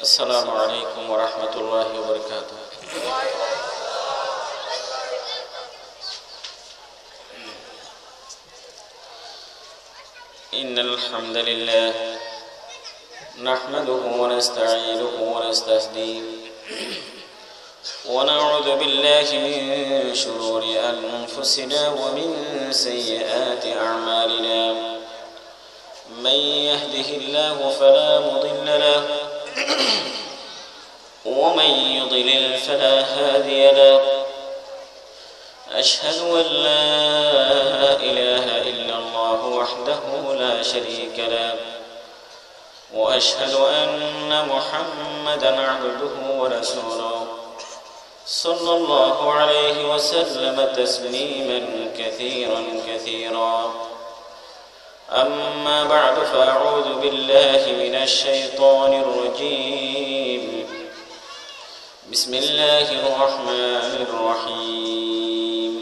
السلام عليكم ورحمة الله وبركاته. إن الحمد لله نحمده ونستعينه ونستهديه ونعوذ بالله من شرور أنفسنا ومن سيئات أعمالنا. من يهده الله فلا مضل له ومن يضلل فلا هادي له. أشهد أن لا إله إلا الله وحده لا شريك له وأشهد أن محمدا عبده ورسوله صلى الله عليه وسلم تسليما كثيرا كثيرا. أما بعد فأعوذ بالله من الشيطان الرجيم. بسم الله الرحمن الرحيم.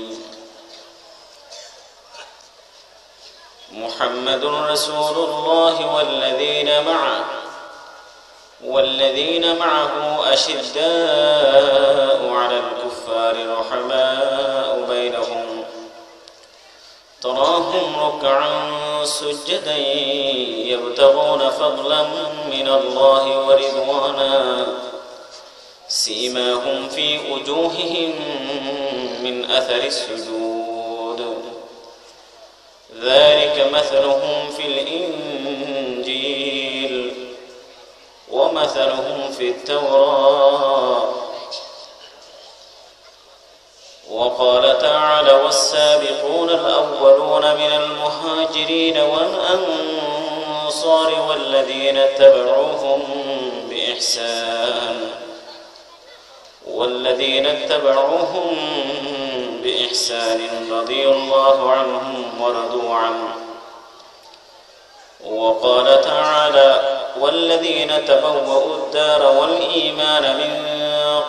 محمد رسول الله والذين معه أشداء على الكفار رحماء بينهم تراهم ركعا سجدا يبتغون فضلا من الله ورضوانا سيماهم في وجوههم من أثر السجود ذلك مثلهم في الإنجيل ومثلهم في التوراة. وقال تعالى والسابقون الأولون من المهاجرين والأنصار والذين اتبعوهم بإحسان رضي الله عنهم ورضوا عنه. وقال تعالى والذين تبوأوا الدار والإيمان من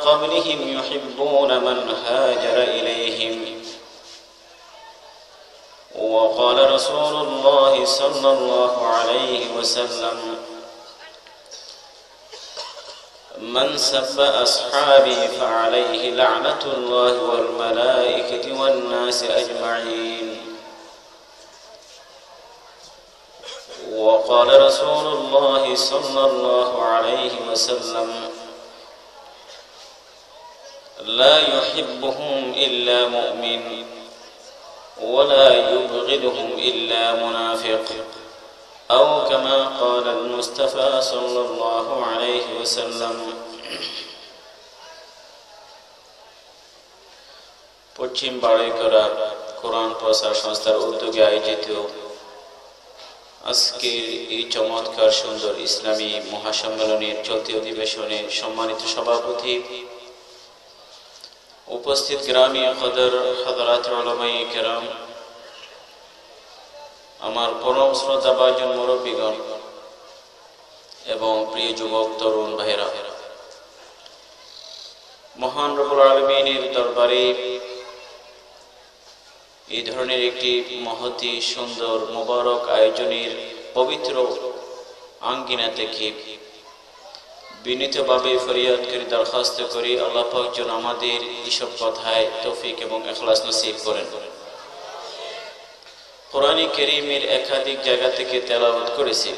قبلهم يحبون من هاجر إليهم. وقال رسول الله صلى الله عليه وسلم من سب أصحابي فعليه لعنة الله والملائكة والناس أجمعين. وقال رسول الله صلى الله عليه وسلم لا يحبهم إلا مؤمن ولا يبغضهم إلا منافق أو كما قال المصطفى صلى الله عليه وسلم. পশ্চিম বাড়িকরা কোরআন প্রচার সংস্থার উদ্যোগে আয়োজিত আজকের এই চমৎকার সুন্দর ইসলামী মহাসম্মেলনের চলতি অধিবেশনে সম্মানিত সভাপতি, উপস্থিত গ্রামীয় কদর হযরত উলামায়ে কেরাম, আমার পরম শ্রদ্ধাভাজন মুরব্বীগণ এবং প্রিয় যুবক তরুণ ভাইরা, মহান রব্বুল আলামিনের দরবারে এই ধরনের একটি মহতি সুন্দর মোবারক আয়োজনের পবিত্র আঙ্গিনা থেকে বিনীতভাবে ফরিয়াদ করে দরখাস্ত করি আল্লাহ পাক যেন আমাদের এইসব কথায় তৌফিক এবং ইখলাস নসিব করেন। কোরআনে কারীমের একাধিক জায়গা থেকে তেলাওয়াত করেছি।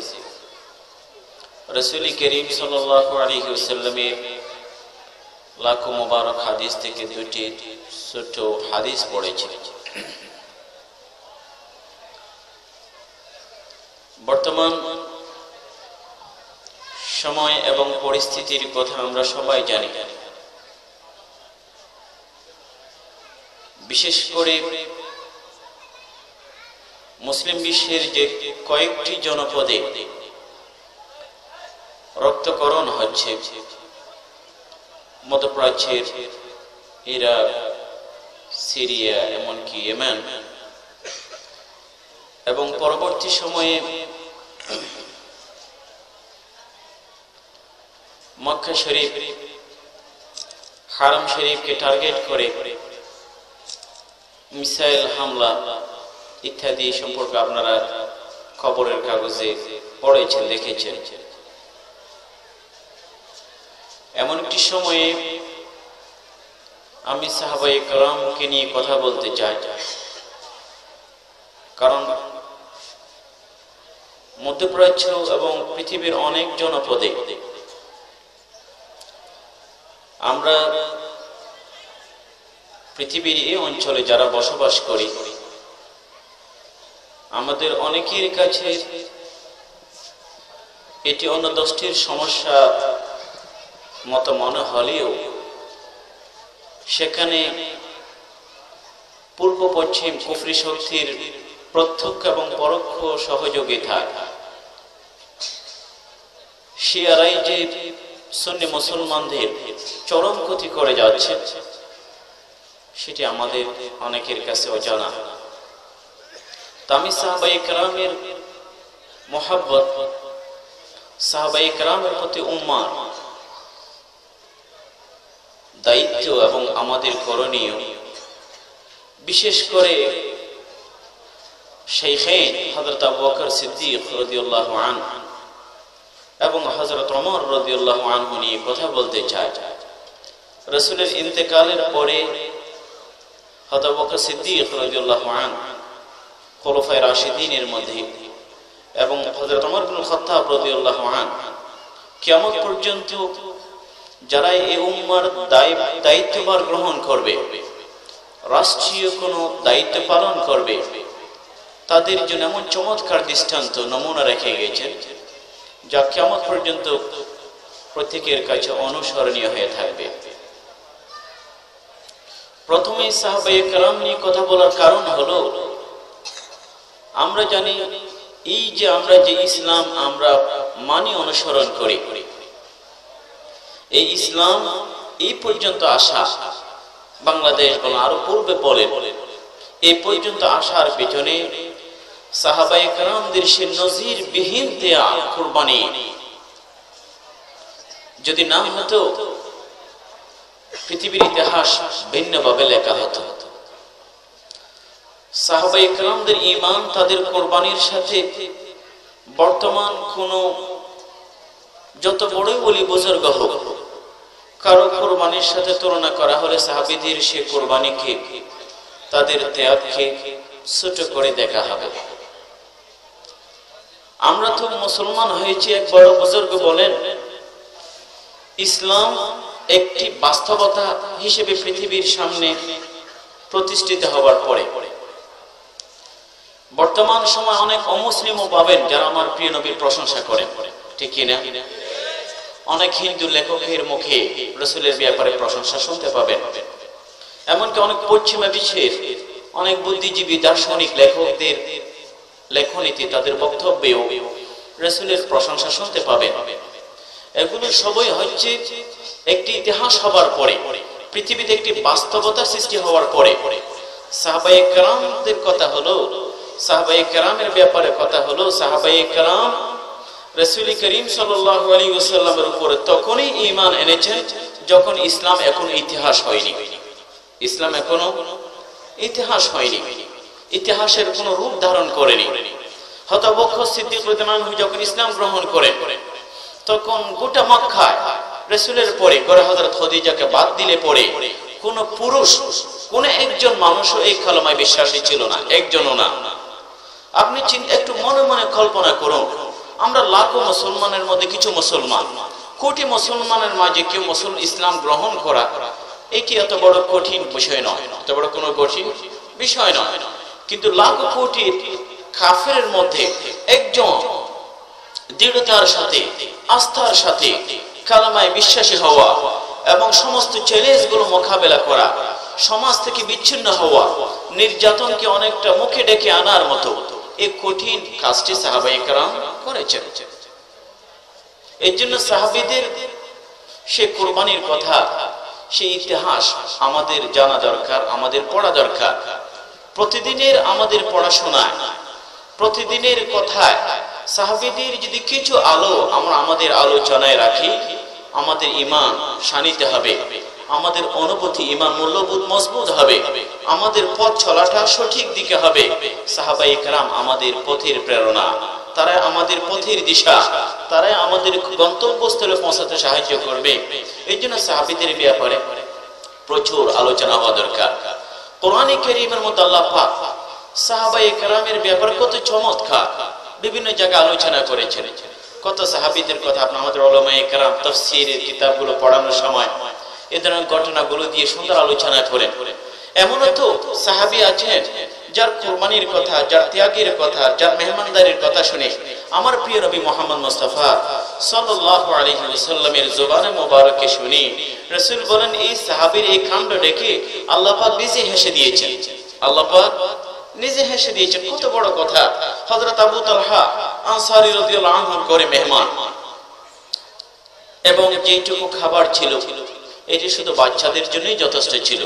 রাসূল করিম সাল্লাল্লাহু আলাইহি ওয়াসাল্লামের লাখো মোবারক হাদিস থেকে দুটি ছোট হাদিস পড়েছি। বর্তমান সময় এবং পরিস্থিতির কথা আমরা সবাই জানি। বিশেষ করে মুসলিম বিশ্বের যে কয়েকটি জনপদে রক্তকরণ হচ্ছে, মধ্যপ্রাচ্যের ইরাক, সিরিয়া, এমনকি ইয়েমেন, এবং পরবর্তী সময়ে মক্কা শরীফ, হারাম শরীফকে টার্গেট করে মিসাইল হামলা ইত্যাদি সম্পর্কে আপনারা খবরের কাগজে পড়েছেন, দেখেছেন। এমন একটি সময়ে আমি সাহাবায়ে কেরামকে নিয়ে কথা বলতে চাই, কারণ মধ্যপ্রাচ্য এবং পৃথিবীর অনেক জনপদে আমরা পৃথিবীর এই অঞ্চলে যারা বসবাস করি, আমাদের অনেকের কাছে এটি অন্য 10টির সমস্যা মতো মনে হলেও সেখানে পূর্ব পশ্চিম কুফরি শক্তির প্রত্যক্ষ এবং পরোক্ষ সহযোগিতা, শিয়ারাই যে সুন্নি মুসলমানদের চরম ক্ষতি করে যাচ্ছে সেটি আমাদের অনেকের কাছে অজানা। আমি সাহাবায়ে কেরামের মহব্বত, সাহাবায়ে কেরামের প্রতি উম্মার দায়িত্ব এবং আমাদের করণীয়, বিশেষ করে শাইখাইন হযরত আবু বকর সিদ্দিক রাদিয়াল্লাহু আনহু এবং হযরত ওমর রাদিয়াল্লাহু আনহু নিয়ে কথা বলতে চাই। রাসূলের ইন্তেকালের পরে হযরত আবু বকর সিদ্দিক রাদিয়াল্লাহু আনহু খোলাফায়ে রাশিদিনের মধ্যে এবং হযরত ওমর ইবনে খাত্তাব রাদিয়াল্লাহু আনহু কিয়ামত পর্যন্ত যারা এই উম্মার দায়িত্বভার গ্রহণ করবে, রাষ্ট্রীয় কোনো দায়িত্ব পালন করবে, তাদের জন্য এমন চমৎকার দৃষ্টান্ত নমুনা রেখে গেছেন যা কিয়ামত পর্যন্ত প্রত্যেকের কাছে অনুসরণীয় হয়ে থাকবে। প্রথমেই সাহাবায়ে কেরাম নিয়ে কথা বলার কারণ হলো, আমরা জানি এই যে আমরা যে ইসলাম আমরা মানি, অনুসরণ করি, এই ইসলাম এই পর্যন্ত আসা, বাংলাদেশ বলেন আরো পূর্বে বলেন, এই পর্যন্ত আসার পেছনে সাহাবায়ে কেরামদের সে নজির বিহীন দেয়া কুরবানি যদি না হতো, পৃথিবীর ইতিহাস ভিন্নভাবে লেখা হতো। সাহাবায়ে কেরামদের ঈমান, তাদের কুরবানির সাথে বর্তমান কোন যত বড়ই বলি বুজুর্গ হোক, কারো কুরবানির সাথে তুলনা করা হলে সাহাবীদের সে কুরবানিকে, তাদের ত্যাগকে ছোট করে দেখা হবে। আমরা তো মুসলমান হয়েছি, এক বড় বুজুর্গ বলেন, ইসলাম একটি বাস্তবতা হিসেবে পৃথিবীর সামনে প্রতিষ্ঠিত হওয়ার পরে বর্তমান সময় অনেক অমুসলিমও পাবেন যারা আমার প্রিয় নবীর প্রশংসা করেন, ঠিক কিনা? অনেক হিন্দু লেখকের মুখে রাসূলের ব্যাপারে প্রশংসা শুনতে পাবেন। এমনকি অনেক পশ্চিমা বিশ্বের অনেক বুদ্ধিজীবী দার্শনিক লেখকদের লেখনীতি, তাদের বক্তব্যেও রাসূলের প্রশংসা শুনতে পাবেন। এগুলো সবই হচ্ছে একটি ইতিহাস হবার পরে, পৃথিবীতে একটি বাস্তবতা সৃষ্টি হওয়ার পরে। সাহাবায়ে কেরামদের কথা হলো, সাহাবায়ে কেরামের ব্যাপারে কথা হলো, সাহাবায়ে কেরাম রাসূল করিম সাল্লাল্লাহু আলাইহি ওয়াসাল্লামের উপরে তখনই ঈমান এনেছেন যখন ইসলাম এখন ইতিহাস হয়নি। ইসলাম এখনো ইতিহাস হয়নি, ইতিহাসের কোনো রূপ ধারণ করেনি। হযরত আবু বকর সিদ্দিক রাদিয়াল্লাহু আনহু যখন ইসলাম গ্রহণ করেন, তখন গোটা মক্কায় রাসূলের পরে করে হযরত খাদিজাকে বাদ দিলে পরে কোন পুরুষ, কোন একজন মানুষও এই কালেমায় বিশ্বাসী ছিল না, একজনও না। আপনি একটু মনে মনে কল্পনা করুন, আমরা লাখো মুসলমানের মধ্যে কিছু মুসলমান, কোটি মুসলমানের মাঝে কেউ ইসলাম গ্রহণ করা, এটি এত বড় কঠিন বিষয় নয়, এত বড় কোনো কঠিন বিষয় নয়। কিন্তু লাখো কোটি কাফেরের মধ্যে একজন দৃঢ়তার সাথে, আস্থার সাথে কালেমায় বিশ্বাসী হওয়া এবং সমস্ত চ্যালেঞ্জগুলো মোকাবেলা করা, সমাজ থেকে বিচ্ছিন্ন হওয়া, নির্যাতনকে অনেকটা মুখে ডেকে আনার মতো এই কঠিন কাজটি সাহাবায়ে কেরাম করেছেন। এর জন্য সাহাবীদের সে কুরবানির কথা, সেই ইতিহাস আমাদের জানা দরকার, আমাদের পড়া দরকার। প্রতিদিনের আমাদের পড়াশোনায়, প্রতিদিনের কথায় সাহাবীদের যদি কিছু আলো আমরা আমাদের আলোচনায় রাখি, আমাদের ঈমান শানিতে হবে, আমাদের অনুভূতি, ঈমান মূল্যবোধ মজবুত হবে, আমাদের পথ চলাটা সঠিক দিকে হবে। সাহাবায়ে কেরাম আমাদের পথের প্রেরণা, তারাই আমাদের পথের দিশা, তারাই আমাদের গন্তব্যস্থলে পৌঁছাতে সাহায্য করবে। এই জন্য সাহাবীদের ব্যাপারে প্রচুর আলোচনা হওয়া দরকার। কোরআনে কারীমের মধ্যে আল্লাহ পাক সাহাবায়ে কেরামের ব্যাপারে কত চমৎকার বিভিন্ন জায়গায় আলোচনা করেছেন। কত সাহাবীদের কথা আমাদের উলামায়ে কেরাম তাফসীরের কিতাবগুলো পড়ানোর সময় এই ধরনের ঘটনাগুলো দিয়ে সুন্দর আলোচনা করেন। এমনও তো সাহাবী আছেন যার কুরবানির কথা, যার ত্যাগের কথা, যার মেহমানদারির কথা শুনে আমার প্রিয় নবী মুহাম্মদ মুস্তাফা সাল্লাল্লাহু আলাইহি ওয়াসাল্লামের জবানে মোবারকে শুনি রাসূল বলেন, এই সাহাবীর এই কাণ্ড দেখে আল্লাহ পাক নিজে হেসে দিয়েছেন। আল্লাহ পাক নিজে হেসে দিয়েছেন। কত বড় কথা! হযরত আবু তালহা আনসারী রাদিয়াল্লাহু আনহুর ঘরে মেহমান, এবং যেটুকু খাবার ছিল এটি শুধু বাচ্চাদের জন্যই যথেষ্ট ছিল।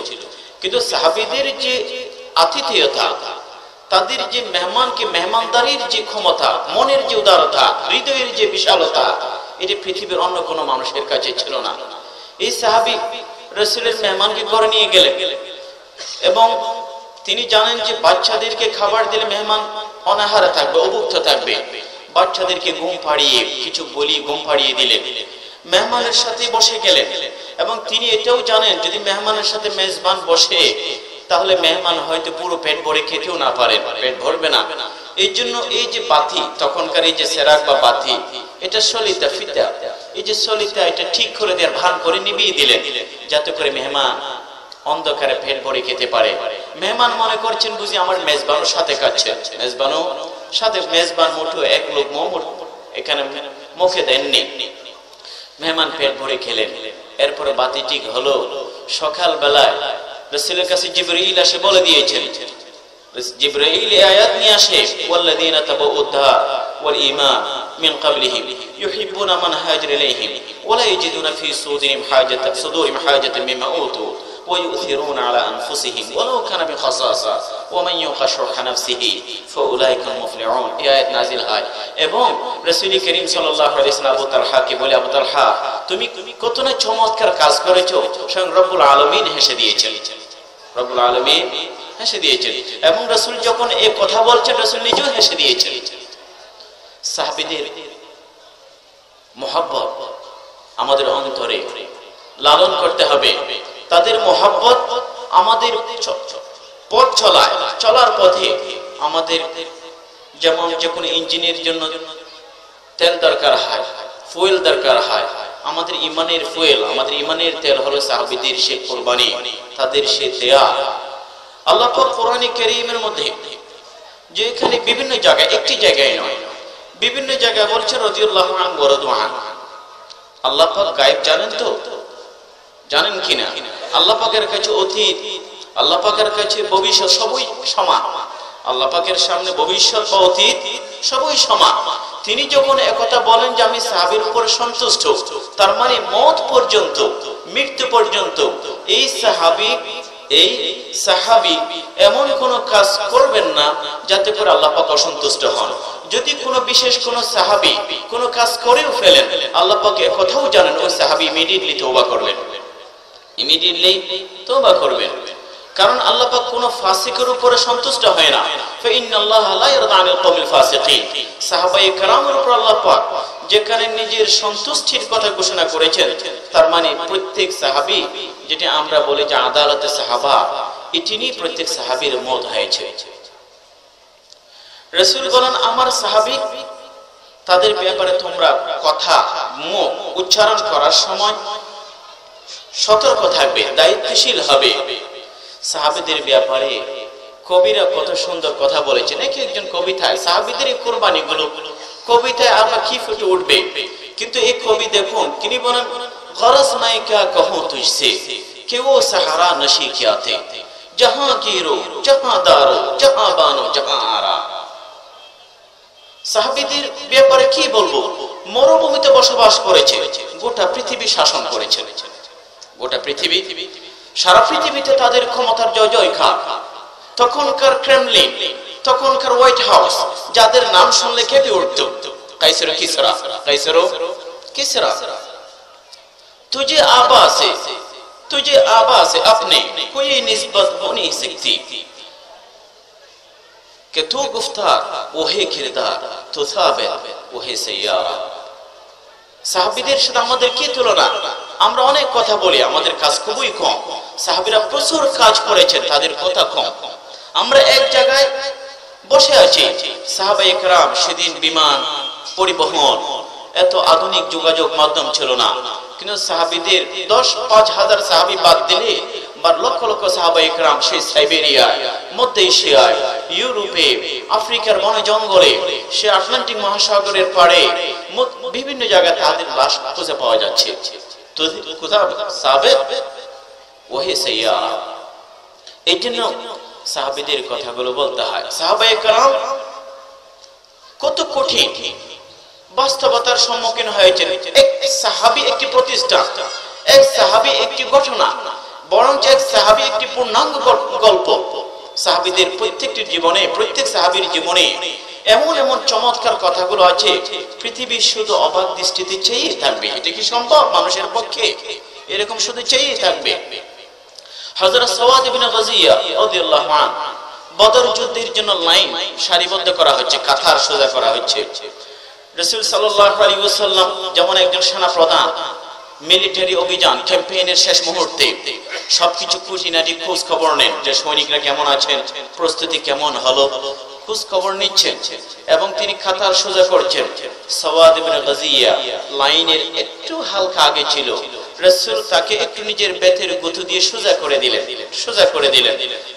কিন্তু সাহাবীদের যে আতিথেয়তা, তাদের যে মেহমানকে মেহমানদারির যে ক্ষমতা, মনের যে উদারতা, হৃদয়ের যে বিশালতা, এটি পৃথিবীর অন্য কোনো মানুষের কাছে ছিল না। এই সাহাবী রাসূলের মেহমানকে ঘরে নিয়ে গেলেন এবং তিনি জানেন যে বাচ্চাদেরকে খাবার দিলে মেহমান অনাহারে থাকবে, অভুক্ত থাকবে। বাচ্চাদেরকে ঘুম পাড়িয়ে কিছু বলি ঘুম পাড়িয়ে দিলেন, মেহমানের সাথে বসে গেলেন। এবং তিনি এটাও জানেন যদি মেহমানের সাথে মেজবান বসে তাহলে মেহমান হয়তো পুরো পেট ভরে খেতেও না পারেন, পেট ভরবে না। এই জন্য এই যে বাতি, তখনকার এই যে সেরাক বা বাতি, এটা সলিতা ফিতা, এই যে সলিতা এটা ঠিক করে দেওয়ার ভান করে নিভিয়ে দিলেন যাতে করে মেহমান অন্ধকারে পেট ভরে খেতে পারে। মেহমান মনে করছেন বুঝি আমার মেজবানের সাথে খাচ্ছে, মেজবানও সাথে, মেজবান মুঠো এক লোক এখানে মুখে দেননি। মেহমান পেট ভরে খেলেন। এরপরে বাতি ঠিক হলো। সকাল বেলায় রাসূলের কাছে জিবরাইল এসে বলে দিয়েছেন, জিবরাইল আয়াত নিয়ে আসে, ওয়াল্লাযীনা তাবাউদ্দার ওয়াল ঈমান মিন ক্বাবলিহিম ইউহিব্বুনা মান হাজারা ইলাইহিম ওয়া লা ইয়াজিদুনা ফি সুদুরিহিম হাজাতান মিম্মা উতু ওয়া ইউথিরুনা আলা আনফুসিহিম ওয়ালাউ কানা বিখাসাসা ওয়া মান ইউকা শুহা নাফসিহি ফাউলাইকা মুফলিহুন। এই আয়াত নাযিল হয় এবং রাসূল করিম সাল্লাল্লাহু আলাইহি ওয়াসাল্লাম আবু তালহাকে বলে, আবু তালহা তুমি কত না চমৎকার কাজ করেছো। স্বয়ং রব্বুল আলামিন হেসে দিয়েছেন, রব্বুল আলামিন হেসে দিয়েছেন। এবং রাসূল যখন এই কথা বলছেন রাসূল নিজেও হেসে দিয়েছেন। সাহাবীদের মহব্বত আমাদের অন্তরে লালন করতে হবে। তাদের মহব্বত আমাদের পথ চলার পথে আমাদের, যেমন যে কোনো ইঞ্জিনের জন্য তেল দরকার হয়, ফুয়েল দরকার হয়, আমাদের ইমানের ফুয়েল, আমাদের ইমানের তেল হলো সাহাবীদের সে কুরবানি, তাদের সে ত্যাগ। আল্লাহ পাক কোরআনে কারীমের মধ্যে যে এখানে বিভিন্ন জায়গায়, একটি জায়গায় নয়, বিভিন্ন জায়গায় বলছে রাদিয়াল্লাহু আনহু ওয়া রাদু আনহু। আল্লাহ পাক গায়েব জানেন তো? জানেন কিনা? আল্লাহ পাকের কাছে অতীত, আল্লাহ পাকের কাছে ভবিষ্যৎ সবই সমান। আল্লাহ পাকের সামনে ভবিষ্যৎ বা অতীত সবই সমান। তিনি যখন একথা বলেন যে আমি সাহাবীর উপর সন্তুষ্ট, তার মানে মওত পর্যন্ত, মৃত্যু পর্যন্ত এই সাহাবী এমন কোন কাজ করবেন না যাতে করে আল্লাহ পাক অসন্তুষ্ট হন। যদি কোনো বিশেষ কোনো সাহাবী কোনো কাজ করেও ফেলেন, আল্লাহ পাক একথাও জানেন ওই সাহাবী ইমিডিয়েটলি তওবা করবেন, ইমিডিয়েটলি তওবা করবেন। কারণ আল্লাহ পাক কোন ফাসিকের উপরে সন্তুষ্ট হয় না। ফা ইন্নাল্লাহা লা ইয়ারদা আনিল কওমিল ফাসিকিন। সাহাবায়ে কেরামের উপর আল্লাহ পাক যেখানে নিজের সন্তুষ্টির কথা ঘোষণা করেছেন, তার মানে প্রত্যেক সাহাবী, যেটা আমরা বলি যে আদালতে সাহাবা, এটি নিয়ে প্রত্যেক সাহাবীর মত হয়েছে। রাসূল বলেন আমার সাহাবী, তাদের ব্যাপারে তোমরা কথা মুখ উচ্চারণ করার সময় সতর্ক থাকবে, দায়িত্বশীল হবে। সাহাবীদের ব্যাপারে কবিরা কত সুন্দর কথা বলেছেন। একজন কবিতায় সাহাবীদের এই কুরবানিগুলো কবিতায় আবার কি ফুটে উঠবে। কিন্তু এই কবি দেখুন তিনি বলেন, গরজ নাই ক্যা কহूं तुझसे कि वो सहारा नशी क्या थे जहां गिरो जहां दारो जहां बानो जहां आरा। সাহাবীদের ব্যাপারে কি বলবো? মরুভূমিতে বসবাস করেছে, গোটা পৃথিবী শাসন করেছে, গোটা পৃথিবী, সারা পৃথিবীতে তাদের ক্ষমতার জয়জয়কার। তখনকার ক্রেমলিন, তখনকার হোয়াইট হাউস, যাদের নাম শুনলে কেঁপে উঠত, কাইসারো কিসরা, কাইসারো কিসরা। तुझे आबा से अपने कोई निस्बत हो नहीं सकती। कि तू गुफ्तार वो है किरदार तो साबिर वो है सैयारा। সাহাবীদের সাথে আমাদের কি তুলনা? আমরা অনেক কথা বলি, আমাদের কাজ খুবই কম। সাহাবীরা প্রচুর কাজ করেছেন, তাদের কথা কম। আমরা এক জায়গায় বসে আছি। সাহাবায়ে কেরাম সেদিন বিমান পরিবহন এত আধুনিক যোগাযোগ মাধ্যম ছিল না, কিন্তু সাহাবীদের ৫,০০০ সাহাবী বাদ দিলে বা লক্ষ লক্ষ সাহাবায়ে কেরাম সেই সাইবেরিয়ায়, মধ্য এশিয়ায়, ইউরোপে, আফ্রিকার বনে জঙ্গলে, সে আটলান্টিক মহাসাগরের পাড়ে বিভিন্ন জায়গায় তাদের লাশ খুঁজে পাওয়া যাচ্ছে। তো কোথাও সাবেক ওহে সাইয়ারা। এই জন্য সাহাবীদের কথাগুলো বলতে হয়। সাহাবায়ে কেরাম কত কঠিন বাস্তবতার সম্মুখীন হয়েছেন। এক সাহাবী একটি প্রতিষ্ঠান, এক সাহাবী একটি ঘটনা, বরং এক সাহাবী একটি পূর্ণাঙ্গ গল্প। সাহাবীদের প্রত্যেকটি জীবনে, প্রত্যেক সাহাবীর জীবনে এমন এমন চমৎকার কথাগুলো আছে, পৃথিবী শুধু অবাক দৃষ্টিতে চেয়ে থাকবে। এটা কি সম্ভব মানুষের পক্ষে? এরকম শুধু চেয়ে থাকবে। হযরত সাওয়াদ ইবনে গাজিয়া রাদিয়াল্লাহু আনহু, বদর যুদ্ধের জন্য লাইন সারিবদ্ধ করা হচ্ছে, কাতার সোজা করা হচ্ছে। রাসূল সাল্লাল্লাহু আলাইহি ওয়াসাল্লাম যেমন একজন সেনা প্রধান, মিলিটারি অভিযান ক্যাম্পেইনের শেষ মুহূর্তে সবকিছু খুঁটিনাটি খোঁজ খবর নেন, যে সৈনিকরা কেমন আছেন, প্রস্তুতি কেমন হলো, খোঁজ খবর নিচ্ছেন এবং তিনি কাতার সোজা করছেন। সাওয়াদ ইবনে গাজিয়া লাইনের একটু হালকা আগে ছিল। রাসূল তাকে একটু নিজের বেতের গুঁতো দিয়ে সোজা করে দিলেন, সোজা করে দিলেন।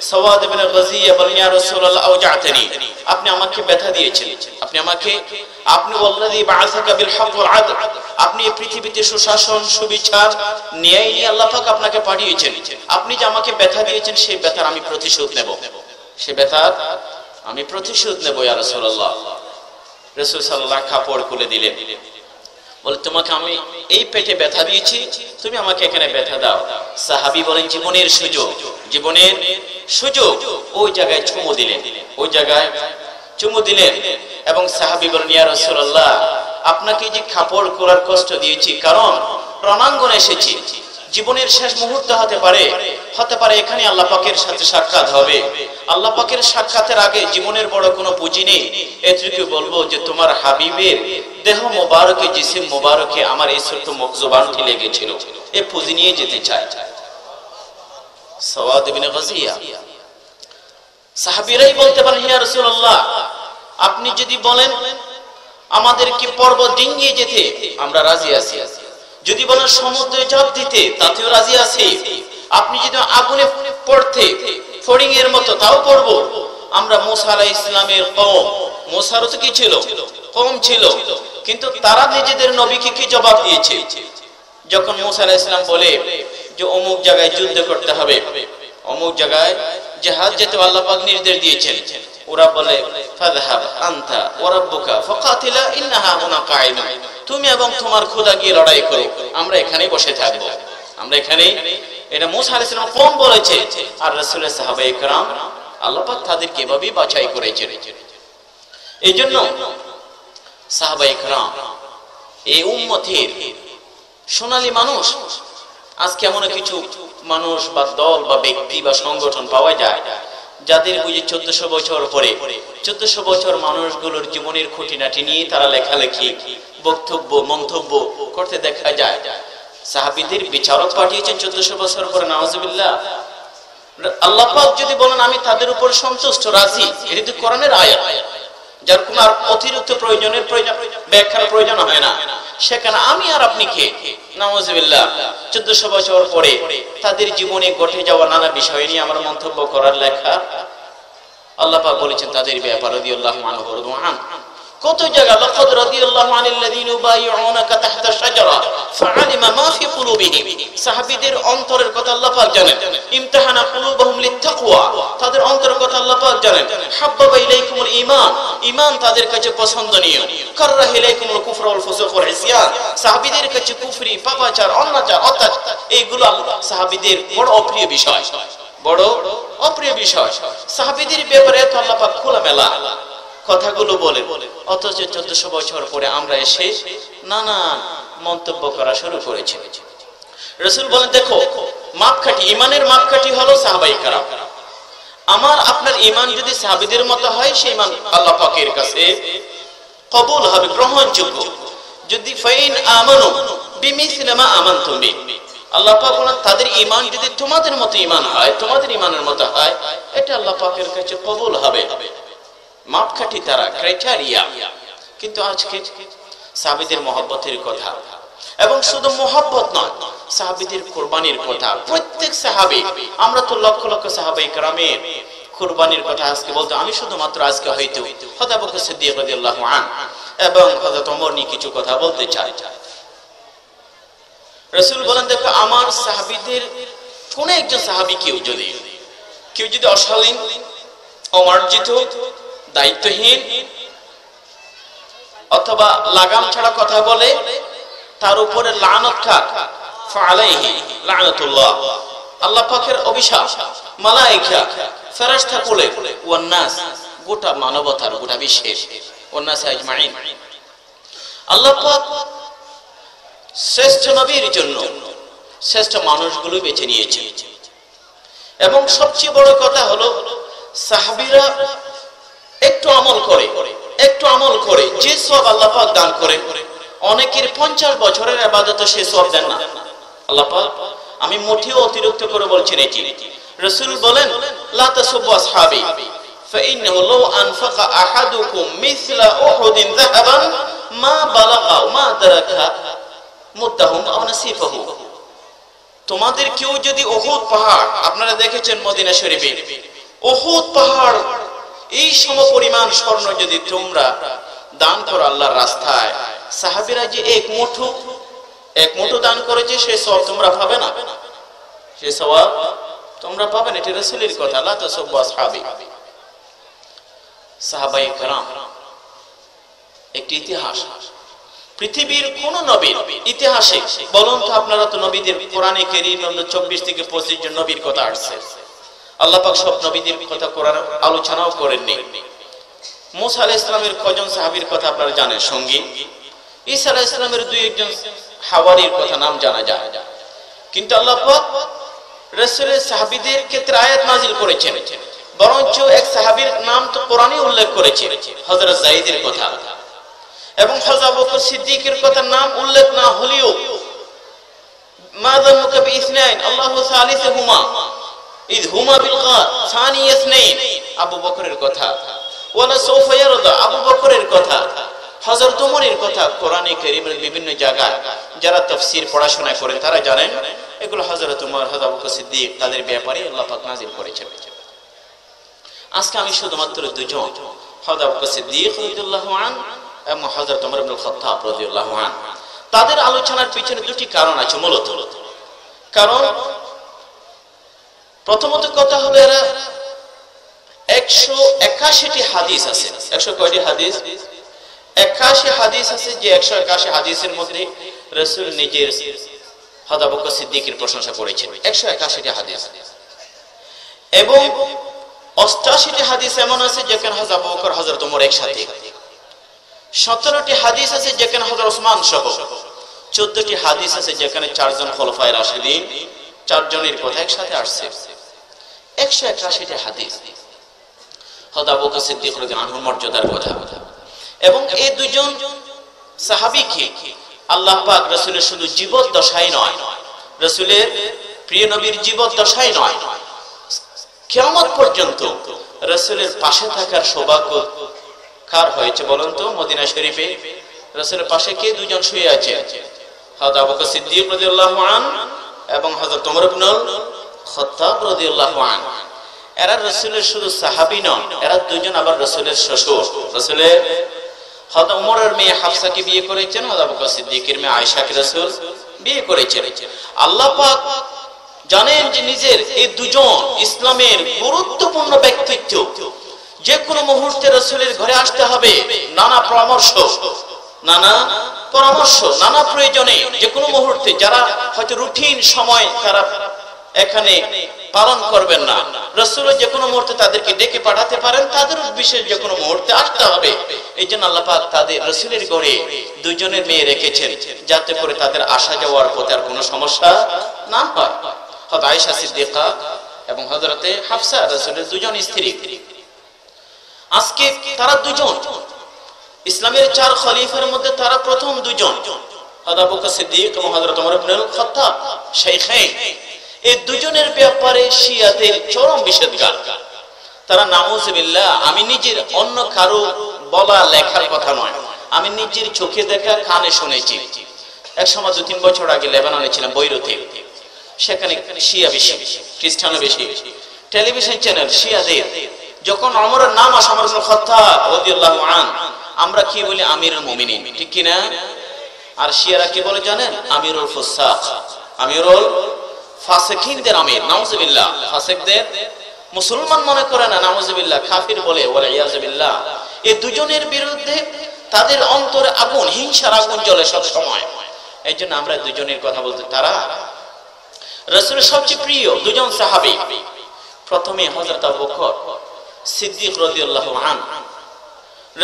সাওয়াদ ইবনে গাজিয়া বলেন, ইয়া রাসূলুল্লাহ আওজাতনি, আপনি আমাকে ব্যথা দিয়েছেন, আপনি ওয়াল্লাযী বাআসাকা বিল হক ওয়াল আদল, আপনি এই পৃথিবীতে সুশাসন, সুবিচার, ন্যায় নিয়ে আল্লাহ পাক আপনাকে পাঠিয়েছেন। আপনি যে আমাকে ব্যথা দিয়েছেন, সেই ব্যথার আমি প্রতিশোধ নেব, সেই ব্যথার আমি প্রতিশোধ নেব ইয়া রাসূলুল্লাহ। রাসূল সাল্লাল্লাহু কাপড় খুলে দিলেন, বলে তোমাকে আমি এই পেটে ব্যথা দিয়েছি, তুমি আমাকে এখানে ব্যথা দাও। সাহাবী বলেন, জীবনের সুযোগ, জীবনের সুযোগ। ওই জায়গায় চুমু দিলেন, ওই জায়গায় চুমু দিলেন এবং সাহাবী বলেন, ইয়া রাসূলুল্লাহ, আপনাকে যে কাপড় খোলার কষ্ট দিয়েছি কারণ রণাঙ্গনে এসেছি, জীবনের শেষ মুহূর্ত হতে পারে এখানে আল্লাহ পাকের সাথে সাক্ষাৎ হবে। আল্লাহ পাকের সাক্ষাতের আগে জীবনের বড় কোনো পুঁজি নেই। এটুকু বলবো যে তোমার হাবিবের দেহ মোবারকে, জিসিম মোবারকে আমার এই ছোট্ট জবানটি লেগেছিল, এই পুঁজি নিয়ে যেতে চাই। সাওয়াদ ইবনে গাজিয়া, সাহাবীরাই বলতে পারেন, ইয়া রাসূলুল্লাহ, আপনি যদি বলেন আমাদের কি পর্বত ডিঙ্গিয়ে যেতে, আমরা রাজি আছি। যদি বলেন সমুদ্রে ঝাঁপ দিতে, তাতেও রাজি আছি। আপনি যদি আগুনে পড়তে ফড়িং এর মতো, তাও পড়ব। আমরা মুসা আলাইহিস সালামের কওম, মুসারও তো কি ছিল, কওম ছিল, কিন্তু তারা নিজেদের নবীকে কি জবাব দিয়েছে? যখন মুসা আলাইহিস সালাম বলে যে অমুক জায়গায় যুদ্ধ করতে হবে, অমুক জায়গায় জিহাদ যেতে আল্লাহ পাক নির্দেশ দিয়েছেন, ওরা বলে ফাযহাব আনতা ওয়া রাব্বুকা ফাকাতিলা ইন্নাহা হুনা কাঈমা, তুমি এবং তোমার খোদা গিয়ে লড়াই করো, আমরা এখানেই বসে থাকবো, আমরা এখানেই। এটা মুসা আলাইহিস সালাম কোন বলেছে, আর রাসূলের সাহাবায়ে কেরাম আল্লাহ পাক তাদেরকে এভাবেই বাছাই করেছেন। এইজন্য সাহাবায়ে কেরাম এই উম্মতের সোনালী মানুষ। আজকে এমন কিছু মানুষ বা দল বা ব্যক্তি বা সংগঠন পাওয়া যায় যাদের বুঝি 1400 বছর পরে 1400 বছর মানুষগুলোর জীবনের খুঁটিনাটি নিয়ে তারা লেখালেখি, বক্তব্য, মন্তব্য করতে দেখা যায়। সাহাবীদের বিচারক পাঠিয়েছেন 1400 বছর পরে, নাউজুবিল্লাহ। আল্লাহ পাক যদি বলেন আমি তাদের উপর সন্তুষ্ট, রাজি, এটা তো কোরআনের আয়াত, যার কোনো আর অতিরিক্ত ব্যাখ্যার প্রয়োজন হয় না। সেখানে আমি আর আপনি কে? নাউজুবিল্লাহ। 1400 বছর পরে তাদের জীবনে ঘটে যাওয়া নানা বিষয় নিয়ে আমার মন্তব্য করার লেখা আল্লাহ পাক বলেছেন তাদের ব্যাপারে রাদিয়াল্লাহু আনহু ওয়া কত জায়গা, লাকাদ রাদিয়াল্লাহু আনিল্লাযিনা ইউবাইউনাকা তাহতা শাজারা ফাআলিমা মা ফি কুলুবিহিম, সাহাবীদের অন্তরের কথা আল্লাহ পাক জানেন। ইমতিহানা কুলুবুহুম লিত্তাকওয়া, তাদের অন্তরের কথা আল্লাহ পাক জানেন। হাব্বাবা ইলাইকুমুল ঈমান, ঈমান তাদের কাছে পছন্দনীয়। কাররাহা ইলাইকুমুল কুফর ওয়াল ফুসুক ওয়াল ইসয়ান, সাহাবীদের কাছে কুফরি, পাপাচার, অনাচার, অত্যাচার এইগুলো সাহাবীদের বড় অপ্রিয় বিষয়, বড় অপ্রিয় বিষয়। সাহাবীদের ব্যাপারে তো আল্লাহ পাক খোলামেলা কথাগুলো বলে, অথচ 1400 বছর পরে আমরা এসে নানা মন্তব্য করা শুরু করেছি। রাসূল বলেন, দেখো মাপকাঠি, ঈমানের মাপকাঠি হলো সাহাবায়ে কেরাম। আমার আপনার ঈমান যদি সাহাবীদের মতো হয় সেই ঈমান আল্লাহ পাকের কাছে কবুল হবে, গ্রহণযোগ্য। যদি ফাইন আমানু বিমিসলি মা আমানতুম বি, আল্লাহ পাক বলেন তাদের ঈমান যদি তোমাদের মতো ঈমান হয়, তোমাদের ঈমানের মতো হয়, এটা আল্লাহ পাকের কাছে কবুল হবে। মাপকাঠি তারা, ক্রাইটেরিয়া। কিন্তু আজকে সাহাবীদের মহব্বতের কথা, এবং শুধু মহব্বত নয়, সাহাবীদের কুরবানির কথা। প্রত্যেক সাহাবী, আমরা তো লক্ষ লক্ষ সাহাবায়ে কেরামের কুরবানির কথা আজকে বলতে, আমি শুধুমাত্র আজকে হয়তো হযরত আবু বকর সিদ্দিক রাদিয়াল্লাহু আনহু এবং হযরত ওমর নিয়ে কিছু কথা বলতে চাই। রাসূল বলেন, দেখো আমার সাহাবীদের কোন একজন সাহাবী কেউ যদি অশালীন, অমার্জিত, দায়িত্বহীন অথবা লাগাম ছাড়া কথা বলে, তার উপরে লানত খাক, ফালাইহি লানাতুল্লাহ, আল্লাহ পাকের অভিশাপ, মালায়েকা, ফেরেশতা কুলে, ওয়ান নাস, গোটা মানবতার, গোটা বিশ্বের, ওয়ান নাস আজমাইন। আল্লাহ পাক শ্রেষ্ঠ নবীর জন্য শ্রেষ্ঠ মানুষগুলো বেছে নিয়েছেন। এবং সবচেয়ে বড় কথা হলো সাহাবীরা একটু আমল করে যে সওয়াব আল্লাহ পাক দান করেন, অনেকের 50 বছরের ইবাদত সে সওয়াব দেন না আল্লাহ পাক। আমি মোটেও অতিরিক্ত করে বলছি না, এটি রাসূল বলেন, লা তাসুবু আসহাবি ফাইন্নাহু লাউ আনফাকা আহাদুকুম মিসলা উহুদিন যাহাবান মা বালাগা মা তারাকা মুদ্দাহুম আও নাসিফাহু। তোমাদের কেউ যদি উহুদ পাহাড়, আপনারা দেখেছেন মদিনা শরীফে উহুদ পাহাড় এই সমপরিমাণ স্বর্ণ যদি তোমরা দান করো আল্লাহর রাস্তায়, সাহাবীরা যে এক মুঠো দান করেছে, সেই সওয়াব তোমরা পাবে না, সেই সওয়াব তোমরা পাবে না। এটা রাসূলের কথা, লা তাসুবু আসহাবি। সাহাবায়ে কেরাম একটি ইতিহাস, পৃথিবীর কোন নবীর ইতিহাসে বলুন তো আপনারা, তো নবীদের কোরআনে কারীম 24 থেকে 25 জন নবীর কথা আসছে। আল্লাহ পাক সব নবীদের কথা কোরআন আলোচনাও করেননি। মুসা আলাইহিস সালামের কজন সাহাবীর কথা আপনারা জানেন, সঙ্গী। ঈসা আলাইহিস সালামের 2-1 জন হাওয়ারির কথা নাম জানা যায়। কিন্তু আল্লাহ পাক রাসূলের সাহাবীদের ক্ষেত্রে আয়াত নাযিল করেছেন, বরঞ্চ এক সাহাবীর নাম তো কোরআনে উল্লেখ করেছে, হযরত যায়েদের কথা। এবং হযরত আবু বকর সিদ্দিকের কথা নাম উল্লেখ না হলেও, মাযা মুকাবি ইসনাইন আল্লাহু সালিসুহুমা ইয হুমা বিল গার সানি ইসনাইন, আবু বকরের কথা। ওয়ালা সাউফা ইয়ারদা, আবু বকরের কথা। হযরত ওমরের কথা কোরআনে কারীমের বিভিন্ন জায়গায় যারা তাফসীর পড়াশোনা করেন তারা জানেন, এগুলো হযরত ওমর, হযরত আবু বকর সিদ্দিক, তাদের ব্যাপারে আল্লাহ পাক নাযিল করেছেন। আজকে আমি শুধুমাত্র দুজন, হযরত আবু বকর সিদ্দিক রাদিয়াল্লাহু আনহু এবং হযরত ওমর ইবনে খাত্তাব রাদিয়াল্লাহু আনহু, তাদের আলোচনার পিছনে দুটি কারণ আছে মূলত। কারণ প্রথমত কথা হলো, এরা 181টি হাদিস আছে। 100 কয়টি হাদিস? 81 হাদিস আছে, যে 181 হাদিসের মধ্যে রাসূল নিজের হযরত আবু বকর সিদ্দিকের প্রশংসা করেছেন, 181টি হাদিস। এবং 88টি হাদিস এমন আছে যেখানে হযরত আবু বকর, হযরত ওমর একসাথে। 17টি হাদিস আছে যেখানে হযরত ওসমান সহ। 14টি হাদিস আছে যেখানে 4 জন খলিফায়ে রাশিদিন, 4 জনের কথা একসাথে আসছে। 181টি হাদিস হযরত আবু বকর সিদ্দিক রাদিয়াল্লাহু আনহুর মর্যাদার কথা। এবং এই দুজন সাহাবীকে আল্লাহ পাক রাসূলের শুধু জীবত দশায় নয়, রাসূলের প্রিয় নবীর জীবত দশায় নয়, কিয়ামত পর্যন্ত রাসূলের পাশে থাকার সৌভাগ্য কার হয়েছে বলুন তো? মদিনা শরীফে রাসূলের পাশে কে দুজন শুয়ে আছে? হযরত আবু বকর সিদ্দিক রাদিয়াল্লাহু আনহু এবং হযরত ওমর ইবনে খাত্তাব রাদিয়াল্লাহু আনহু। এরা রাসূলের শুধু সাহাবী নন, এরা দুজন আবার রাসূলের শ্বশুর। রাসূলের হযরত ওমরের মেয়ে হাফসাকে বিয়ে করেছেন, হযরত আবু বকর সিদ্দিকের মেয়ে আয়েশাকে রাসূল বিয়ে করেছেন। আল্লাহ পাক জানেন যে নিজের এই দুজন ইসলামের গুরুত্বপূর্ণ ব্যক্তিত্ব, যে কোনো মুহূর্তে রাসূলের ঘরে আসতে হবে, নানা পরামর্শ, নানা প্রয়োজনে, যে কোনো মুহূর্তে যারা হয়তো রুটিন সময় তারা এখানে পালন করবেন না, রাসূল যে কোনো মুহূর্তে তাদেরকে ডেকে পাঠাতে পারেন, তাদের বিশেষ যে কোনো মুহূর্তে আসতে হবে। এই জন্য আল্লাহ পাক তাদের রাসূলের ঘরে দুজনের মেয়ে রেখেছেন, যাতে করে তাদের আসা যাওয়ার পথে আর কোনো সমস্যা না হয়। হযরত আয়েশা সিদ্দিকা এবং হযরতে হাফসা রাসূলের দুজন স্ত্রী। আজকে তারা দুজন ইসলামের 4 খলিফার মধ্যে তারা প্রথম দুজন, হযরত আবু বকর সিদ্দিক এবং হযরত ওমর ইবনুল খাত্তাব শাইখাইন। এই দুজনের ব্যাপারে শিয়াদের চরম বিষেধগার। তারা নাউযুবিল্লাহ, আমি নিজের অন্য কারো বলা লেখার কথা নয়, আমি নিজের চোখে দেখা কানে শুনেছি। এক সময় 2-3 বছর আগে লেবাননে ছিলাম, বৈরুতে। সেখানে শিয়া বেশি, খ্রিস্টানও বেশি। টেলিভিশন চ্যানেল শিয়াদের যখন ওমরের নাম আসে, ওমর ইবনুল খাত্তাব রাদিয়াল্লাহু আনহু, আমরা কি বলি? আমিরুল মুমিনিন, ঠিক কি না? আর শিয়ারা কি বলে জানেন? আমিরুল ফুসাক, আমিরুল ফাসিকিনদের আমির। নাউযুবিল্লাহ, ফাসিকদের মুসলমান মনে করে না, নাউযুবিল্লাহ কাফির বলে, ওয়া ইয়াযু বিল্লাহ। এই দুজনের বিরুদ্ধে তাদের অন্তরে আগুন, হিংসার আগুন জ্বলে সব সময়। এইজন্য আমরা দুজনের কথা বলতে, তারা রাসূলের সবচেয়ে প্রিয় দুজন সাহাবী। প্রথমে হযরত আবু বকর সিদ্দিক রাদিয়াল্লাহু আনহু।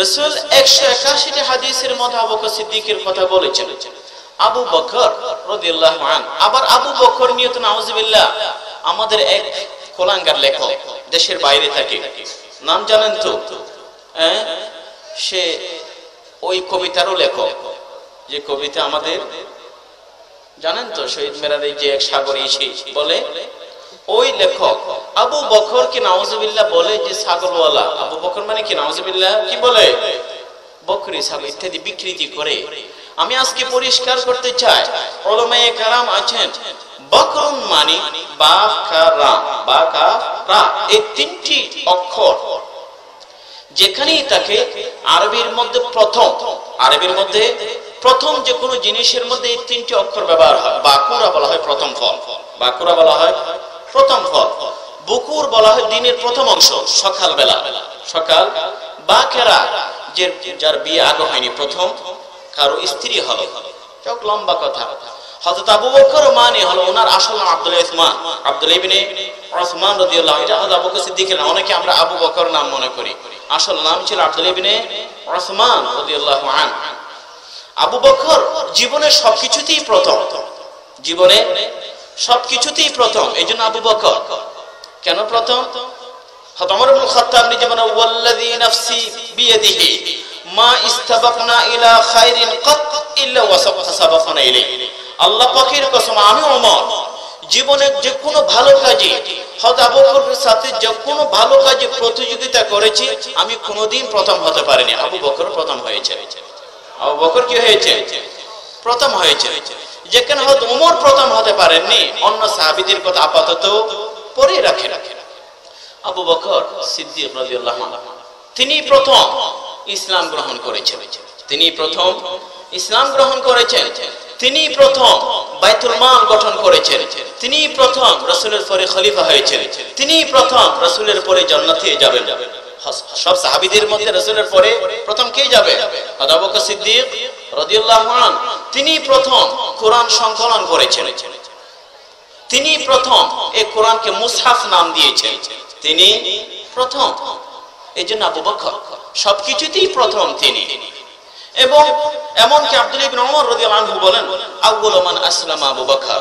রাসূল 181টি হাদিসের মধ্যে আবু বকর সিদ্দিকের কথা বলেছেন। আবু বকর রাদিয়াল্লাহু আনহু, আবার আবু বকর নিয়ে তো নাউযুবিল্লাহ আমাদের এক কোলাঙ্গার লেখক, দেশের বাইরে থাকে, নাম জানেন তো? সে ওই কবিতারও লেখক, যে কবিতা আমাদের জানেন তো, শহীদ মেরারে যে এক সাগরে এসে বলে, ওই লেখক আবু বকরকে নাউযুবিল্লাহ বলে যে ছাগলওয়ালা। আবু বকর মানে কি? নাউযুবিল্লাহ কি বলে? বকরি, ছাগল ইত্যাদি বিকৃতি করে। আমি আজকে পরিষ্কার করতে চাই, উলামায়ে কেরাম আছেন, বকরুন মানে বাকারা, বাকারা, এই 3টি অক্ষর যেখানেই থাকে আরবির মধ্যে প্রথম, আরবির মধ্যে প্রথম যে কোনো জিনিসের মধ্যে এই 3টি অক্ষর ব্যবহার হয়। বাকুরা বলা হয় প্রথম ফল, বাকুরা বলা হয় প্রথম ফল। বুকুর বলা হয় দিনের প্রথম অংশ, সকাল বেলা, সকাল। বাকেরা, যে যার বিয়ে আগে হয়নি, প্রথম কারো স্ত্রী হলো। চোখ লম্বা কথা। হযরত আবু বকর মানে হলো, ওনার আসল নাম আব্দুল্লাহ ইসমান, আব্দুল্লাহ ইবনে উসমান রাদিয়াল্লাহু। এটা হযরত আবু বকর সিদ্দিকের নাম, অনেকে আমরা আবু বকর নাম মনে করি, আসল নাম ছিল আব্দুল্লাহ ইবনে উসমান রাদিয়াল্লাহু আনহু। আবু বকর জীবনের সবকিছুতেই প্রথম, জীবনে সবকিছুতেই প্রথম। এইজন্য আবু বকর কেন প্রথম? হযরত ওমর ইবনুল খাত্তাব নিজে বলেন, ওয়াল্লাযী নাফসি বিয়াদিহি মা ইস্তাবাকনা ইলা খায়রিন কাত ইল্লা ওয়াসাবাকনা ইলাইহি। আল্লাহ পাকের কসম, আমি ওমর জীবনে যে কোনো ভালো কাজে হযরত আবু বকরের সাথে যে কোনো ভালো কাজে প্রতিযোগিতা করেছি, আমি কোনোদিন প্রথম হতে পারিনি। আবু বকর প্রথম হয়েছে। আবু বকর কি হয়েছে? প্রথম হয়েছে। যেখানে হয়তো ওমর প্রথম হতে পারেননি, অন্য সাহাবীদের কথা আপাতত পরে রাখেন। আবু বকর সিদ্দিক রাদিয়াল্লাহু আনহু, তিনি প্রথম ইসলাম গ্রহণ করেছেন, তিনি প্রথম ইসলাম গ্রহণ করেছেন, তিনি প্রথম বাইতুল মাল গঠন করেছেন, তিনি প্রথম রাসূলের পরে খলিফা হয়েছেন, তিনি প্রথম রাসূলের পরে জান্নাতে যাবেন। সব সাহাবীদের মধ্যে রাসূলের পরে প্রথম কে যাবে? আবু বকর সিদ্দিক রাদিয়াল্লাহু আনহু। তিনি প্রথম কোরআন সংকলন করেছেন, তিনি প্রথম এই কোরআনকে মুসহাফ নাম দিয়েছেন, তিনি প্রথম। এইজন্য আবু বকর সবকিছুতেই প্রথম তিনি। এবং এমনকি আব্দুল্লাহ ইবনে ওমর রাদিয়াল্লাহু আনহু বলেন, আউয়ালু মান আসলামা আবু বকর,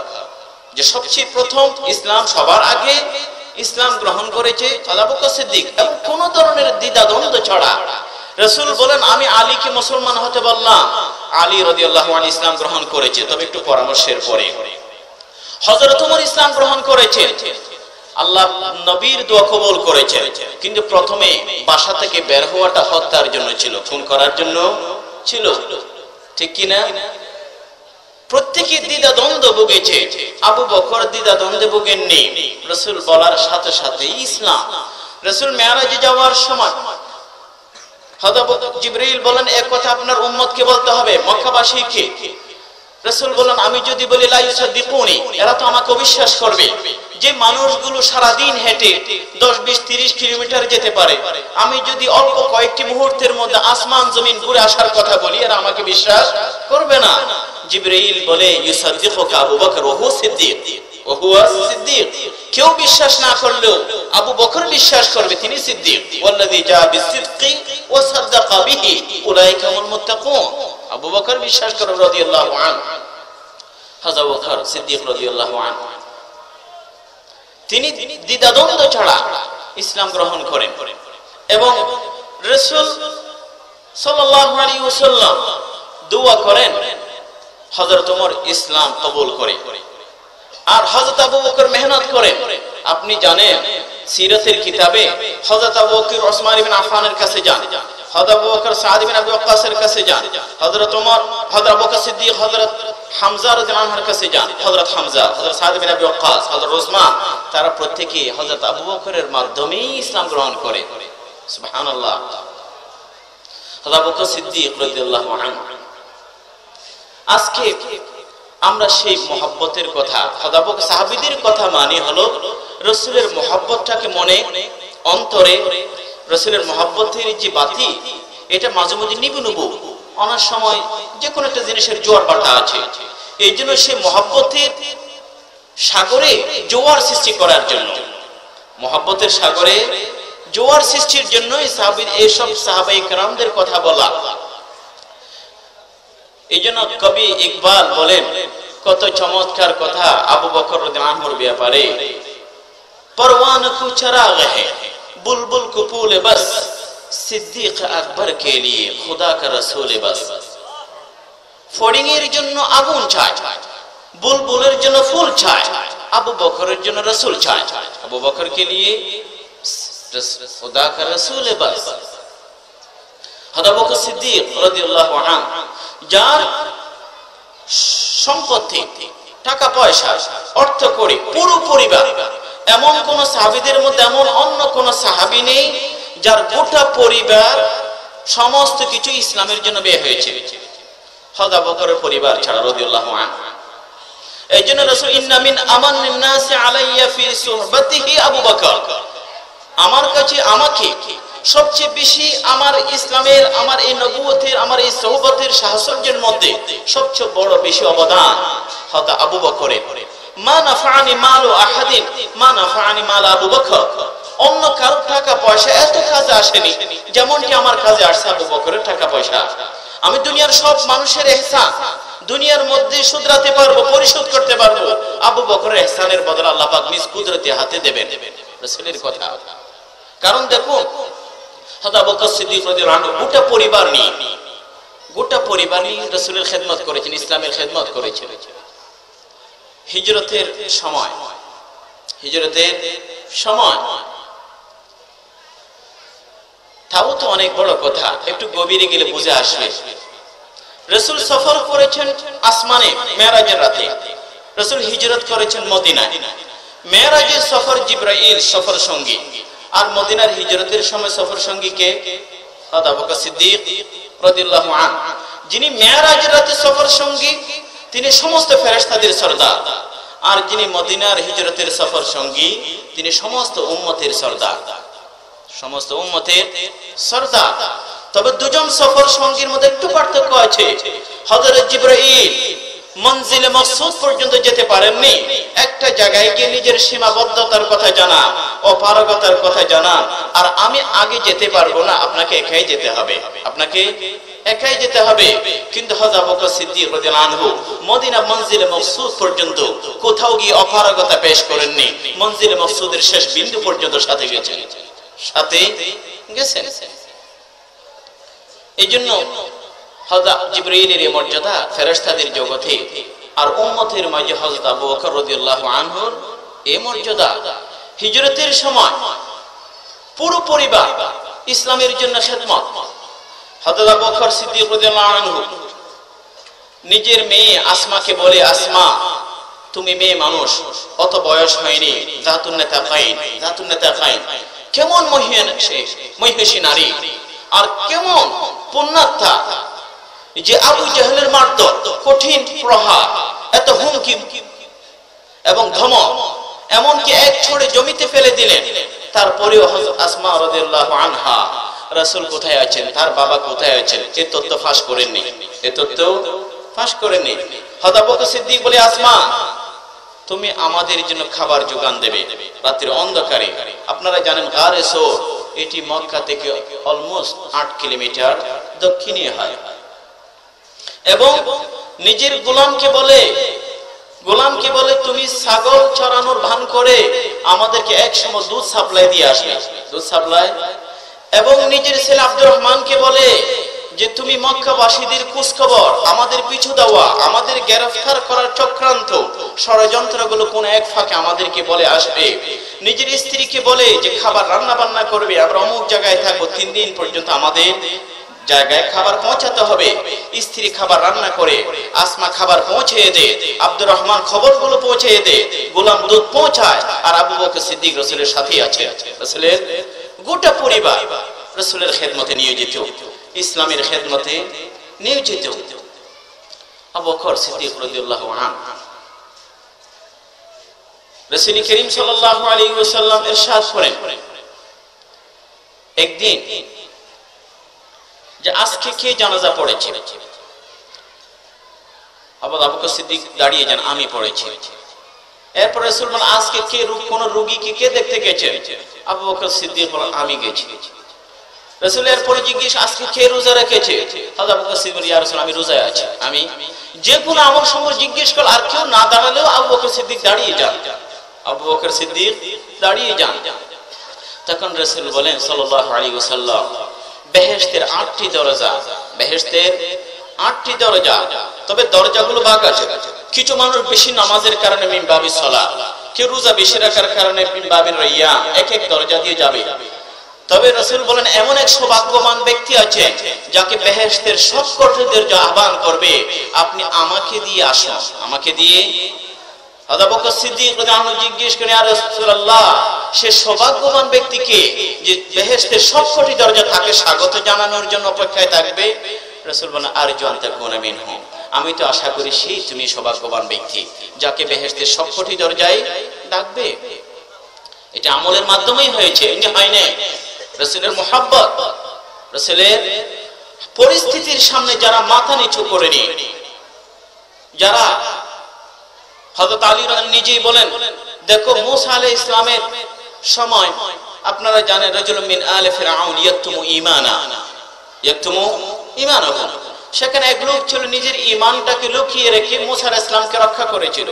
যে সবচেয়ে প্রথম ইসলাম, সবার আগে ইসলাম গ্রহণ করেছে আবু বকর সিদ্দিক। এবং কোন ধরনের দ্বিধাদ্বন্দ্ব ছাড়া রাসূল বলেন, আমি আলীকে মুসলমান হতে বললাম, আলী রাদিয়াল্লাহু আনহু ইসলাম গ্রহণ করেছে, তবে একটু পরামর্শের পরে। হযরত ওমর ইসলাম গ্রহণ করেছেন, আল্লাহ নবীর দোয়া কবুল করেছেন, কিন্তু প্রথমে বাসা থেকে বের হওয়াটা হত্যার জন্য ছিল, খুন করার জন্য ছিল, ঠিক কি না? প্রত্যেকে দ্বিধা দ্বন্দ্ব ভুগেছে, আবু বকর দ্বিধা দ্বন্দ্বে ভুগেননি। রাসূল বলার সাথে সাথে ইসলাম। রাসূল মেরাজে যাওয়ার সময় হযরত জিবরাইল বলেন, এক কথা আপনার উম্মতকে বলতে হবে, মক্কাবাসীকে। রাসূল বলেন, আমি যদি বলি লা ইউসাদ্দিকুনি, এরা তো আমাকে অবিশ্বাস করবে। যে মানুষগুলো সারা দিন হেঁটে 10, 20, 30 কিলোমিটার যেতে পারে, আমি যদি অল্প কয়েকটি মুহূর্তের মধ্যে আসমান জমিন ঘুরে আসার কথা বলি, এরা আমাকে বিশ্বাস করবে না। জিবরাইল বলে, ইউসাদ্দিকুকা আবু বকর ওয়া হুয়া সিদ্দিক, ওয়া হুয়া সিদ্দিক। কেউ বিশ্বাস না করলেও আবু বকর বিশ্বাস করবে, তিনি সিদ্দিক। ওয়াল্লাযী জা বিসিদকি ওয়া সাদ্দাকা বিহি উলাইকা হুমুল মুত্তাকুন। আবু বকর বিশ্বাস করে রাদিয়াল্লাহু আনহু। হযরত আবু বকর সিদ্দিক রাদিয়াল্লাহু আনহু তিনি দ্বিধাদ্বন্দ্ব ছাড়া ইসলাম গ্রহণ করেন এবং রাসূল সাল্লাল্লাহু আলাইহি ওয়াসাল্লাম দোয়া করেন হযরত ওমর ইসলাম কবুল করে। আর হযরত আবু বকর মেহনত করেন। আপনি জানেন সিরাতের কিতাবে হযরত আবু বকর ওসমান ইবনে আফফানের কাছে যান, হযরত আবু বকর সাদ ইবনে আবি ওয়াক্কাসের কাছে যান, হযরত ওমর, হযরত আবু বকর সিদ্দিক, হযরত হামজা রাদিয়াল্লাহু আনহুর কাছে যান, হযরত হামজা, হযরত সাদ ইবনে আবি ওয়াক্কাস, হযরত ওসমান, তারা প্রত্যেকই হযরত আবু বকরের মাধ্যমে ইসলাম গ্রহণ করে। সুবহানাল্লাহ। হযরত আবু বকর সিদ্দিক রাদিয়াল্লাহু আনহু। আজকে আমরা সেই মহব্বতের কথা, হযরত আবু বকর সাহাবীদের কথা মানে হলো রাসূলের মহব্বতটাকে মনে অন্তরে, রাসূলের মহব্বতের যে বাতি এটা মাঝে মাঝে নিবু নিবু, অনেক সময় যে কোনো একটা জিনিসের জোয়ার ভাটা আছে, এই জন্য সেই মহব্বতের সাগরে জোয়ার সৃষ্টি করার জন্য, মহব্বতের সাগরে জোয়ার সৃষ্টির জন্যই সাহাবীর এইসব সাহাবায়ে কেরামদের কথা বলা। এই জন্য কবি ইকবাল বলেন কত চমৎকার কথা আবু বকর রাদিয়াল্লাহু আনহুর ব্যাপারে, परवान को चराग है बुलबुल को फूल बस सिद्दीक আকবর के लिए खुदा का रसूल बस। ফড়িংয়ের জন্য আগুন চায়, বুলবুলের জন্য ফুল চায়, আবু বকরের জন্য রাসূল চায়, আবু বকর के लिए खुदा का रसूल बस। হযরত আবু বকর সিদ্দিক রাদিয়াল্লাহু আনহু যার সম্পত্তি, টাকা পয়সা, অর্থ করি, পুরো পরিবার, এমন কোন সাহাবীদের মধ্যে এমন অন্য কোন সাহাবী নেই যার গোটা পরিবার সমস্ত কিছু ইসলামের জন্য ব্যয় হয়েছে, হযরত আবু বকরের পরিবার ছাড়া রাদিয়াল্লাহু আনহু। এইজন্য রাসূল ইন্না মিন আমানিন নাসি আলাইয়া ফি সুহবাতিহি আবু বকর, আমার কাছে আমাকে সবচেয়ে বেশি আমার ইসলামের, আমার এই নবুয়তের, আমার এই সোহবতের সাহচর্যের মধ্যে সবচেয়ে বড় বেশি অবদান হযরত আবু বকরের। মা নাফানি মালু আহাদিন মা নাফানি মাল আবু বকর, অন্য কারো টাকা পয়সা এত কাজে আসেনি যেমনটি আমার কাজে আসছে আবু বকরের টাকা পয়সা। আমি দুনিয়ার সব মানুষের ইহসান দুনিয়ার মধ্যে শুধরাতে পারবো, পরিশোধ করতে পারবো, আবু বকরের ইহসানের বদলা আল্লাহ পাক নিজ কুদরতে হাতে দেবেন, রাসূলের কথা। কারণ দেখুন হযরত আবু বকর সিদ্দিক রাদিয়াল্লাহু আনহু গোটা পরিবার নিয়ে রাসূলের খেদমত করেছেন, ইসলামের খেদমত করেছেন। হিজরতের সময় তাও তো অনেক বড় কথা, একটু গভীরে গেলে বুঝে আসবে। রাসূল সফর করেছেন আসমানে মেরাজের রাতে, রাসূল হিজরত করেছেন মদিনায়। মেরাজের সফর জিবরাইল সফর সঙ্গী, আর মদিনার হিজরতের সময় সফর সঙ্গী কে? হযরত আবু বকর সিদ্দিক রাদিয়াল্লাহু আনহু। যিনি মেরাজের রাতে সফর সঙ্গী তিনি সমস্ত ফেরেশতাদের সরদার, আর যিনি মদিনার হিজরতের সফর সঙ্গী তিনি সমস্ত উম্মতের সরদার, সমস্ত উম্মতের সরদার। তবে দুজন সফর সঙ্গীর মধ্যে একটু পার্থক্য আছে। হযরত জিবরাইল মঞ্জিলে মকসুদ পর্যন্ত যেতে পারেননি, একটা জায়গায় গিয়ে নিজের সীমাবদ্ধতার কথা জানা, অপারগতার কথা জানা, আর আমি আগে যেতে পারবো না, আপনাকে একাই যেতে হবে, আপনাকে একাই যেতে হবে। কিন্তু হযরত আবু বকর সিদ্দিক রাদিয়াল্লাহু আনহু মদিনা মঞ্জিলে মকসুদ পর্যন্ত কোথাও গিয়ে অপারগতা পেশ করেননি, মঞ্জিলে মকসুদের শেষ বিন্দু পর্যন্ত সাথে গেছেন। এই জন্য হযরত জিবরাইলের এই মর্যাদা ফেরেশতাদের জগতে, আর উম্মতের মাঝে হযরত আবু বকর রাদিয়াল্লাহু আনহুর এই মর্যাদা। হিজরতের সময় পুরো পরিবার ইসলামের জন্য খেদমত। হযরত আবু বকর সিদ্দিক রাদিয়াল্লাহু আনহু নিজের মেয়ে আসমাকে বলে, আসমা তুমি মেয়ে মানুষ, অত বয়স হয়নি, জাতুন নেতাকাইন, কেমন মহিষী নারী, আর কেমন পুণ্যাত্মা, যে আবু জাহেলের মারধর, কঠিন প্রহার, এত হুমকি এবং ধমক, এমনকি এক ছড়ে জমিতে ফেলে দিলেন, তারপরেও হযরত আসমা রাদিয়াল্লাহু আনহা রাসূল কোথায় আছেন, তার বাবা কোথায় আছেন, এই তথ্য ফাঁস করেননি, হযরত আবু বকর সিদ্দিক বলে, আসমা তুমি আমাদের জন্য খাবার যোগান দেবে রাতের অন্ধকারে। আপনারা জানেন গারে সোর এটি মক্কা থেকে অলমোস্ট 8 কিলোমিটার দক্ষিণে হয়, এবং নিজের গোলামকে বলে, গোলামকে বলে তুমি ছাগল চড়ানোর ভান করে আমাদেরকে এক সময় দুধ সাপ্লাই দিয়ে আসবে, দুধ সাপ্লাই। এবং নিজের ছেলে আব্দুর রহমানকে বলে যে তুমি মক্কাবাসীদের খোঁজখবর আমাদের পিছু দেওয়া, আমাদের গ্রেফতার করার চক্রান্ত ষড়যন্ত্রগুলো কোন এক ফাঁকে আমাদেরকে বলে আসবে। নিজের স্ত্রীকে বলে যে খাবার রান্না বান্না করবে, আমরা অমুক জায়গায় থাকবো, 3 দিন পর্যন্ত আমাদের জায়গায় খাবার পৌঁছাতে হবে। স্ত্রী খাবার রান্না করে, আসমা খাবার পৌঁছে দে, আব্দুর রহমান খবরগুলো পৌঁছে দে, গোলাম দুধ পৌঁছায়, আর আবু বকর সিদ্দিক রাসূলের সাথেই আছে। রাসূলের গোটা পরিবার রাসূলের খেদমতে নিয়োজিত, ইসলামের খেদমতে নিয়োজিত। আবু বকর সিদ্দিক রাদিয়াল্লাহু আনহু, রাসূল করিম সাল্লাল্লাহু আলাইহি ওয়াসাল্লাম ইরশাদ করেন একদিন যে আজকে কে জানাজা পড়েছে? আবু বকর সিদ্দিক দাঁড়িয়ে যান, আমি পড়েছি। এরপর রাসূল বলেন আজকে কে কোন রোগীকে কে দেখতে গেছে? আবু বকর সিদ্দিক বলেন আমি গেছি। রাসূল এরপরে জিজ্ঞেস আজকে কে রোজা রেখেছে? আবু বকর সিদ্দিক বলেন ইয়া রাসূল আমি রোজায় আছি। আমি যে কোনো আমল সময় জিজ্ঞেস করলে আর কেউ না দাঁড়ালেও আবু বকর সিদ্দিক দাঁড়িয়ে যান, আবু বকর সিদ্দিক দাঁড়িয়ে যান। তখন রাসূল বলেন সাল্লাল্লাহু আলাইহি ওয়াসাল্লাম বেহেশতের 8টি দরজা, বেহেশতের 8টি দরজা, তবে দরজাগুলো ভাগ আছে। কিছু মানুষ বেশি নামাজের কারণে মিন বাবিস সালাহ, কেউ রোজা বেশি রাখার কারণে মিন বাবির রিয়া, এক এক দরজা দিয়ে যাবে। তবে রাসূল বলেন এমন এক সৌভাগ্যবান ব্যক্তি আছে যাকে বেহেশতের সব কর্তৃদের আহ্বান করবে, আপনি আমাকে দিয়ে আসুন, আমাকে দিয়ে। আবু বকর সিদ্দিক রাদিয়াল্লাহু আনহু জিজ্ঞেস করেন ইয়া রাসূলুল্লাহ সে সৌভাগ্যবান ব্যক্তিকে যে বেহেশতের সবকটি দরজা তাকে স্বাগত জানানোর জন্য অপেক্ষায় থাকবে? রাসূল বলেন আরজু আন তাকুনা মিনহু, আমি তো আশা করি সেই তুমি সৌভাগ্যবান ব্যক্তি যাকে বেহেশতের সবকটি দরজায় ডাকবে। এটা আমলের মাধ্যমেই হয়েছে, এটা হয় না রাসূলের মুহাব্বত, রাসূলের পরিস্থিতির সামনে যারা মাথা নিচু করেনি, যারা হযরত আলী রাদিয়াল্লাহু নিজেই বলেন দেখো মুসা আলাইহিস সালামের সময় আপনারা জানেন রাজুলুম মিন আলে ফিরআউন ইয়াকতুমু ঈমানাহু, সেখানে এক লোক ছিল নিজের ঈমানটাকে লুকিয়ে রেখে মুসা আলাইহিস সালামকে রক্ষা করেছিল।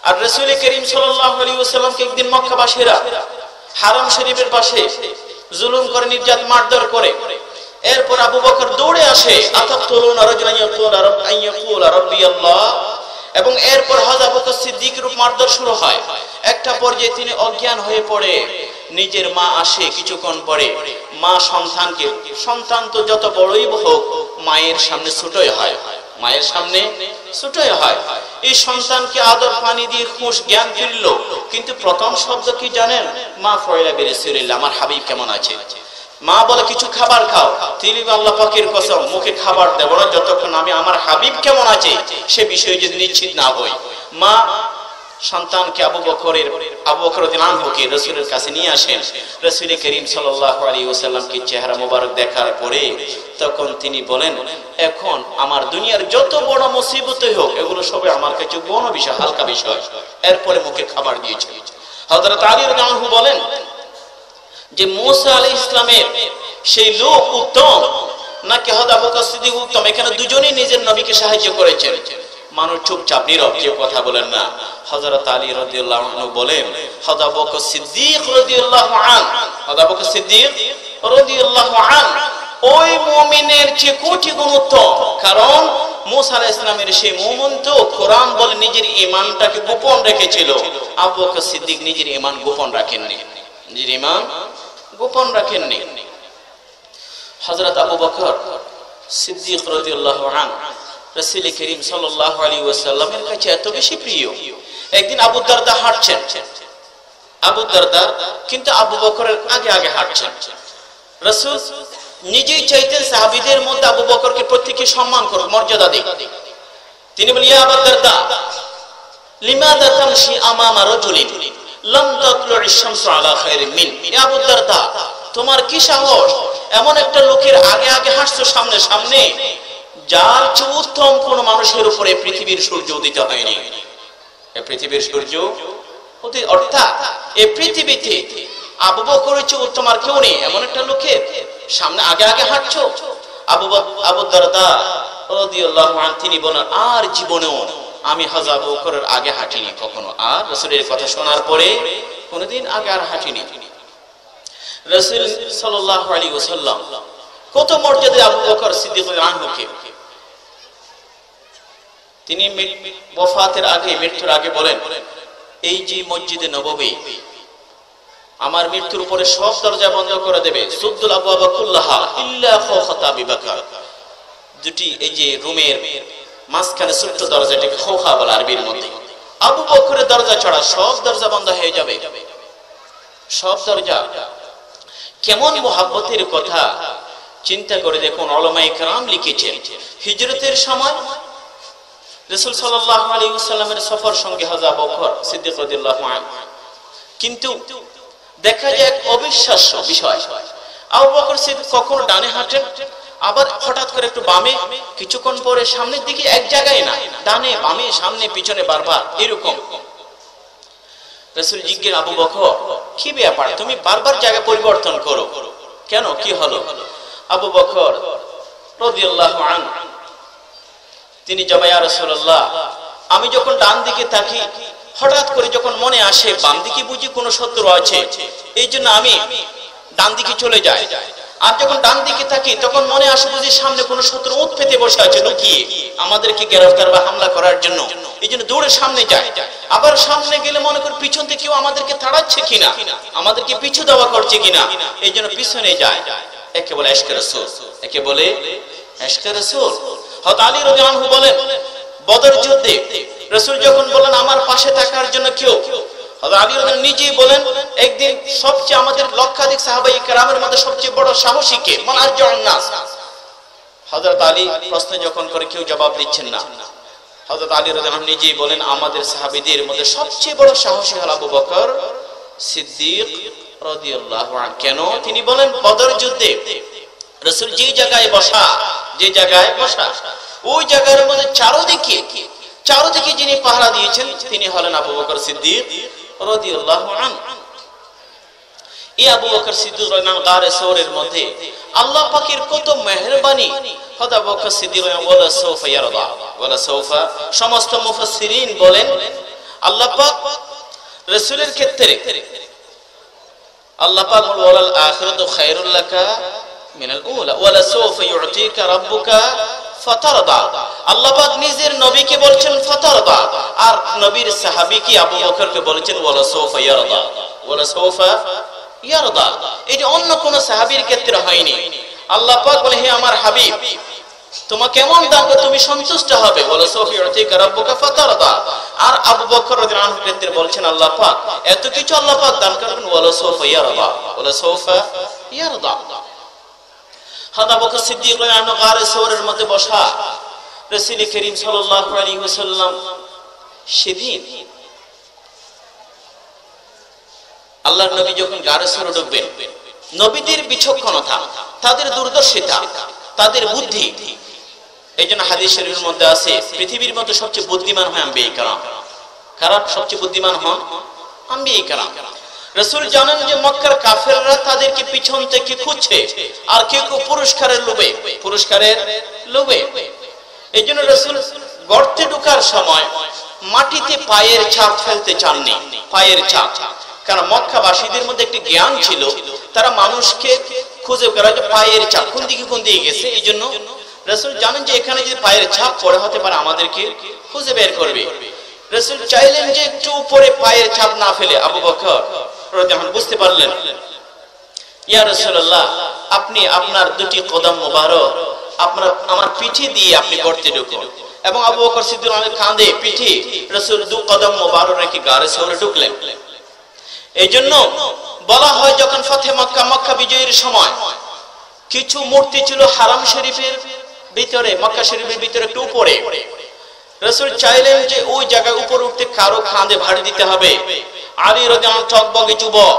আর রাসূল করিম সাল্লাল্লাহু আলাইহি ওয়াসাল্লামকে একদিন মক্কাবাসীরা হারাম শরীফের পাশে জুলুম করে, নির্যাত মারধর করে। এরপর আবু বকর দৌড়ে আসে আতাকতুলুনা রাজুলান ইয়াকুলা রাব্বি আল্লাহ, এবং এরপর হযরত আবু বকর সিদ্দিকের উপর মারধর শুরু হয়। একটা পর্যায়ে তিনি অজ্ঞান হয়ে পড়ে, নিজের মা আসে কিছুক্ষণ পরে, মা সন্তানকে, সন্তান তো যত বড়ই হোক মায়ের সামনে ছোটই হয়, মায়ের সামনে ছোটই হয়। এই সন্তানকে আদর পানি দিয়ে খুশ জ্ঞান ফিরল, কিন্তু প্রথম শব্দ কি জানেন? মা ফয়লা বিরাসূলিল্লাহ, আমার হাবিব কেমন আছে। মা বলে কিছু খাবার খাও, তিনি আল্লাহ পাকের কসম মুখে খাবার দেব না যতক্ষণ আমি আমার হাবিব কেমন আছে সে বিষয়ে যদি নিশ্চিত না হই। মা সন্তানকে আবু বকর রাদিয়াল্লাহু আনহুকে রাসূলের কাছে নিয়ে আসেন। রাসূল করিম সাল্লাল্লাহু আলাইহি ওয়াসাল্লামকে চেহারা মোবারক দেখার পরে তখন তিনি বলেন এখন আমার দুনিয়ার যত বড় মুসিবতই হোক এগুলো সবই আমার কাছে বড় বিষয়, হালকা বিষয়। এরপরে মুখে খাবার দিয়েছেন। হযরত আলী রাদিয়াল্লাহু আনহু বলেন যে মুসা আলাইহিস সালামের সেই লোক উত্তম নাকি হযরত আবু বকর সিদ্দিক উত্তম? এখানে দুজনেই নিজের নবীকে সাহায্য করেছেন। মানুষ চুপচাপ নীরব, কেউ কথা বলেন না। হযরত আলী রাদিয়াল্লাহু আনহু বলেন হযরত আবু বকর সিদ্দিক রাদিয়াল্লাহু আনহু, হযরত আবু বকর সিদ্দিক রাদিয়াল্লাহু আনহু ওই মুমিনের চেয়ে কোটি গুণ উত্তম। কারণ মুসা আলাইহিস সালামের সেই মুমিন তো কোরআন বলে নিজের ঈমানটাকে গোপন রেখেছিল, আবু বকর সিদ্দিক নিজের ঈমান গোপন রাখেননি, নিজের ঈমান গোপন রাখেননি। হযরত আবু বকর সিদ্দিক রাদিয়াল্লাহু আনহু রাসূল করিম সাল্লাল্লাহু আলাইহি ওয়াসাল্লামের কাছে এত বেশি প্রিয়। একদিন আবু দারদা হাঁটছেন, আবু দারদা কিন্তু আবু বকরের আগে আগে হাঁটছেন। রাসূল নিজেই চাইতেন সাহাবীদের মধ্যে আবু বকরকে প্রত্যেককে সম্মান করুক, মর্যাদা দিক। তিনি বলেন ইয়া আবু দারদা লিমাযা তামশি আমামা রাজুলিন লাম তাতলু'আশ শামসু আলা খায়রিন মিন। ইয়া আবু দারদা তোমার কি সাহস, এমন একটা লোকের আগে আগে হাঁটছো সামনে সামনে যার চেয়ে উত্তম কোন মানুষের উপরে পৃথিবীর সূর্য উদিত হয়নি। এই পৃথিবীর সূর্য অর্থাৎ এই পৃথিবীতে আবু বকরের চেয়ে উত্তম আর কেউ নেই, এমন একটা লোকের সামনে আগে আগে হাঁটছো। আবু দারদা রাদিয়াল্লাহু আনহু তিনি বলেন আর জীবনেও আমি হযরত আবু বকরের আগে হাঁটিনি কখনো, আর রাসূলের কথা শোনার পরে কোনোদিন আগে আর হাঁটিনি। রাসূল সাল্লাল্লাহু আলাইহি ওয়াসাল্লাম কত মর্যাদা আবু বকর সিদ্দিক রাদিয়াল্লাহু আনহুকে, তিনি ওফাতের আগে, মৃত্যুর আগে বলেন, এই যে মসজিদে নববী আমার মৃত্যুর উপরে সব দরজা বন্ধ করে দেবে, সুদ্দুল আবওয়াবা কুল্লাহা ইল্লা খাওখাতা আবি বকর, দুটি এই যে রুমের মাঝখানে ছোট্ট দরজাটাকে খোখা বলে আরবির মধ্যে, আবু বকরের দরজা ছাড়া সব দরজা বন্ধ হয়ে যাবে, সব দরজা। কেমন মুহাব্বতের কথা চিন্তা করে দেখুন, উলামায়ে কেরাম লিখেছেন হিজরতের সময় রাসূল সাল্লাল্লাহু আলাইহি ওয়াসাল্লামের সফর সঙ্গে হযরত আবু বকর সিদ্দিক রাদিয়াল্লাহু আনহু, কিন্তু দেখা যায় এক অবিশ্বাস্য বিষয়, আবু বকর সিদ্দিক কখনো ডানে হাঁটেন, আবার হঠাৎ করে একটু বামে, কিছুক্ষণ পরে সামনের দিকে, এক জায়গায় না, ডানে বামে সামনে পিছনে বারবার এরকম। রাসূল জিজ্ঞেস, আবু বকর কি ব্যাপার, তুমি বারবার জায়গা পরিবর্তন করো কেন, কি হলো? আবু বকর রাদিয়াল্লাহু আনহু তিনি জবাব, ইয়া রাসূলুল্লাহ, আমি যখন ডান দিকে তাকি, হঠাৎ করে যখন মনে আসে বাম দিকে বুঝি কোনো শত্রু আছে, এই জন্য আমি ডান দিকে চলে যাই, আর যখন ডান দিকে থাকি তখন মনে আসে বুঝি সামনে কোনো শত্রু উঠ পেতে বসে আছে লুকিয়ে আমাদেরকে গ্রেফতার বা হামলা করার জন্য, এই জন্য দৌড়ে সামনে যাই। আবার সামনে গেলে মনে করি পিছন থেকে কেউ আমাদেরকে তাড়াচ্ছে কিনা, আমাদেরকে পিছু দেওয়া করছে কিনা, এই জন্য পিছনে যায়। একে বলে ইশকে রাসূল, একে বলে ইশকে রাসূল। হযরত আলী রাদিয়াল্লাহু আনহু বলেন, বদর যুদ্ধে রাসূল যখন বলেন আমার পাশে থাকার জন্য কেউ, হযরত আলী রাদিয়াল্লাহু নিজেই বলেন, একদিন সবচেয়ে আমাদের লক্ষাধিক সাহাবায়ে কেরামের মধ্যে সবচেয়ে বড় সাহসী কে, মান আরজাউন নাস। হযরত আলী প্রশ্ন যখন করে কেউ জবাব দিচ্ছেন না, হযরত আলী রাদিয়াল্লাহু আনহু নিজেই বলেন, আমাদের সাহাবীদের মধ্যে সবচেয়ে বড় সাহসী হল আবু বকর সিদ্দিক রাদিয়াল্লাহু আনহু। কেন? তিনি বলেন, বদর যুদ্ধে রাসূল যে জায়গায় বসা, যে জায়গায় বসা, ওই জায়গার মধ্যে চারদিকে যিনি পাহারা দিয়েছেন তিনি হলেন আবু বকর সিদ্দিক রাদিয়াল্লাহু আনহু। এই আবু বকর সিদ্দিক রাদিয়াল্লাহু আনহু গারে সওরের মধ্যে আল্লাহ পাকের কত মেহেরবানি, হযরত আবু বকর সিদ্দিক ওয়ালা সাউফা ইয়ারদা, ওয়ালা সাউফা। সমস্ত মুফাসসিরিন বলেন আল্লাহ পাক রাসূলের ক্ষেত্রে আল্লাহ পাক ওয়ালাল আখিরাতু খায়রুল লাকা মিনাল উলা ওয়ালা সাউফা ইউতিকা রাব্বুকা ফাতারদা। আল্লাহ পাক নিজের নবীকে বলছেন ফাতারদা, আর নবীর সাহাবীকে আবু বকরকে বলেছেন ওয়ালা সাউফা ইয়ারদা, ওয়ালা সাউফা ইয়ারদা। এটা অন্য কোন সাহাবীর ক্ষেত্রে হয়নি। আল্লাহ পাক বলে, হে আমার হাবিব, তোমাকে কেমন দান করে তুমি সন্তুষ্ট হবে, ওয়ালা সাউফা ইউতিকা রাব্বুকা ফাতারদা। আর আবু বকর রাদিয়াল্লাহু আনহু ক্ষেত্রে বলছেন আল্লাহ পাক এত কিছু আল্লাহ পাক দান করবেন, ওয়ালা সাউফা ইয়ারদা, ওয়ালা সাউফা ইয়ারদা। হযরত আবু বকর সিদ্দিক রাদিয়াল্লাহু আনহু গারে সওরের মধ্যে বসা, রাসূল করিম সাল্লাল্লাহু আলাইহি ওয়াসাল্লাম সেদিন আল্লাহর নবী যখন গারে সওরে ঢুকবেন, নবীদের বিচক্ষণতা, তাদের দূরদর্শিতা, তাদের বুদ্ধি, এইজন্য হাদিস শরীফের মধ্যে আছে পৃথিবীর মধ্যে সবচেয়ে বুদ্ধিমান হয় আম্বিয়া কেরাম। কারা সবচেয়ে বুদ্ধিমান হন? আম্বিয়া কেরাম। রাসূল জানেন যে মক্কার কাফেররা তাদেরকে পিছন থেকে খুঁজছে, আর কেউ কেউ পুরস্কারের লোভে। এইজন্য রাসূল গর্তে ঢোকার সময় মাটিতে পায়ের ছাপ ফেলতে চাননি, পায়ের ছাপ। কারণ মক্কাবাসীদের মধ্যে একটি জ্ঞান ছিল, তারা মানুষকে খুঁজে বের করে পায়ের ছাপ কোন দিকে গেছে। এই জন্য রাসূল জানেন যে এখানে যদি পায়ের ছাপ পড়ে হতে পারে আমাদেরকে খুঁজে বের করবে। রাসূল চাইলেন যে একটু উপরে পায়ের ছাপ না ফেলে। আবু বকর রাদিয়াল্লাহু আনহু বুঝতে পারলেন, ইয়া রাসূলুল্লাহ, আপনি আপনার দুটি কদম মোবারক আমার পিঠে দিয়ে আপনি গর্তে ঢুকুন। এবং আবু বকর সিদ্দিক কাঁধে পিঠে রাসূল দু কদম মোবারক রেখে গারে সওরে ঢুকলেন। এই জন্য বলা হয় যখন ফতে মক্কা বিজয়ের সময় কিছু মূর্তি ছিল হারাম শরীফের ভিতরে, মক্কা শরীফের ভিতরে একটু উপরে। রাসূল চাইলেন যে ওই জায়গায় উপরে উঠতে কারো কাঁধে ভারী দিতে হবে। আলী রাদিয়াল্লাহু আনহু টকবগে যুবক,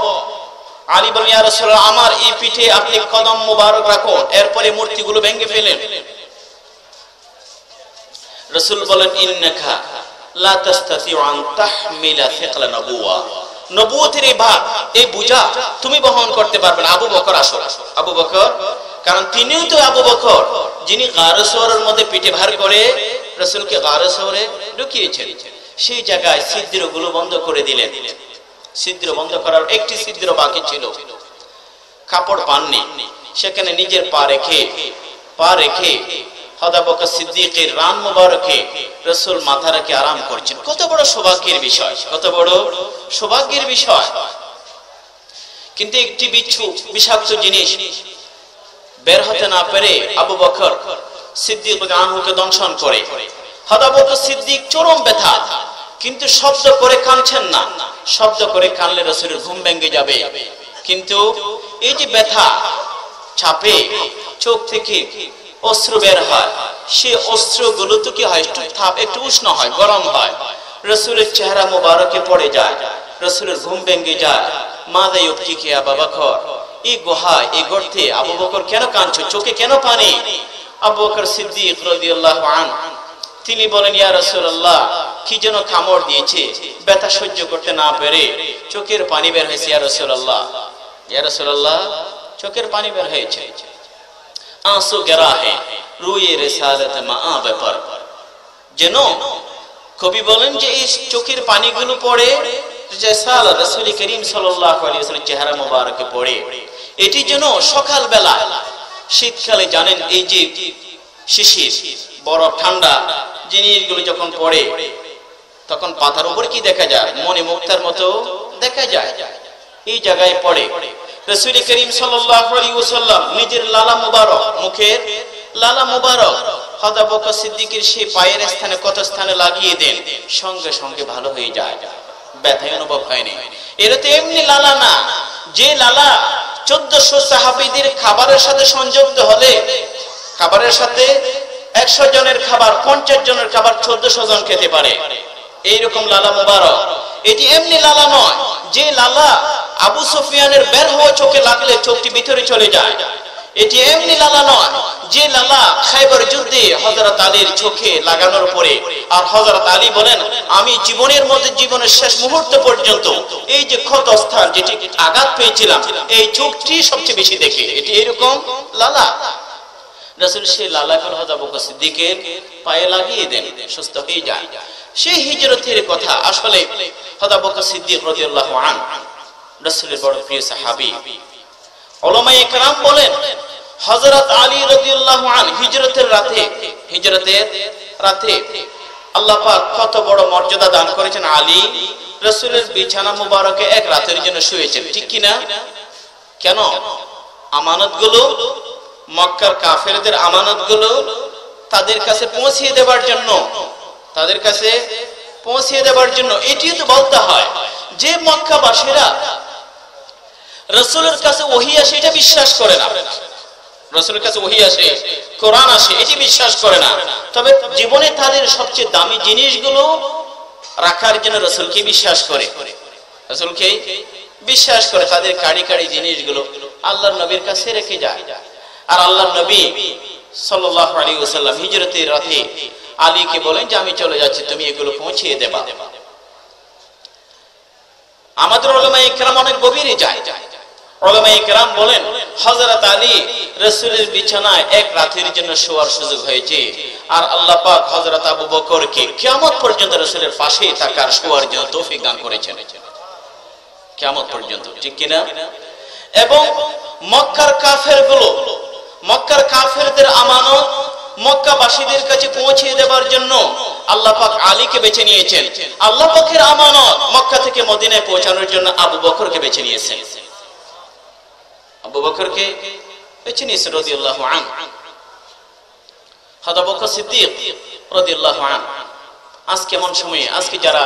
আলী বলেন, ইয়া রাসূলুল্লাহ, আমার এই পিঠে আপনি কদম মোবারক রাখুন, এরপরে মূর্তিগুলো ভেঙে ফেলেন। রাসূল বলেন, ইন্নাকা লা তাস্তাতিউ আন তাহমিলা সিকলা নবুওয়া, নবুয়তের এই ভার, এই বোঝা তুমি বহন করতে পারবে না। আবু বকর আসো, আবু বকর, কারণ তিনিও তো আবু বকর যিনি গারে সওরের মধ্যে পিঠে ভার করে রাসূলকে গারে সওরে ঢুকিয়েছেন। সেই জায়গায় ছিদ্রগুলো বন্ধ করে দিলেন। ছিদ্র বন্ধ করার একটি ছিদ্র বাকি ছিল, কাপড় পাননি, সেখানে নিজের পা রেখে হযরত বকর সিদ্দিকের রান মুবারকে রাসূল মাথা রেখে আরাম করছেন। কত বড় সৌভাগ্যের বিষয়, কত বড় সৌভাগ্যের বিষয়। কিন্তু একটি বিচ্ছু বিষাক্ত জিনিস বের হতে না পেরে আবু বকর সিদ্দিক আনহুকে দংশন করে। হযরত বকর সিদ্দিক চরম ব্যথা, কিন্তু শব্দ করে কাঁদছেন না। শব্দ করে কাঁদলে রাসূলের ঘুম ভেঙে যাবে। কিন্তু এই যে ব্যথা চাপে চোখ থেকে অশ্রু বের হয়, সে অশ্রুগুলো তো কি হয়, একটু উষ্ণ হয়, গরম হয়, রাসূলের চেহারা মোবারকে পড়ে যায়, রাসূলের ঘুম ভেঙে যায়। মাদা ইউবকিকে আবু বকর, এই গুহায়, এই গর্তে আবু বকর কেন কাঁদছো, চোখে কেন পানি? আবু বকর সিদ্দিক রাদিয়াল্লাহু আনহু তিনি বলেন, ইয়া রাসূলুল্লাহ, কি যেন কামড় দিয়েছে, ব্যথা সহ্য করতে না পেরে চোখের পানি বের হয়েছে। ইয়া রাসূলুল্লাহ, ইয়া রাসূলুল্লাহ, চোখের পানি বের হয়েছে। आंसू गिरा है रूए रिसालत माआब पर। যেন কবি বলেন যে এই চোখের পানিগুলো পড়ে রিসালাত রাসূল করিম সাল্লাল্লাহু আলাইহি ওয়াসাল্লাম চেহারা মোবারকে পড়ে। এটি যেন সকাল বেলা, শীতকালে জানেন এই যে শিশির, বরফ, ঠান্ডা জিনিসগুলো যখন পড়ে তখন পাতার উপর কি দেখা যায়, মনে মুক্তার মতো দেখা যায়। এই জায়গায় পড়ে রাসূল করিম সাল্লাল্লাহু আলাইহি ওয়াসাল্লাম নিজের লালা মুবারক, মুখের লালা মুবারক হযরত বকর সিদ্দিকের সেই পায়ের স্থানে কত স্থানে লাগিয়ে দেন, সঙ্গে সঙ্গে ভালো হয়ে যায়, ব্যথা অনুভব হয়নি। এটা তো এমনি লালা না, যে লালা 1400 সাহাবীদের খাবারের সাথে সংযুক্ত হলে, খাবারের সাথে 100 জনের খাবার, 50 জনের খাবার 1400 জন খেতে পারে, এইরকম লালা মুবারক। এটি এমনি লালা নয় যে লালা আবু সুফিয়ানের বের হওয়া চোখে লাগলে চোখটি ভিতরে চলে যায়। এটি এমনি লালা নয় যে লালা খায়বার যুদ্ধে হযরত আলীর চোখে লাগানোর পরে, আর হযরত আলী বলেন, আমি জীবনের মধ্যে, জীবনের শেষ মুহূর্ত পর্যন্ত এই যে ক্ষত স্থান, যেটি আঘাত পেয়েছিলাম, এই চোখটি সবচেয়ে বেশি দেখে। এটি এরকম লালা। রাসূল সেই লালাগুলো হযরত বকর সিদ্দিকের পায়ে লাগিয়ে দেন, সুস্থ হয়ে যায়। সেই হিজরতের কথা আসলে হযরত বকর সিদ্দিক রাদিয়াল্লাহু আনহু রাসূলের বড় প্রিয় সাহাবী। উলামায়ে কেরাম বলেন, হযরত আলী রাদিয়াল্লাহু আনহু হিজরতের রাতে আল্লাহ পাক কত বড় মর্যাদা দান করেছেন। আলী রাসূলের বিছানা মুবারকে এক রাতের জন্য শুয়েছেন, ঠিক কি না? কেন? আমানতগুলো, মক্কার কাফেরদের আমানতগুলো তাদের কাছে পৌঁছিয়ে দেবার জন্য, তাদের কাছে পৌঁছিয়ে দেবার জন্য। এটিও তো বলতে হয় যে মক্কাবাসীরা রাসূলের কাছে ওহী আসে এটা বিশ্বাস করে না, রাসূলের কাছে ওহী আসে, কোরআন আসে, এটি বিশ্বাস করে না। তবে জীবনে তাদের সবচেয়ে দামি জিনিসগুলো রাখার জন্য রাসূলকে বিশ্বাস করে, রাসূলকে বিশ্বাস করে। তাদের কাড়ি কাড়ি জিনিসগুলো আল্লাহর নবীর কাছে রেখে যায়। আর আল্লাহর নবী সাল্লাল্লাহু আলাইহি ওয়াসাল্লাম হিজরতের রাতে আলীকে বলেন যে আমি চলে যাচ্ছি, তুমি এগুলো পৌঁছিয়ে দেবা। আমাদের উলামায়ে কেরাম অনেক গভীরে যায়। উলামায়ে কেরাম বলেন, হযরত আলী রাসূলের বিছানায় এক রাতের জন্য শোয়ার সুযোগ হয়েছে, আর আল্লাহ পাক হযরত আবু বকরকে কিয়ামত পর্যন্ত রাসূলের পাশেই থাকার, শোয়ার জন্য তৌফিক দান করেছেন, কিয়ামত পর্যন্ত, ঠিক কি না? এবং মক্কার কাফেরগুলো, মক্কার কাফেরদের আমানত মক্কাবাসীদের কাছে পৌঁছে দেবার জন্য আল্লাহ পাক আলীকে বেছে নিয়েছেন। আল্লাহ পাকের আমানত মক্কা থেকে মদিনায় পৌঁছানোর জন্য আবু বকরকে বেছে নিয়েছেন, আবু বকরকে বেছে নিয়েছেন রাদিয়াল্লাহু আনহু। হযরত বকর সিদ্দিক রাদিয়াল্লাহু আনহু আজকে এমন সময়ে, আজকে যারা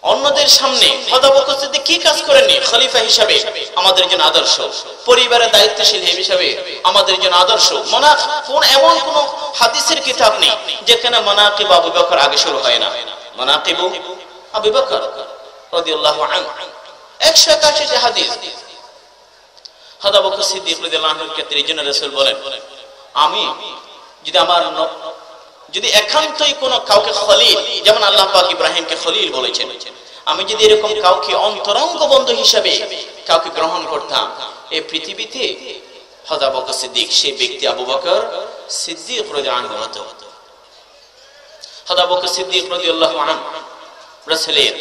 অন্যদের সামনে হযরত বকর সিদ্দিক কি কাজ করেননি, খলিফা হিসেবে আমাদের জন্য আদর্শ, পরিবারের দায়িত্বশীল হিসেবে আমাদের জন্য আদর্শ। কোন এমন কোন হাদিসের কিতাব নেই যেখানে মানাকিব আবু বকর আগে শুরু হয় না। মানাকিব আবু বকর রাদিয়াল্লাহু আনহু 181 হাদিস। হযরত বকর সিদ্দিক রাদিয়াল্লাহু আনহুর ক্ষেত্রে এই জন্য রাসূল বলেন, আমি যদি একান্তই কোনো কাউকে খলিল, যেমন আল্লাহ পাক ইব্রাহিমকে খলিল বলেছেন, আমি যদি এরকম কাউকে অন্তরঙ্গ বন্ধু হিসেবে কাউকে গ্রহণ করতাম, এই পৃথিবীতে হযরত আবু বকর সিদ্দিক, সেই ব্যক্তি আবু বকর সিদ্দিক রাদিয়াল্লাহু আনহু। হযরত আবু বকর সিদ্দিক রাদিয়াল্লাহু আনহু রাসূলের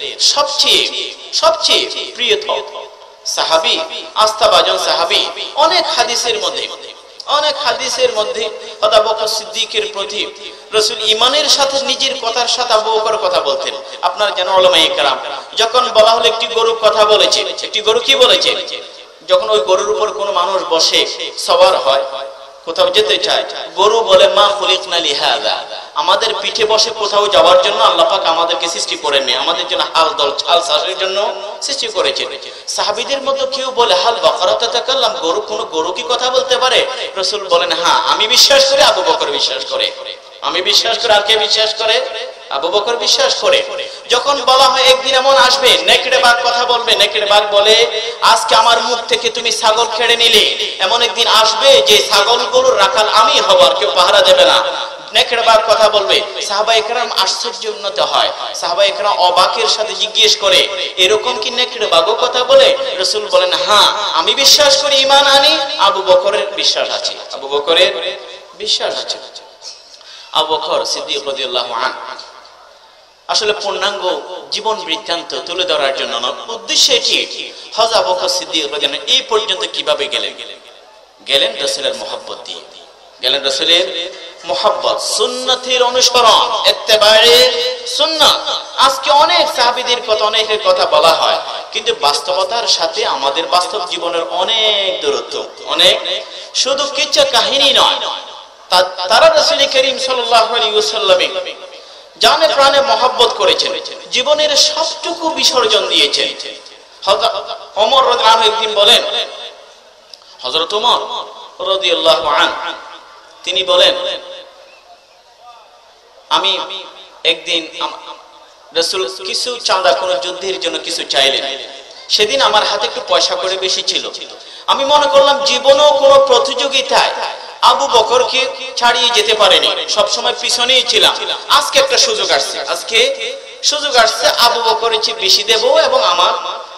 সবচেয়ে প্রিয় সাহাবী, আস্থাভাজন সাহাবী। অনেক হাদিসের মধ্যে হযরত আবু বকর সিদ্দিকের প্রতি রাসূল ঈমানের সাথে নিজের কথার সাথে আবু বকর কথা বলতেন। আপনারা জানেন উলামায়ে কেরাম যখন বলা হলো একটি গরু কথা বলেছে, একটি গরু কি বলেছে, যখন ওই গরুর উপর কোনো মানুষ বসে সওয়ার হয়, কোথাও যেতে চায়, গরু বলে মা খুলিকনা লিহাযা, আমাদের পিঠে বসে কোথাও যাওয়ার জন্য আল্লাহ পাক আমাদেরকে সৃষ্টি করেননি, আমাদের জন্য হাল দল ছাল চাষের জন্য সৃষ্টি করেছেন। সাহাবীদের মধ্যে কেউ বলে হাল বাকারা তাকাল্লাম, কোনো গরু কি কথা বলতে পারে? রাসূল বলেন হ্যাঁ, আমি বিশ্বাস করি, আবু বকর বিশ্বাস করে। আমি বিশ্বাস করে, আর কে বিশ্বাস করে? আবু বকর বিশ্বাস করে। যখন বলা হয় একদিন এমন আসবে নেকড়ে বাঘ কথা বলবে, নেকড়ে বাঘ বলে আজকে আমার মুখ থেকে তুমি ছাগল কেড়ে নিলে, এমন একদিন আসবে যে ছাগলগুলোর রাখাল আমি হব, আর কেউ পাহারা দেবে না। নেকড়ে বাঘ কথা বলবে। সাহাবায়ে কেরাম আশ্চর্যান্বিত হয়, সাহাবায়ে কেরাম অবাকের সাথে জিজ্ঞেস করে এরকম কি নেকড়ে বাঘও কথা বলে? রাসূল বলেন হ্যাঁ, আমি বিশ্বাস করি, ঈমান আনি, আবু বকরের বিশ্বাস আছে, আবু বকরের বিশ্বাস আছে। আবু বকর সিদ্দিক রাদিয়াল্লাহু আনহু আসলে পূর্ণাঙ্গ জীবন বৃত্তান্ত তুলে ধরার জন্য উদ্দেশ্য এটি। হযরত আবু বকর সিদ্দিক রাদিয়াল্লাহু আনহু এই পর্যন্ত কিভাবে গেলেন রাসূলের মহব্বত দিয়ে গেলেন, রাসূলের মহব্বত, সুন্নতের অনুসরণ, ইত্তেবায়ে সুন্নাত। আজকে অনেক সাহাবীদের কথা, অনেকের কথা বলা হয়, কিন্তু বাস্তবতার সাথে আমাদের বাস্তব জীবনের অনেক দূরত্ব, অনেক, শুধু কিচ্ছা কাহিনী নয়। তারা রাসূল করিম সাল্লাল্লাহু আলাইহি ওয়াসাল্লাম জানে প্রাণে মহব্বত করেছেন, জীবনের সবটুকু বিসর্জন দিয়েছেন। হযরত ওমর রাদিয়াল্লাহু আনহু একদিন বলেন, হযরত ওমর রাদিয়াল্লাহু আনহু তিনি বলেন, আমি একদিন রাসূল কিছু চাঁদা, কোন যুদ্ধের জন্য কিছু চাইলেন, সেদিন আমার হাতে একটু পয়সা করে বেশি ছিল। আমি মনে করলাম জীবনেও কোনো প্রতিযোগিতায় আবু বকরকে ছাড়িয়ে যেতে পারেনি, সবসময় পিছনেই ছিলাম। আজকে একটা সুযোগ আসছে, আবু বকরের চেয়ে বেশি দেব এবং আমার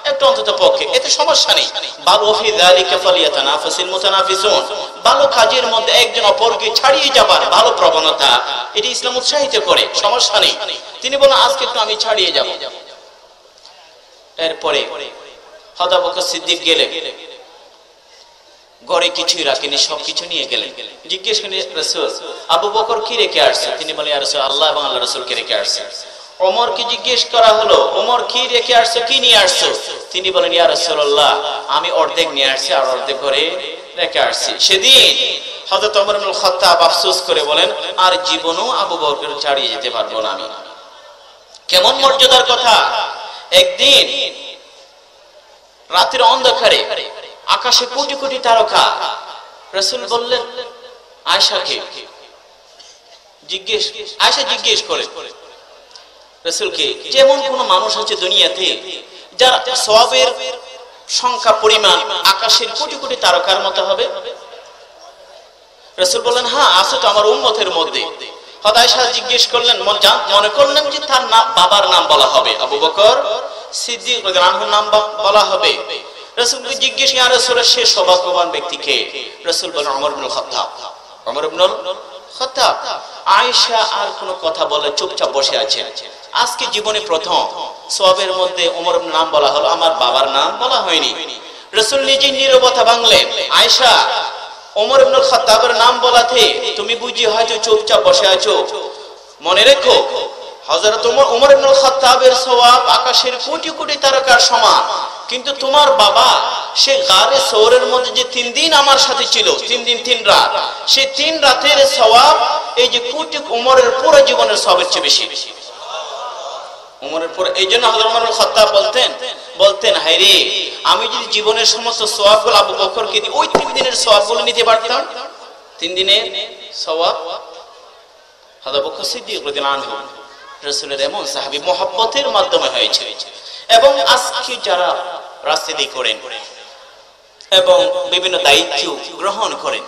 একটু অন্তত পক্ষে, এতে সমস্যা নেই। ভালো ফি যালিকা ফালিয়াতানাফাসিল মুতানাফিসুন, ভালো কাজের মধ্যে একজন অপরকে ছাড়িয়ে যাবার ভালো প্রবণতা, এটি ইসলাম উৎসাহিত করে, সমস্যা নেই। তিনি বলেন আজকে একটু আমি ছাড়িয়ে যাব। এরপরে হযরত আবু বকর সিদ্দিক গেলেন, ঘরে কিছুই রাখেনি, সবকিছু নিয়ে গেলেন। জিজ্ঞেস করলেন রাসূল আবু বকর কি রেখে আসছে? তিনি বলেন ইয়া রাসূল, আল্লাহ এবং আল্লাহর রাসূলকে রেখে আসছে। ওমরকে জিজ্ঞেস করা হলো, ওমর কি রেখে আসছো, কি নিয়ে আসছো? তিনি বলেন ইয়া রাসূলুল্লাহ, আমি অর্ধেক নিয়ে আসছি আর অর্ধেক ঘরে রেখে আসছি। সেদিন হযরত ওমর ইবনে খাত্তাব আফসোস করে বলেন, আর জীবনও আবু বকর ছাড়িয়ে যেতে পারবো না আমি। কেমন মর্যাদার কথা! একদিন রাতের অন্ধকারে আকাশে কোটি কোটি তারকা, রাসূল বললেন আয়েশাকে, আয়েশা জিজ্ঞেস করে রাসূলকে, যেমন কোন মানুষ আছে দুনিয়াতে যার সওয়াবের সংখ্যা পরিমাণ আকাশের কোটি কোটি তারকার মতো হবে? রাসূল বললেন হ্যাঁ, আছে তো আমার উম্মতের মধ্যে। হযরত আয়েশা জিজ্ঞেস করলেন, মনে করলেন যে তার নাম, বাবার নাম বলা হবে, আবু বকর সিদ্দিক রাদিয়াল্লাহু আনহুর নাম বলা হবে। রাসূলকে জিজ্ঞেস, ইয়া রাসূলুল্লাহ, সে সৌভাগ্যবান ব্যক্তি কে? রাসূল বলেন ওমর ইবনে খাত্তাব। ওমর ইবনে খাত্তাব। আয়েশা আর কোনো কথা বলে চুপচাপ বসে আছেন। আজকে জীবনে প্রথম সওয়াবের মধ্যে ওমর ইবনে নাম বলা হলো, আমার বাবার নাম বলা হয়নি। রাসূল নিজে নীরবতা ভাঙলেন, আয়েশা ওমর ইবনে খাত্তাবের নাম বলাতে তুমি বুঝি হয়তো চুপচাপ বসে আছো, মনে রেখো হযরত ওমর ইবনে খাত্তাবের সওয়াব আকাশের কোটি কোটি তারকার সমান, কিন্তু তোমার বাবা সে গারে সওরের মধ্যে যে 3 দিন আমার সাথে ছিল, 3 দিন 3 রাত, সেই 3 রাতের সওয়াব এই যে কোটি ওমরের পুরো জীবনের সওয়াবের চেয়ে বেশি। ওমরের পুরো, এইজন্য হযরত ওমর ইবনে খাত্তাব বলতেন হায়রে, আমি যদি জীবনের সমস্ত সওয়াবগুলো আবু বকরকে দিই, ওই 3 দিনের সওয়াবগুলো নিতে পারতাম। 3 দিনের সওয়াব হযরত আবু বকর সিদ্দিক রাদিয়াল্লাহু আনহু রাসূলের এমন সাহাবী মহব্বতের মাধ্যমে হয়েছে। এবং আজকে যারা রাজনীতি করেন এবং বিভিন্ন দায়িত্ব গ্রহণ করেন,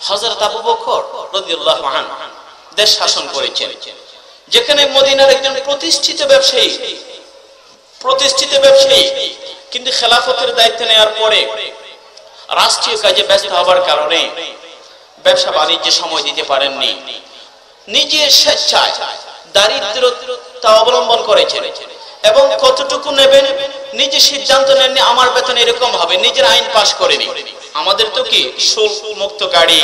হযরত আবু বকর রাদিয়াল্লাহু আনহু দেশ শাসন করেছেন, যেখানে মদিনার একজন প্রতিষ্ঠিত ব্যবসায়ী, কিন্তু খেলাফতের দায়িত্ব নেওয়ার পরে রাষ্ট্রীয় কাজে ব্যস্ত হবার কারণে ব্যবসা বাণিজ্যে সময় দিতে পারেননি, নিজের স্বেচ্ছায় দারিদ্রতা অবলম্বন করেছেন এবং কতটুকু নেবেন নিজে সিদ্ধান্ত নেননি। আমার বেতন এরকম হবে, নিজের আইন পাশ করেনি। আমাদের তো কি শুল্ক মুক্ত গাড়ি,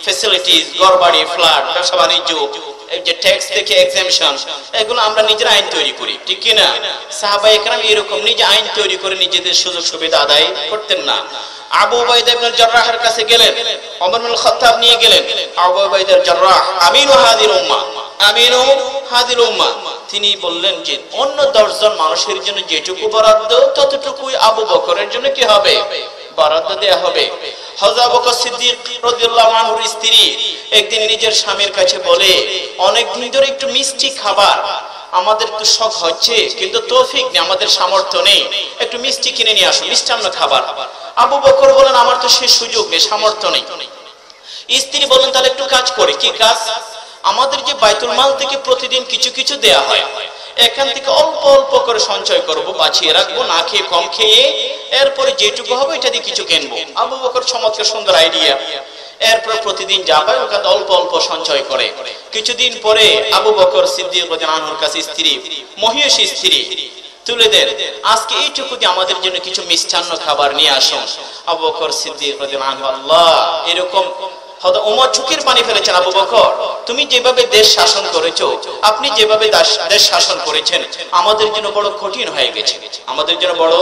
ফ্যাসিলিটিস, ঘরবাড়ি, ফ্ল্যাট, ব্যবসা বাণিজ্য, এই যে ট্যাক্স থেকে এক্সামশন, এগুলো আমরা নিজের আইন তৈরি করি, ঠিক কি না? সাহাবায়ে কেরাম এরকম নিজে আইন তৈরি করে নিজেদের সুযোগ সুবিধা আদায় করতেন না। আবু উবাইদা ইবনে জাররাহের কাছে গেলেন, ওমর ইবনে খাত্তাব নিয়ে গেলেন। আবু উবাইদা জাররাহ আমিনু হাদিল উম্মাহ, আমিনু হাদিল উম্মাহ। তিনি বললেন যে অন্য 10 জন মানুষের জন্য যেটুকু বরাদ্দ ততটুকুই আবু বকরের জন্য কি হবে? বরাদ্দ দেয়া হবে। হযরত আবু বকর সিদ্দিক রাদিয়াল্লাহু আনহুর স্ত্রী একদিন নিজের স্বামীর কাছে বলে, অনেক দিন ধরে একটু মিষ্টি খাবার আমাদের তো শখ হচ্ছে, কিন্তু তৌফিক নেই, আমাদের সামর্থ্য নেই, একটু মিষ্টি কিনে নিয়ে আসো, মিষ্টান্ন খাবার। আবু বকর বলেন, আমার তো সে সুযোগ নেই, সামর্থ্য নেই। স্ত্রী বলেন, তাহলে একটু কাজ করে। কি কাজ? আমাদের যে বাইতুল মাল থেকে প্রতিদিন কিছু কিছু দেয়া হয়, এখান থেকে অল্প অল্প করে সঞ্চয় করব, বাঁচিয়ে রাখবো, না খেয়ে কম খেয়ে, এরপরে যেটুকু হবে এটা দিয়ে কিছু কিনবো। আবু বকর চমৎকার সুন্দর আইডিয়া। এরপর প্রতিদিন যা পায় ওখানে অল্প অল্প সঞ্চয় করে। কিছুদিন পরে আবু বকর সিদ্দিক রাদিয়াল্লাহু আনহুর কাছে স্ত্রী, মহিয়সী স্ত্রী, তুলে দেন, আজকে এইটুকু দিয়ে আমাদের জন্য কিছু মিষ্টান্ন খাবার নিয়ে আসুন। আবু বকর সিদ্দিক রাদিয়াল্লাহু আনহু, আল্লাহ, এরকম হযরত ওমর চোখের পানি ফেলেছেন, আবু বকর তুমি যেভাবে দেশ শাসন করেছো, আপনি যেভাবে দেশ শাসন করেছেন, আমাদের জন্য বড় কঠিন হয়ে গেছে, আমাদের জন্য বড়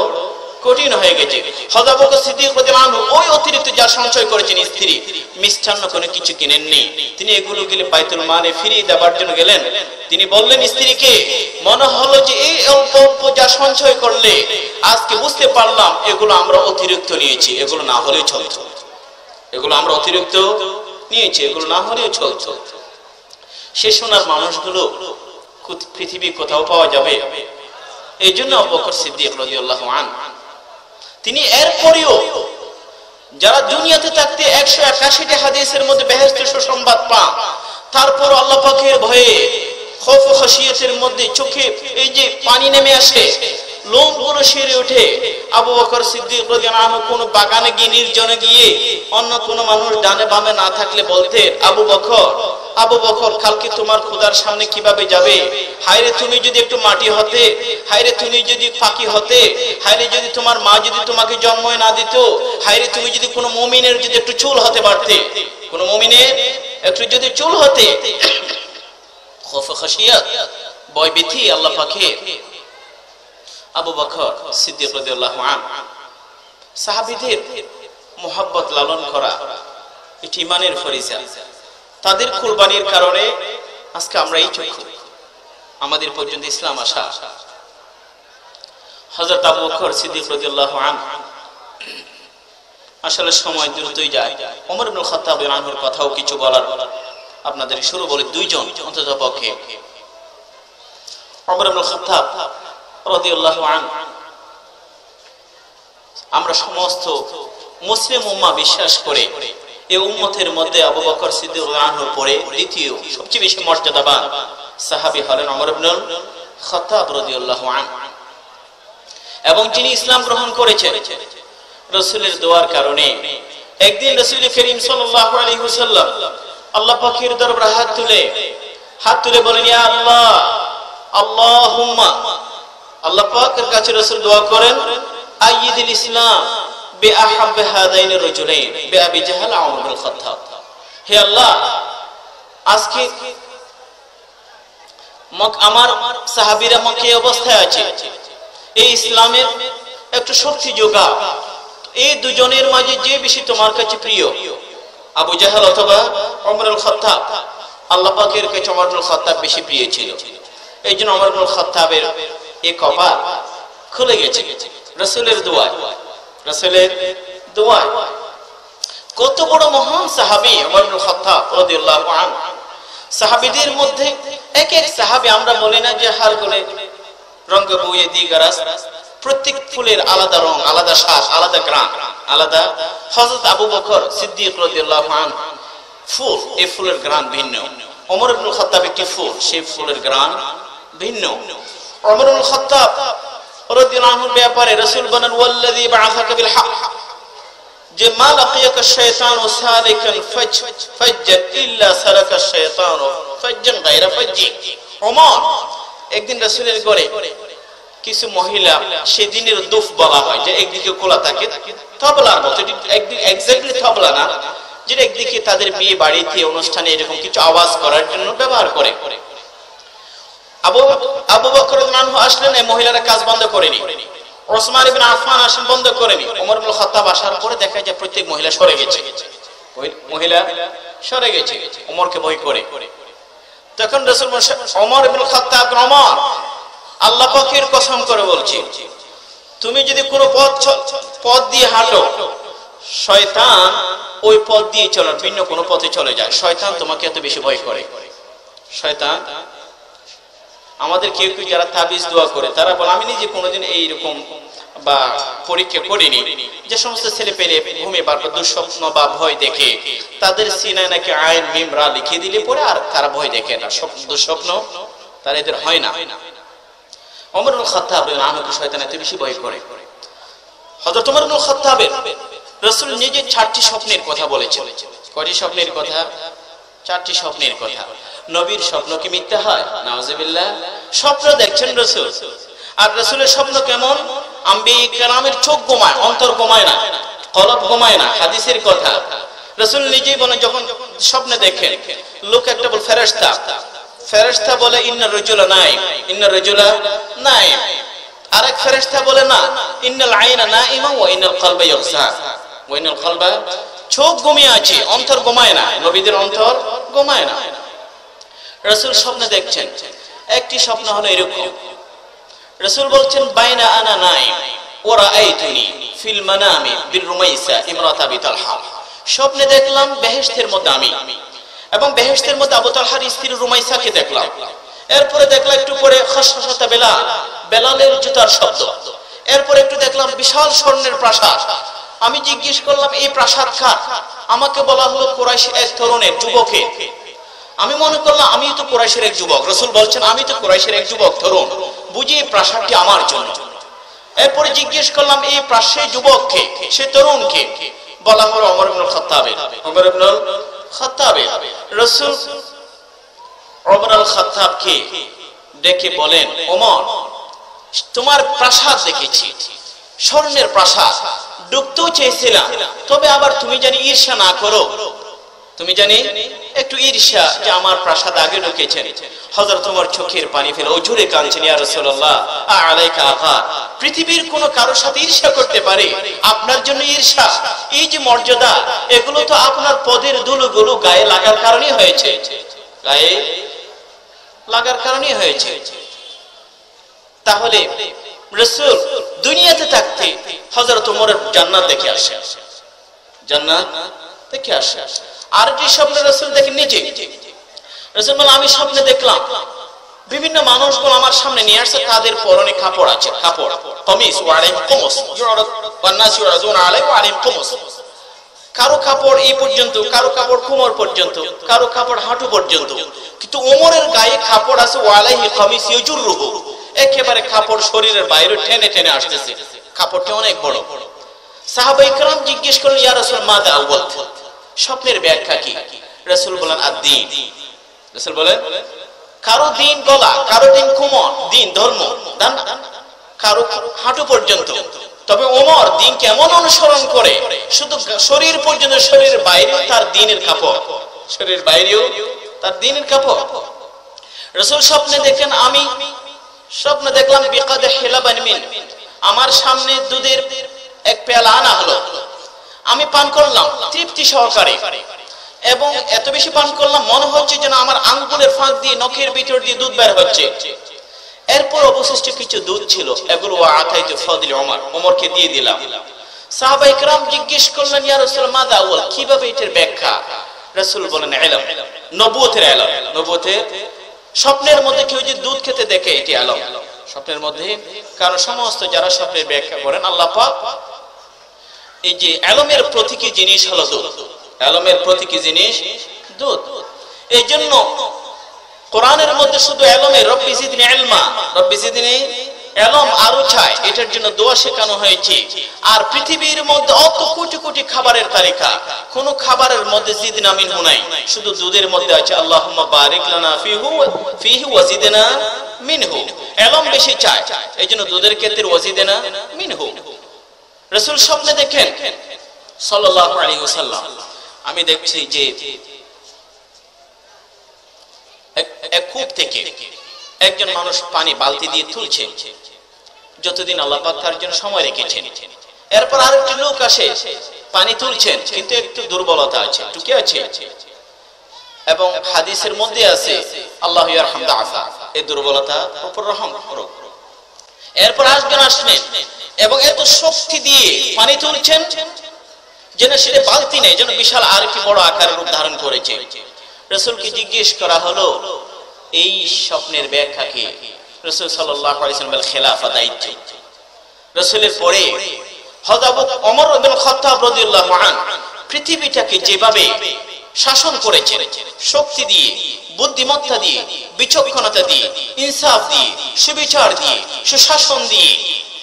কঠিন হয়ে গেছে। হযরত আবু বকর সিদ্দিক রাদিয়াল্লাহু আনহু ওই অতিরিক্ত যা সঞ্চয় করেছেন, স্ত্রী মিষ্টান্ন কোনো কিছু কিনেননি, তিনি এগুলো গেলে বাইতুল মালে ফিরিয়ে দেওয়ার জন্য গেলেন। তিনি বললেন স্ত্রীকে, মনে হলো যে এই অল্প অল্প যা সঞ্চয় করলে, আজকে বুঝতে পারলাম এগুলো আমরা অতিরিক্ত নিয়েছি, এগুলো না হলেও চলতো, এগুলো আমরা অতিরিক্ত নিয়েছি, এগুলো না হলেও চলতো। সে সোনার মানুষগুলো পৃথিবী কোথাও পাওয়া যাবে? এই জন্য আবু বকর সিদ্দিক রাদিয়াল্লাহু আনহু তিনি এরপরেও যারা দুনিয়াতে থাকতে 181টি হাদিসের মধ্যে বেহেশতের সুসংবাদ পান, তারপর আল্লাহ পাকের ভয়ে খৌফ ও খাশিয়াতের মধ্যে চোখে এই যে পানি নেমে আসে, লোমগুলো শিরে ওঠে। আবু বকর সিদ্দিক রাদিয়াল্লাহু আনহু কোন বাগানে গিয়ে, নির্জনে গিয়ে, অন্য কোন মানুষ ডানে বামে না থাকলে বলতে, আবু বকর, আবু বকর, কালকে তোমার খোদার সামনে কিভাবে যাবে? হায়রে তুমি যদি একটু মাটি হতে, হায়রে তুমি যদি ফাঁকি হতে, হায়রে যদি তোমার মা যদি তোমাকে জন্ম না দিত, হায়রে তুমি যদি কোনো মুমিনের যদি একটু চুল হতে পারতে, কোনো মুমিনের একটু যদি চুল হতে। খৌফ খাশিয়াত, ভয় ভীতি আল্লাহ পাকের। আবু বকর সিদ্দিক রাদিয়াল্লাহু আনহু সাহাবীদের মুহাব্বত লালন করা, এটি ঈমানের ফরিজা। তাদের কুরবানির কারণে আজকে আমরা এই চক্ষু আমাদের পর্যন্ত ইসলাম আসা। হযরত আবু বকর সিদ্দিক রাদিয়াল্লাহু আনহু, আসলে সময় দ্রুতই যায়। ওমর ইবনে খাত্তাব রাদিয়াল্লাহু আনহুর কথাও কিছু বলার আপনাদের শুরু বলে, দুইজন অন্তত পক্ষে। ওমর ইবনে খাত্তাব রাদিয়াল্লাহু আনহু, আমরা সমস্ত মুসলিম উম্মাহ বিশ্বাস করে এই উম্মতের মধ্যে আবু বকর সিদ্দিক রাদিয়াল্লাহু আনহুর পরে দ্বিতীয় সবচেয়ে বেশি মর্যাদাবান সাহাবী হলেন ওমর ইবনে খাত্তাব রাদিয়াল্লাহু আনহু, এবং যিনি ইসলাম গ্রহণ করেছেন রাসূলের দোয়ার কারণে। একদিন রাসূল করিম সাল্লাল্লাহু আলাইহি ওয়াসাল্লাম আল্লাহ পাকের দরবারে হাত তুলে বলেন, ইয়া আল্লাহ, আল্লাহুম্মা, আল্লাহ পাকের কাছে রাসূল দোয়া করেন, আইয়িদিল ইসলাম বিআহাব হাদাইন রাজুলাইন বিআবি জাহল ওয়া ওমর ইবনে খাত্তাব। হে আল্লাহ, আজকে আমার সাহাবীরা মক্কায় অবস্থায় আছে, এই ইসলামের একটু শক্তি যোগাও। এই দুজনের মাঝে যে বেশি তোমার কাছে প্রিয়, আবু জাহল অথবা ওমর ইবনে খাত্তাব? আল্লাহ পাকের কাছে ওমর ইবনে খাত্তাব বেশি প্রিয় ছিল। এই জন্য ওমর ইবনে খাত্তাবের এই কপাল খুলে গেছে রাসূলের দোয়ায়, রাসূলের দোয়ায়। কত বড় মহান সাহাবী ওমর ইবনে খাত্তাব রাদিয়াল্লাহু আনহু। সাহাবীদের মধ্যে এক এক সাহাবী, আমরা বলি না যে হার করে রঙে বইয়ে দিগারাস, প্রত্যেক ফুলের আলাদা রং, আলাদা স্বাদ, আলাদা গ্রান, আলাদা। হযরত আবু বকর সিদ্দিক রাদিয়াল্লাহু আনহু ফুল, এই ফুলের গ্রান ভিন্ন। ওমর ইবনে খাত্তাব একটি ফুল, সেই ফুলের গ্রান ভিন্ন। ওমর ইবনে খাত্তাব রাদিয়াল্লাহু আনহুর ব্যাপারে রাসূল বলেন, ওয়াল্লাযী বা'আসাকা বিল হক, যে মা লাকিয়াকা শাইতানু সালিকান ফাজ্জান ইল্লা সালাকা শাইতানু ফাজ্জান গায়রা ফাজ্জি। ওমর একদিন রাসূলের ঘরে কিছু মহিলা, সেদিনের দুফ বলা হয় যে একদিকে খোলা থাকে তবলার মতো, একদিন এক্স্যাক্টলি তবলা না, যেটা একদিকে তাদের বিয়ে বাড়িতে অনুষ্ঠানে এরকম কিছু আওয়াজ করার জন্য ব্যবহার করে। আবু বকর রাদিয়াল্লাহু আনহু আসলেন, এই মহিলারা কাজ বন্ধ করেনি। ওসমান ইবনে আফফান আসেন, বন্ধ করেনি। ওমর ইবনে খাত্তাব আসার পরে দেখা যায় প্রত্যেক মহিলা সরে গেছে, ওই মহিলা সরে গেছে ওমরকে ভয় করে। তখন রাসূল ওমর ইবনে খাত্তাব, ওমর আল্লাহ পাকের কসম করে বলছি, তুমি যদি কোনো পথ দিয়ে হাঁটো, শয়তান ওই পথ দিয়ে চলে, ভিন্ন কোনো পথে চলে যায়। শয়তান তোমাকে এত বেশি ভয় করে। শয়তান, আমাদের কেউ কেউ যারা তাবিজ দোয়া করে তারা বলে, আমি নিজে কোনোদিন এইরকম বা পরীক্ষা করিনি, যে সমস্ত ছেলে পেলে ঘুমে বারবার দুঃস্বপ্ন বা ভয় দেখে তাদের সিনায় নাকি আইন মিম রা লিখে দিলে পরে আর তারা ভয় দেখে না, দুঃস্বপ্ন তার এদের হয় না। ওমর ইবনে খাত্তাব রাদিয়াল্লাহু শয়তান এত বেশি ভয় করে। হযরত ওমর ইবনে খাত্তাব রাসূল নিজে 4টি স্বপ্নের কথা বলেছেন। কয়টি স্বপ্নের কথা? 4টি স্বপ্নের কথা। নবীর স্বপ্ন কি মিথ্যা হয়? নাউজুবিল্লাহ। স্বপ্ন দেখছেন রাসূল, আর রাসূলের স্বপ্ন কেমন? আম্বিয়া কেরামের চোখ ঘুমায়, অন্তর ঘুমায় না, কলব ঘুমায় না। হাদিসের কথা রাসূল নিজেই বলেন, যখন স্বপ্নে দেখেন লোক একটা বল ফেরেশতা, ফেরেশতা বলে ইন্নার রাজুলা নাইম, ইন্নার রাজুলা নাইম। আরেক ফেরেশতা বলে না, ইন্নাল আইনা নাইমা ওয়া ইন্নাল কলবা ইয়াগসা, ওয়া ইন্নাল কলবা, চোখ ঘুমিয়ে আছে, অন্তর ঘুমায় না। নবীদের অন্তর ঘুমায় না। রাসূল স্বপ্নে দেখছেন। একটি স্বপ্ন হলো এরকম, রাসূল বলছেন, বাইনা আনা নাইম ওয়া রাআইতুনি ফিল মানামি বিরুমাইসা ইমরাত আবি তালহা। স্বপ্নে দেখলাম বেহেশতের মধ্যে আমি, এবং বেহেশতের মধ্যে আবু তালহার স্ত্রী রুমাইসাকে দেখলাম। এরপরে দেখলাম একটু পরে খসখসাতা বেলাল, বেলালের জুতার শব্দ। এরপরে একটু দেখলাম বিশাল স্বর্ণের প্রাসাদ। আমি জিজ্ঞেস করলাম, এই প্রাসাদ কার? আমাকে বলা হলো কুরাইশের এক তরুণের, যুবকের। আমি মনে করলাম আমি তো কুরাইশের এক যুবক। রাসূল বলছেন, আমি তো কুরাইশের এক যুবক তরুণ, বুঝি এই প্রাসাদটি আমার জন্য। এরপরে জিজ্ঞেস করলাম, এই প্রাসাদ যুবককে, সে তরুণকে? বলা হলো ওমর ইবনে খাত্তাব। ওমর ইবনে খাত্তাব। রাসূল ওমর আল খাত্তাবকে ডেকে বলেন, ওমর, তোমার প্রাসাদ দেখেছি, স্বর্ণের প্রাসাদ, ঢুকতেও চেয়েছিলাম, তবে আবার তুমি জানি ঈর্ষা না করো, তুমি জানি একটু ঈর্ষা যে আমার প্রাসাদ আগে ঢুকেছেন। হযরত ওমর চোখের পানি ফেলে অঝুরে কাঁদছেন, ইয়া রাসূলুল্লাহ আলাইকা আফা, পৃথিবীর কোন কারোর সাথে ঈর্ষা করতে পারে? আপনার জন্য ঈর্ষা, এই যে মর্যাদা, এগুলো তো আপনার পদের ধুলোগুলো গায়ে লাগার কারণেই হয়েছে, গায়ে লাগার কারণেই হয়েছে। তাহলে রাসূল দুনিয়াতে থাকতে হযরত ওমরের জান্নাত দেখে আসে, জান্নাত দেখে আসে। আর যে স্বপ্নে রাসূল দেখেন নিজে, রাসূল বলেন, আমি স্বপ্নে দেখলাম বিভিন্ন মানুষগুলো আমার সামনে নিয়ে আসছে, তাদের পরনে কাপড় আছে, কাপড় কমিস ওয়া আলাইহিম কুমুস ইউরাদ ওয়ান নাস ইউরাদুনা আলাইহি ওয়া আলাইহিম কুমুস। কারো কাপড় এই পর্যন্ত, কারো কাপড় কোমর পর্যন্ত, কারো কাপড় হাঁটু পর্যন্ত, কিন্তু ওমরের গায়ে কাপড় আছে ওয়া আলাইহি কমিস ইয়াজুরুহু, একেবারে কাপড় শরীরের বাইরে টেনে টেনে আসতেছে, কাপড়টা অনেক বড়। সাহাবায়ে কেরাম জিজ্ঞেস করলেন, ইয়া রাসূল মাযা আউয়াল, স্বপ্নের ব্যাখ্যা কি? রাসূল বলেন, আদ-দ্বীন। রাসূল বলেন, কারো দিন গলা, কারো দিন কোমর, দিন ধর্ম, কারো হাঁটু পর্যন্ত। তবে ওমর দিন কেমন অনুসরণ করে, শুধু শরীর পর্যন্ত, শরীরের বাইরেও তার দ্বীনের কাপড়, শরীরের বাইরেও তার দ্বীনের কাপড়। রাসূল স্বপ্নে দেখেন, আমি স্বপ্নে দেখলাম বিকাদে হিলাবান মিন, আমার সামনে দুধের এক পেয়ালা আনা হলো, আমি পান করলাম তৃপ্তি সহকারে, এবং এত বেশি পান করলাম মনে হচ্ছে যেন আমার আঙ্গুলের ফাঁক দিয়ে, নখের ভিতর দিয়ে দুধ বের হচ্ছে। এরপর অবশিষ্ট কিছু দুধ ছিল, এগুলো আতাইতু ফাদিল ওমর, ওমরকে দিয়ে দিলাম। সাহাবায়ে কেরাম জিজ্ঞেস করলেন, ইয়া রাসূল মাযা আউয়াল, কিভাবে এটার ব্যাখ্যা? রাসূল বলেন, ইলম, নবুয়তের ইলম, নবুয়তের। স্বপ্নের মধ্যে কেউ যে দুধ খেতে দেখে, এটি ইলম স্বপ্নের মধ্যে। কারণ সমস্ত যারা স্বপ্নের ব্যাখ্যা করেন, আল্লাহ পাক এই যে ইলমের প্রতীকী জিনিস হলো দুধ, ইলমের প্রতীকী জিনিস দুধ। এই জন্য কোরআনের মধ্যে শুধু ইলমে রব্বি জিদনি ইলমা, রব্বি জিদনি এলম আরো চায়, এটার জন্য দোয়া শেখানো হয়েছে। আর পৃথিবীর মধ্যে অত কোটি কোটি খাবারের তালিকা, কোন খাবারের মধ্যে জিদনা মিনহু নাই, শুধু দুধের মধ্যে আছে আল্লাহুম্মা বারিক লানা ফিহি ওয়াজিদনা মিনহু। এলম বেশি চায়, এইজন্য দুধের ক্ষেত্রে ওয়াজিদনা মিনহু। রাসূল স্বপ্নে দেখেন সাল্লাল্লাহু আলাইহি ওয়াসাল্লাম, আমি দেখছি যে এক কূপ থেকে একজন মানুষ পানি বালতি দিয়ে তুলছে, যতদিন আল্লাহ পাক তার জন্য সময় রেখেছেন। এরপর আরেকটি লোক আসে, পানি তুলছেন, কিন্তু একটু দুর্বলতা আছে, টুকে আছে, এবং হাদিসের মধ্যে আছে আল্লাহু ইয়ারহাম দাফা, এই দুর্বলতা উপর রহম করো। এরপর আসবেন এবং এত শক্তি দিয়ে পানি তুলছেন যেন সেটা বালতি নেই, যেন বিশাল আর কি বড় আকারের রূপ ধারণ করেছে। রাসূলকে জিজ্ঞেস করা হলো এই স্বপ্নের ব্যাখ্যা কি? রাসূল সাল্লাল্লাহু আলাইহি ওয়াসাল্লাম খেলাফা দায়িত্ব। রাসূলের পরে হযরত ওমর ইবনে খাত্তাব রাদিয়াল্লাহু আনহু পৃথিবীটাকে যেভাবে শাসন করেছেন, শক্তি দিয়ে, বুদ্ধিমত্তা দিয়ে, বিচক্ষণতা দিয়ে, ইনসাফ দিয়ে, সুবিচার দিয়ে, সুশাসন দিয়ে,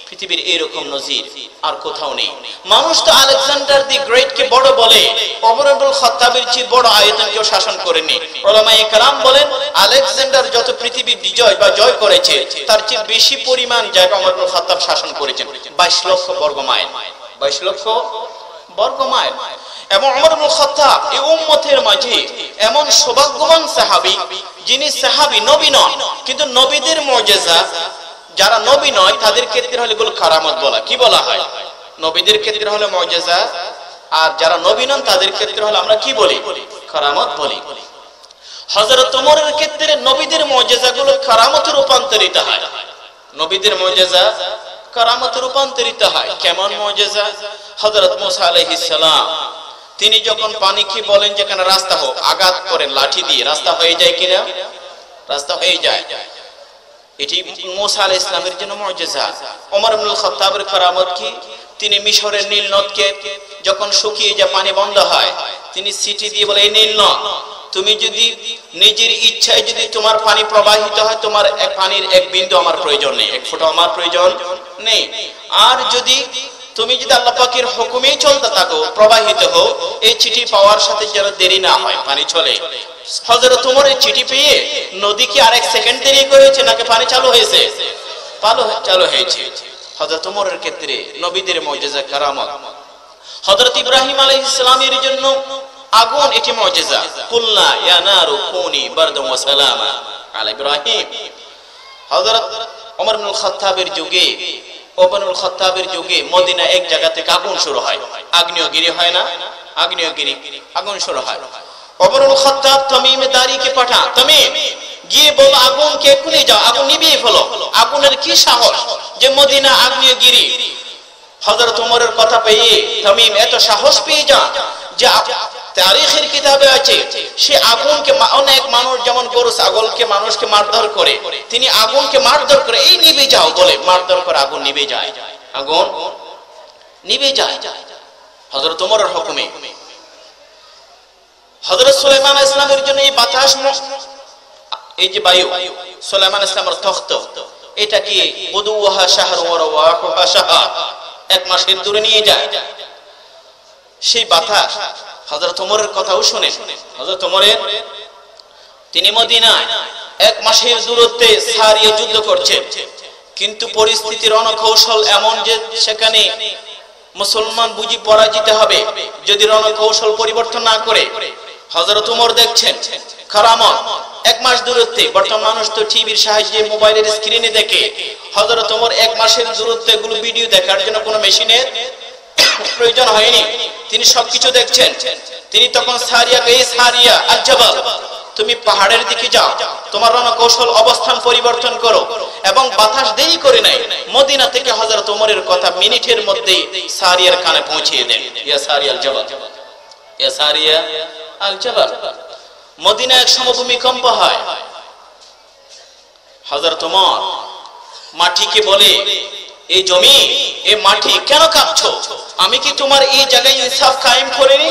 পৃথিবীর এরকম নজির আর কোথাও নেই। মানুষ তো আলেকজান্ডার দি গ্রেট কে বড় বলে, ওমর ইবনে খাত্তাবের চেয়ে বড় আয়তন কেউ শাসন করেনি। উলামায়ে কেরাম বলেন আলেকজান্ডার যত পৃথিবী বিজয় বা জয় করেছে তার চেয়ে বেশি পরিমাণ জায়গা ওমর ইবনে খাত্তাব শাসন করেছেন, 22 লক্ষ বর্গ মাইল, 22 লক্ষ বর্গ মাইল। এবং ওমর ইবনে খাত্তাব এই উম্মতের মাঝে এমন সৌভাগ্যবান সাহাবী, যিনি সাহাবী, নবী নন, কিন্তু নবীদের মুজিজা, যারা নবী নয় তাদের ক্ষেত্রে হলে এগুলো কারামত বলা, কি বলা হয়? নবীদের ক্ষেত্রে হলে মুজিজা, আর যারা নবী নন তাদের ক্ষেত্রে হলে আমরা কি বলি? কারামত বলি। হযরত ওমরের ক্ষেত্রে নবীদের মুজিজাগুলো কারামতে রূপান্তরিত হয়, নবীদের মুজিজা কারামতে রূপান্তরিত হয়। কেমন মুজিজা? হযরত মুসা আলাইহিস সালাম তিনি যখন পানি কি বলেন যেখানে রাস্তা হোক, আঘাত করেন লাঠি দিয়ে, রাস্তা হয়ে যায় কিনা? রাস্তা হয়ে যায়। এটি মুসা আলাইহিস সালামের জন্য মুজিজা। ওমর ইবনে খাত্তাবের কারামত কি? তিনি মিশরের নীল নদকে যখন শুকিয়ে যায়, পানি বন্ধ হয়, তিনি সিটি দিয়ে বলে, এই নীল নদ, তুমি যদি নিজের ইচ্ছায় যদি তোমার পানি প্রবাহিত হয়, তোমার এক পানির এক বিন্দু আমার প্রয়োজন নেই, এক ফোঁটা আমার প্রয়োজন নেই। আর যদি তুমি যদি আল্লাহ পাকের হুকুমেই চলতে থাকো, প্রবাহিত হও, এই চিঠি পাওয়ার সাথে যেন দেরি না হয়, পানি চলে। হযরত ওমর এই চিঠি পেয়ে নদী কি আরেক সেকেন্ড দেরি করেছে নাকি পানি চালু হয়েছে? চালু হয়েছে। হযরত ওমরের ক্ষেত্রে নবীদের মুজিজা কারামত। হযরত ইব্রাহিম আলাইহিস সালামের জন্য আগুন, এটি মুজিজা। কুলনা ইয়া নারু কুনি বারদান ওয়া সালামা আলা ইব্রাহিম। হযরত ওমর ইবনে খাত্তাবের যুগে, ওমর ইবনে খাত্তাবের যুগে মদিনা এক জায়গা থেকে আগুন শুরু হয়, আগ্নেয়গিরি হয় না? আগ্নেয়গিরি, আগুন শুরু হয়। ওমর ইবনে খাত্তাব তামিমে দারিকে পাঠান, তামিম গিয়ে বল আগুনকে এক্ষুনি যাও, আগুন নিভিয়ে ফেলো। আগুনের কি সাহস যে মদিনা আগ্নেয়গিরি। হযরত ওমরের কথা পেয়ে তামিম এত সাহস পেয়ে যান যে তারিখের কিতাবে আছে সে আগুনকে, অনেক মানুষ যেমন গরু ছাগলকে মানুষকে মারধর করে, তিনি আগুনকে মারধর করে এই নিভে যাও বলে মারধর করে আগুন নিভে যায়, আগুন নিভে যায় হযরত ওমরের হুকুমে। হযরত সুলাইমান আলাইহিস সালামের জন্য এই বাতাস, এই যে বায়ু, সুলাইমান আলাইহিস সালামের তখ্ত, এটা কি বুদুহা শাহর ওয়া রাওয়াহুহা শাহর, এক মাসের দূরে নিয়ে যায়। সেই বাতাস হযরত ওমরের কথাও শুনে, হযরত ওমরের তিনি মদিনায় এক মাসের দূরত্বে সারিয়া যুদ্ধ করছেন, কিন্তু পরিস্থিতির রণকৌশল এমন যে সেখানে মুসলমান বুঝি পরাজিত হবে যদি রণকৌশল পরিবর্তন না করে। হযরত ওমর দেখছেন কারামত, এক মাস দূরত্বে। বর্তমান মানুষ তো টিভির সাহায্যে, মোবাইলের স্ক্রিনে দেখে, হযরত ওমর এক মাসের দূরত্বে এগুলো ভিডিও দেখার জন্য কোনো মেশিনের প্রয়োজন হয়নি, তিনি সবকিছু দেখছেন। তিনি তখন সারিয়াকে, এই সারিয়া আল জাবাল, তুমি পাহাড়ের দিকে যাও, তোমার রণকৌশল অবস্থান পরিবর্তন করো। এবং বাতাস দেরি করে নাই, মদিনা থেকে হযরত ওমরের কথা মিনিটের মধ্যেই সারিয়ার কানে পৌঁছিয়ে দেন। ইয়া সারিয়া আল জাবাল, ইয়া সারিয়া আল জাবাল। মদিনা এক সময় ভূমিকম্প হয়। হযরত ওমর মাটিকে বলে, এই জমি, এই মাটি কেন কাঁপছো? আমি কি তোমার এই জায়গায় ইনসাফ কায়েম করিনি?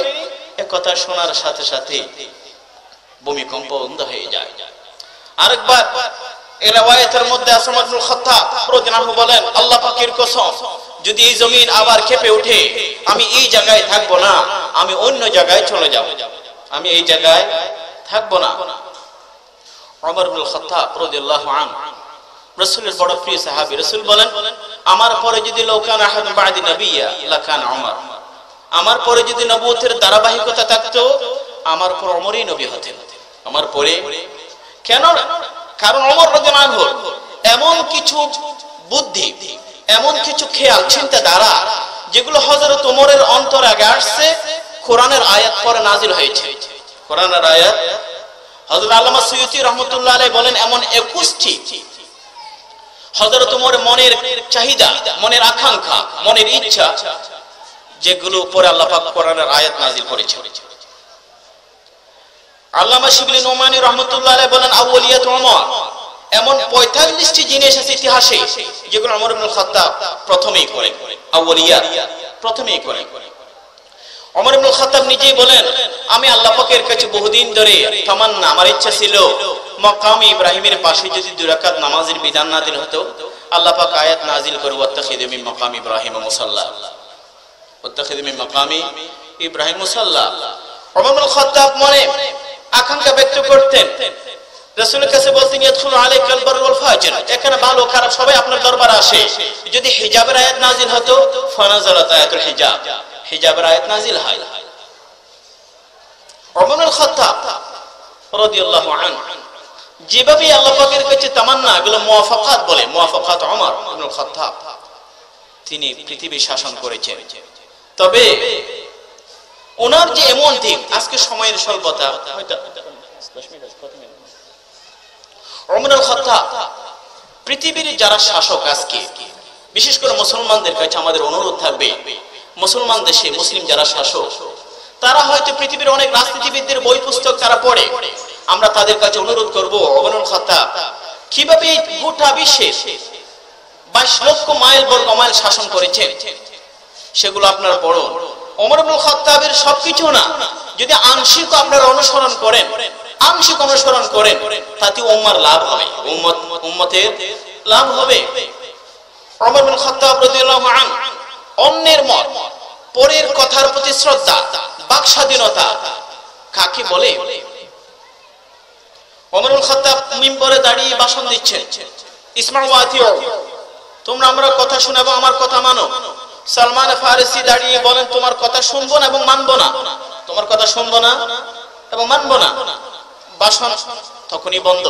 এই কথা শোনার সাথে সাথে ভূমিকম্প বন্ধ হয়ে যায়। আরেকবার এই riwayat-এর মধ্যে ওমর ইবনে খাত্তাব রাদিয়াল্লাহু আনহু বলেন, আল্লাহ পাকের কসম, যদি এই জমিন আবার কেঁপে ওঠে আমি এই জায়গায় থাকবো না, আমি অন্য জায়গায় চলে যাব, আমি এই জায়গায় থাকবো না। ওমর ইবনে খাত্তাব রাদিয়াল্লাহু আনহু রাসূলের বড় প্রিয় সাহাবী। রাসূল বলেন, আমার পরে যদি লাকান আহাদুন বা'দি নাবিয়্যা লাকান ওমর, আমার পরে যদি নবুয়তের ধারাবাহিকতা থাকতো আমার পর ওমরই নবী হতেন। আমার পরে কেন? কারণ ওমর রাদিয়াল্লাহু আনহু এমন কিছু বুদ্ধি, এমন কিছু খেয়াল চিন্তাধারা যেগুলো হযরত ওমরের অন্তরে আগে আসছে, কোরআনের আয়াত পরে নাজিল হয়েছে। কোরআনের আয়াত হযরত আল্লামা সুয়ুতী রাহমাতুল্লাহ আলাইহি বলেন, এমন 21টি হযরত ওমরের মনের চাহিদা, মনের আকাঙ্ক্ষা, মনের ইচ্ছা, যেগুলো পরে আল্লাহ পাক কোরআনের আয়াত নাজিল করেছেন। আল্লামা শিবলি নোমানী রাহমাতুল্লাহ আলাইহি বলেন, আউলিয়াত ওমর, এমন 45টি জিনিস আছে ইতিহাসে যেগুলো ওমর ইবনে খাত্তাব প্রথমেই করে, আউলিয়াত প্রথমেই করে। ওমর ইবনে খাত্তাব নিজেই বলেন, আমি আল্লাহ পাকের কাছে বহুদিন ধরে তামান্না, আমার ইচ্ছা ছিল মাকাম ইব্রাহিমের পাশে যদি 2 রাকাত নামাজের বিধান নাযিল হতো, আল্লাহ পাক আয়াত নাযিল করে ওয়াত্তাখিযু মিন মাকাম ইব্রাহিম মুসাল্লা, ওয়াত্তাখিযু মিন মাকাম ইব্রাহিম মুসাল্লা। ওমর ইবনে খাত্তাব মনে আকাঙ্ক্ষা ব্যক্ত করতেন, রাসূলের কাছে বলতেন, ইয়াদখুলু আলাইকাল বাররু ওয়াল ফাজির, এখানে ভালো খারাপ সবাই আপনার দরবারে আসে, যদি হিজাবের আয়াত নাযিল হতো ফানাজালাত আয়াতুল হিজাব, হিজাবের আয়াত নাযিল হয়। ওমর ইবনে খাত্তাব রাদিয়াল্লাহু আনহু যেভাবে আল্লাহ পাকের কাছে তামান্না, এগুলো মুওয়াফাকাত বলে, মুওয়াফাকাত ওমর ইবনে খাত্তাব, তিনি পৃথিবী শাসন করেছেন। তবে ওনার যে এমন দিক, আজকে সময়ের স্বল্পতা, ওমর ইবনে খাত্তাব পৃথিবীর যারা শাসক আজকে, বিশেষ করে মুসলমানদের কাছে আমাদের অনুরোধ থাকবে, মুসলমান দেশে মুসলিম যারা শাসক, তারা হয়তো পৃথিবীর অনেক রাজনীতিবিদদের বই পুস্তক তারা পড়ে, আমরা তাদের কাছে অনুরোধ করব, ওমর ইবনে খাত্তাব কিভাবে গোটা বিশ্বে 22 লক্ষ মাইল বর্গ মাইল শাসন করেছেন সেগুলো আপনারা পড়ুন। ওমর ইবনে খাত্তাবের সবকিছু না, যদি আংশিক আপনারা অনুসরণ করেন, আংশিক অনুসরণ করেন, তাতে উম্মার লাভ হবে, উম্মতের লাভ হবে। ওমর ইবনে খাত্তাব রাদিয়াল্লাহু আনহু অন্যের মত, পরের কথার প্রতি শ্রদ্ধা, বাক স্বাধীনতা কাকে বলে? ওমর ইবনে খাত্তাব মিম্বরে দাঁড়িয়ে ভাষণ দিচ্ছেন, ইসমাউ ওয়া আতিউ, তোমরা আমার কথা শোনাবো, আমার কথা মানো। সালমান ফারিসি দাঁড়িয়ে বলেন, তোমার কথা শুনবো না এবং মানবো না, তোমার কথা শুনবো না এবং মানবো না। ভাষণ তখনই বন্ধ।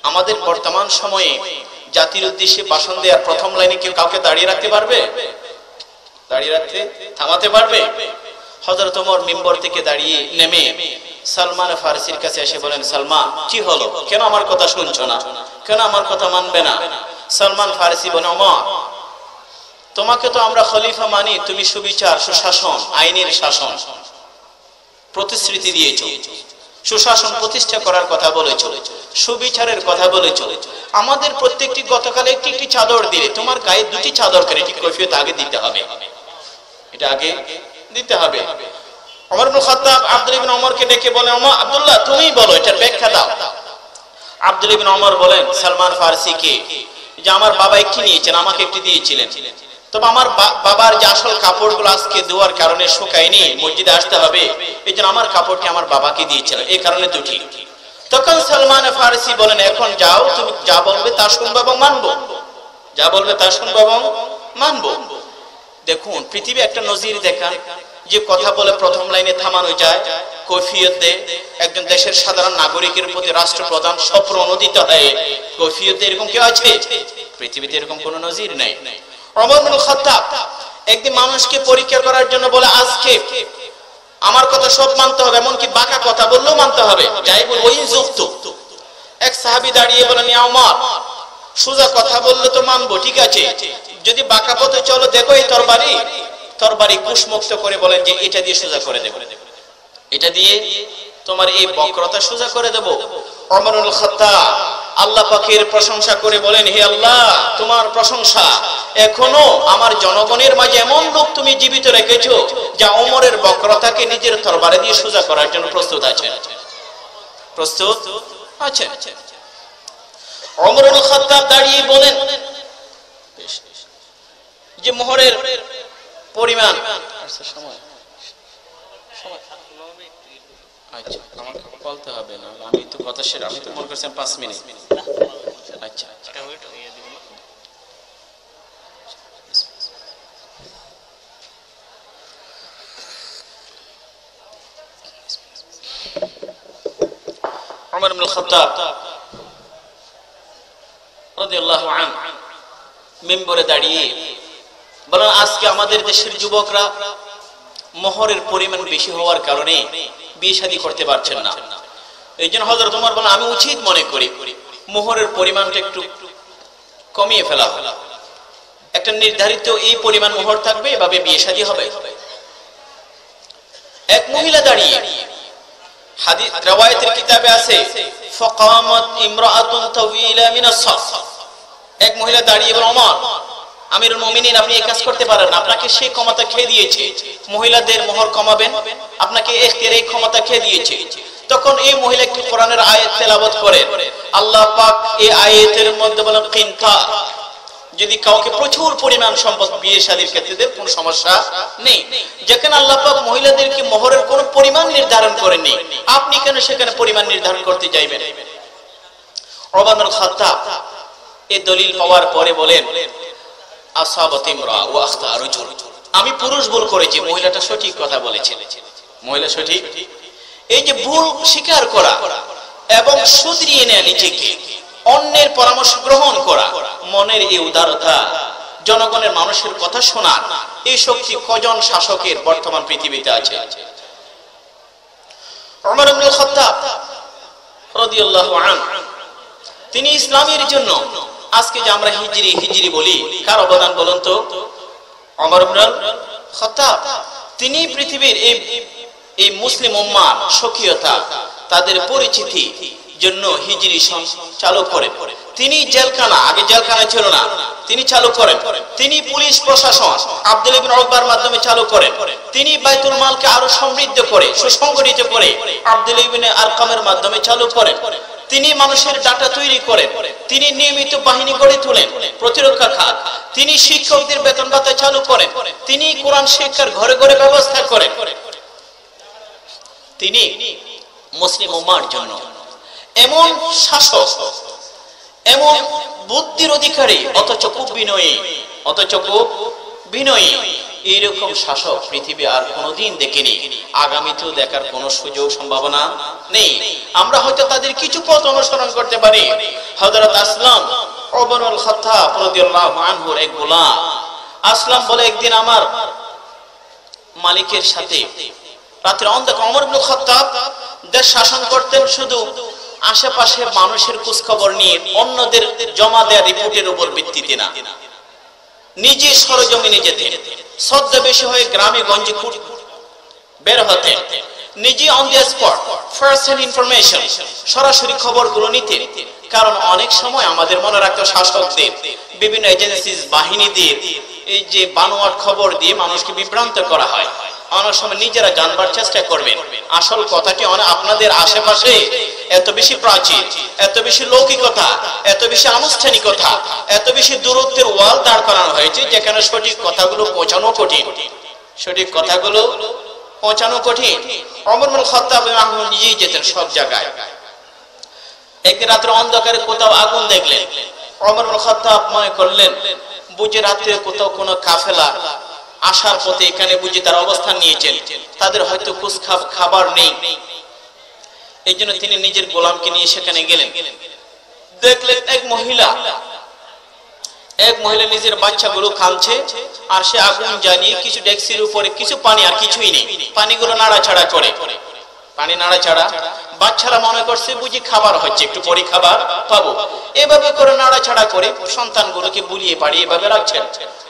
আমাদের বর্তমান সময়ে জাতির উদ্দেশ্যে ভাষণ দেওয়ার প্রথম লাইনে কেউ কাউকে দাঁড়িয়ে রাখতে পারবে? দাঁড়িয়ে রাখতে থামাতে পারবে? হযরত ওমর মিম্বর থেকে দাঁড়িয়ে নেমে সালমান ফারিসির কাছে এসে বলেন, সালমান কি হলো, কেন আমার কথা শুনছো না, কেন আমার কথা মানবে না? সালমান ফারিসি বলে, ওমর তোমাকে তো আমরা খলিফা মানি, তুমি সুবিচার, সুশাসন, আইনের শাসন প্রতিশ্রুতি দিয়েছো, সুশাসন প্রতিষ্ঠা করার কথা বলেছো, সুবিচারের কথা বলেছো। আমাদের প্রত্যেকটি গতকাল একটি একটি চাদর দিলে, তোমার গায়ে 2টি চাদর করে ঠিক কৈফিয়ত আগে দিতে হবে, এটা আগে দিতে হবে। ওমর ইবনে খাত্তাব আব্দুল্লাহ ইবনে ওমরকে ডেকে বলেন, ওমর আব্দুল্লাহ তুমি বলো, এটার ব্যাখ্যা দাও। আব্দুল্লাহ ইবনে ওমর বলেন সালমান ফারসিকে, যে আমার বাবা একটি নিয়েছেন, আমাকে একটি দিয়েছিলেন, তবে আমার বাবার যে আসল কাপড়গুলো আজকে ধোয়ার কারণে শুকায়নি, মসজিদে আসতে হবে, এই জন্য আমার কাপড়টি আমার বাবাকে দিয়েছিলেন, এই কারণে 2টি। তখন সালমান ফারসি বলেন, এখন যাও, তুমি যা বলবে তা শুনবো এবং মানবো, যা বলবে তা শুনবো এবং মানবো। দেখুন পৃথিবী একটা নজির দেখান, যে কথা বলে প্রথম লাইনে থামানো যায়, কৈফিয়ত দেয়, একজন দেশের সাধারণ নাগরিকের প্রতি রাষ্ট্রপ্রধান স্বপ্রণোদিত হয়, কৈফিয়ত এরকম কেউ আছে? পৃথিবীতে এরকম কোনো নজির নাই। ওমর ইবনে খাত্তাব একদিন মানুষকে পরীক্ষা করার জন্য বলে, আজকে আমার কথা সব মানতে হবে, এমনকি বাঁকা কথা বললেও মানতে হবে, যাই বল ওই যুক্ত। এক সাহাবী দাঁড়িয়ে বলেন, ইয়া ওমর সোজা কথা বললে তো মানবো, ঠিক আছে, যদি বাঁকা পথে চলো, দেখো এই তরবারি কুশমুক্ত করে বলেন যে এটা দিয়ে সোজা করে দেব, এটা দিয়ে তোমার এই বক্রতা সোজা করে দেব। ওমর ইবনে খাত্তাব আল্লাহ পাকের প্রশংসা করে বলেন, হে আল্লাহ তোমার প্রশংসা, এখনো আমার জনগণের মাঝে এমন লোক তুমি জীবিত রেখেছো যা ওমরের বক্রতাকে নিজের তরবারি দিয়ে সোজা করার জন্য প্রস্তুত আছে, প্রস্তুত আছে। ওমর ইবনে খাত্তাব দাঁড়িয়ে বলেন যে মোহরের পরিমাণ আচ্ছা আমাকে বলতে হবে না, আমি তো কথা শেষ, আমি তো মনে করছিলাম 5 মিনিট। আচ্ছা আচ্ছা ওমর ইবনে খাত্তাব রাদিয়াল্লাহু আনহু মিম্বরে দাঁড়িয়ে বলেন, আজকে আমাদের দেশের যুবকরা মোহরের পরিমাণ বেশি হওয়ার কারণে বিয়ে শাদী করতে পারছেন না। এই জন্য হযরত ওমর বলেন, আমি উচিত মনে করি মোহরের পরিমাণটা একটু কমিয়ে ফেলা, একটা নির্ধারিত এই পরিমাণ মোহর থাকবে, এভাবে বিয়ে শাদী হবে। এক মহিলা দাঁড়িয়ে, হাদিস riwayতের কিতাবে আছে, ফাকামাত ইমরাআতুন তাওয়িলা মিনাস সাফ, এক মহিলা দাঁড়িয়ে বলেন, ওমর আমিরুল মুমিনিন, আপনি এই কাজ করতে পারেন, আপনাকে সেই ক্ষমতা খেয়ে দিয়েছে, মহিলাদের মোহর কমাবেন, আপনাকে এই ক্ষমতা খেয়ে দিয়েছে। তখন এই মহিলা একটি কোরআনের আয়াত তেলাওয়াত করেন, আল্লাহ পাক এই আয়াতের মধ্যে বলেন, কিনতার, যদি কাউকে প্রচুর পরিমাণ সম্পদ বিয়ে শাদীর ক্ষেত্রে কোনো সমস্যা নেই। যেখানে আল্লাহ পাক মহিলাদেরকে মোহরের কোনো পরিমাণ নির্ধারণ করেননি, আপনি কেন সেখানে পরিমাণ নির্ধারণ করতে যাইবেন? ওমর ইবনে খাত্তাব এই দলিল পাওয়ার পরে বলেন, আসাবাত ইমরা ওয়া আখতা রাজুল, আমি পুরুষ ভুল করেছি, মহিলাটা সঠিক কথা বলেছে, মহিলা সঠিক। এই যে ভুল স্বীকার করা এবং শুধরিয়ে নেওয়া, নিজেকে অন্যের পরামর্শ গ্রহণ করা, মনের এই উদারতা, জনগণের মানুষের কথা শোনা, এই শক্তি কজন শাসকের বর্তমান পৃথিবীতে আছে? ওমর ইবনে খাত্তাব রাদিয়াল্লাহু আনহু তিনি ইসলামের জন্য, আজকে যে আমরা হিজরি বলি, কার অবদান বলুন তো? ওমর ইবনে খাত্তাব। তিনি পৃথিবীর এই মুসলিম উম্মার স্বকীয়তা, তাদের পরিচিতি জন্য হিজরি চালু করেন। তিনি জেলখানা, আগে জেলখানা ছিল না, তিনি চালু করেন। তিনি পুলিশ প্রশাসন আব্দুল ইবনে উকবার মাধ্যমে চালু করেন। তিনি বাইতুল মালকে আরো সমৃদ্ধ করে, সুসংগঠিত করে আব্দুল ইবনে আরকামের মাধ্যমে চালু করেন। তিনি মানুষের ডাটা তৈরি করেন। তিনি নিয়মিত বাহিনী গড়ে তোলেন, প্রতিরক্ষা খাত। তিনি শিক্ষকদের বেতন ভাতা চালু করেন। তিনি কোরআন শিক্ষার ঘরে ঘরে ব্যবস্থা করেন। তিনি মুসলিম উম্মার জন্য এমন শাসক, এমন বুদ্ধির অধিকারী, অথচ খুব বিনয়ী, এইরকম শাসক পৃথিবী আর কোনোদিন দেখেনি, আগামীতেও দেখার কোনো সুযোগ সম্ভাবনা নেই। আমরা হয়তো তাদের কিছু পথ অনুসরণ করতে পারি। হযরত আসলাম ওমর ইবনে খাত্তাব রাদিয়াল্লাহু আনহুর এক গোলাম, আসলাম বলে, একদিন আমার মালিকের সাথে রাতের অন্ধকারে, ওমর ইবনে খাত্তাব দেশ শাসন করতেন শুধু আশেপাশে মানুষের খোঁজ খবর নিয়ে, অন্যদের জমা দেওয়া রিপোর্টের উপর ভিত্তিতে না, নিজে সরজমিনে যেতেন, ছদ্মবেশী হয়ে গ্রামে গঞ্জে বের হতেন, নিজে on the spot first hand information, সরাসরি খবরগুলো নিতেন। কারণ অনেক সময় আমাদের মনে রাখতে, শাসকদের বিভিন্ন এজেন্সি বাহিনীদের এই যে বানোয়াট খবর দিয়ে মানুষকে বিভ্রান্ত করা হয়, অনেক সময় নিজেরা জানবার চেষ্টা করবেন আসল কথাটি আপনাদের আশেপাশে এত বেশি প্রাচীন, এত বেশি লৌকিকতা, এত বেশি আনুষ্ঠানিকতা, এত বেশি দূরত্বের ওয়াল দাঁড় করানো হয়েছে, যেখানে সঠিক কথাগুলো পৌঁছানো কঠিন। ওমর ইবনে খাত্তাব নিজেই যেতেন সব জায়গায়। একদিন রাত্রে অন্ধকারে কোথাও আগুন দেখলেন, ওমর ইবনে খাত্তাব মনে করলেন বুঝে রাত্রে কোথাও কোনো কাফেলা আসার পথে এখানে বুঝে তারা অবস্থান নিয়েছেন, তাদের হয়তো কুছ খাবার নেই। এই জন্য তিনি নিজের গোলামকে নিয়ে সেখানে গেলেন। দেখলেন এক মহিলা নিজের বাচ্চাগুলো খাচ্ছে, আর সে আগুন জ্বালিয়ে কিছু ডেক্সির উপরে কিছু পানি, আর কিছুই নেই, পানিগুলো নাড়াচাড়া করে, বাচ্চারা মনে করছে বুঝি খাবার হচ্ছে, একটু পরে খাবার পাবো, এভাবে করে নাড়াচাড়া করে সন্তানগুলোকে বুলিয়ে পাড়িয়ে এভাবে রাখছেন।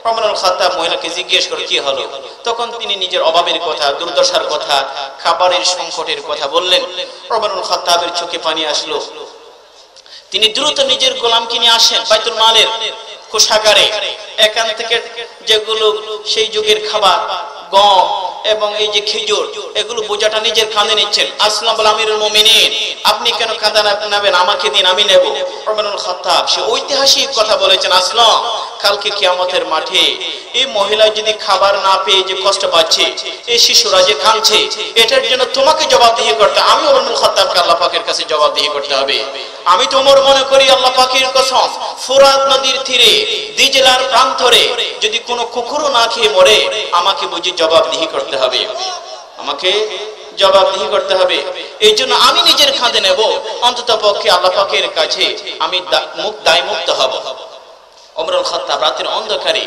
ওমর ইবনে খাত্তাব মহিলাকে জিজ্ঞেস করে কি হলো, তখন তিনি নিজের অভাবের কথা, দুর্দশার কথা, খাবারের সংকটের কথা বললেন। ওমর ইবনে খাত্তাবের চোখে পানি আসলো। তিনি দ্রুত নিজের গোলামকে নিয়ে আসেন বাইতুল মালের কোষাগারে, এখান থেকে যেগুলো সেই যুগের খাবার, গম, এবং এই যে খেজুর, এগুলো বোঝাটা নিজের কাঁধে নিচ্ছেন। আসলাম বলে আমিরুল মুমিনিন, আপনি কেন কাঁধে নেবেন, আমাকে দিন, আমি নেব। ওমর ইবনুল খাত্তাব সে ঐতিহাসিক কথা বলেছেন, আসলাম কালকে কিয়ামতের মাঠে এই মহিলা যদি খাবার না পেয়ে যে কষ্ট পাচ্ছে, এই শিশুরা যে কাঁদছে, এটার জন্য তোমাকে জবাবদিহি করতে, আমি ওমর ইবনুল খাত্তাবকে আল্লাহ পাকের কাছে জবাবদিহি করতে হবে। আমি তো ওমর মনে করি আল্লাহ পাকের কসম, ফুরাত নদীর তীরে দিজলার প্রান্তরে যদি কোনো কুকুরও না খেয়ে মরে, আমাকে বুঝি জবাবদিহি করতে হবে, আমাকে জবাবদিহি করতে হবে। এই জন্য আমি নিজের কাঁধে নেব, অন্তত পক্ষে আল্লাহ পাকের কাছে আমি দায় মুক্ত হব। ওমর ইবনুল খাত্তাব রাতের অন্ধকারে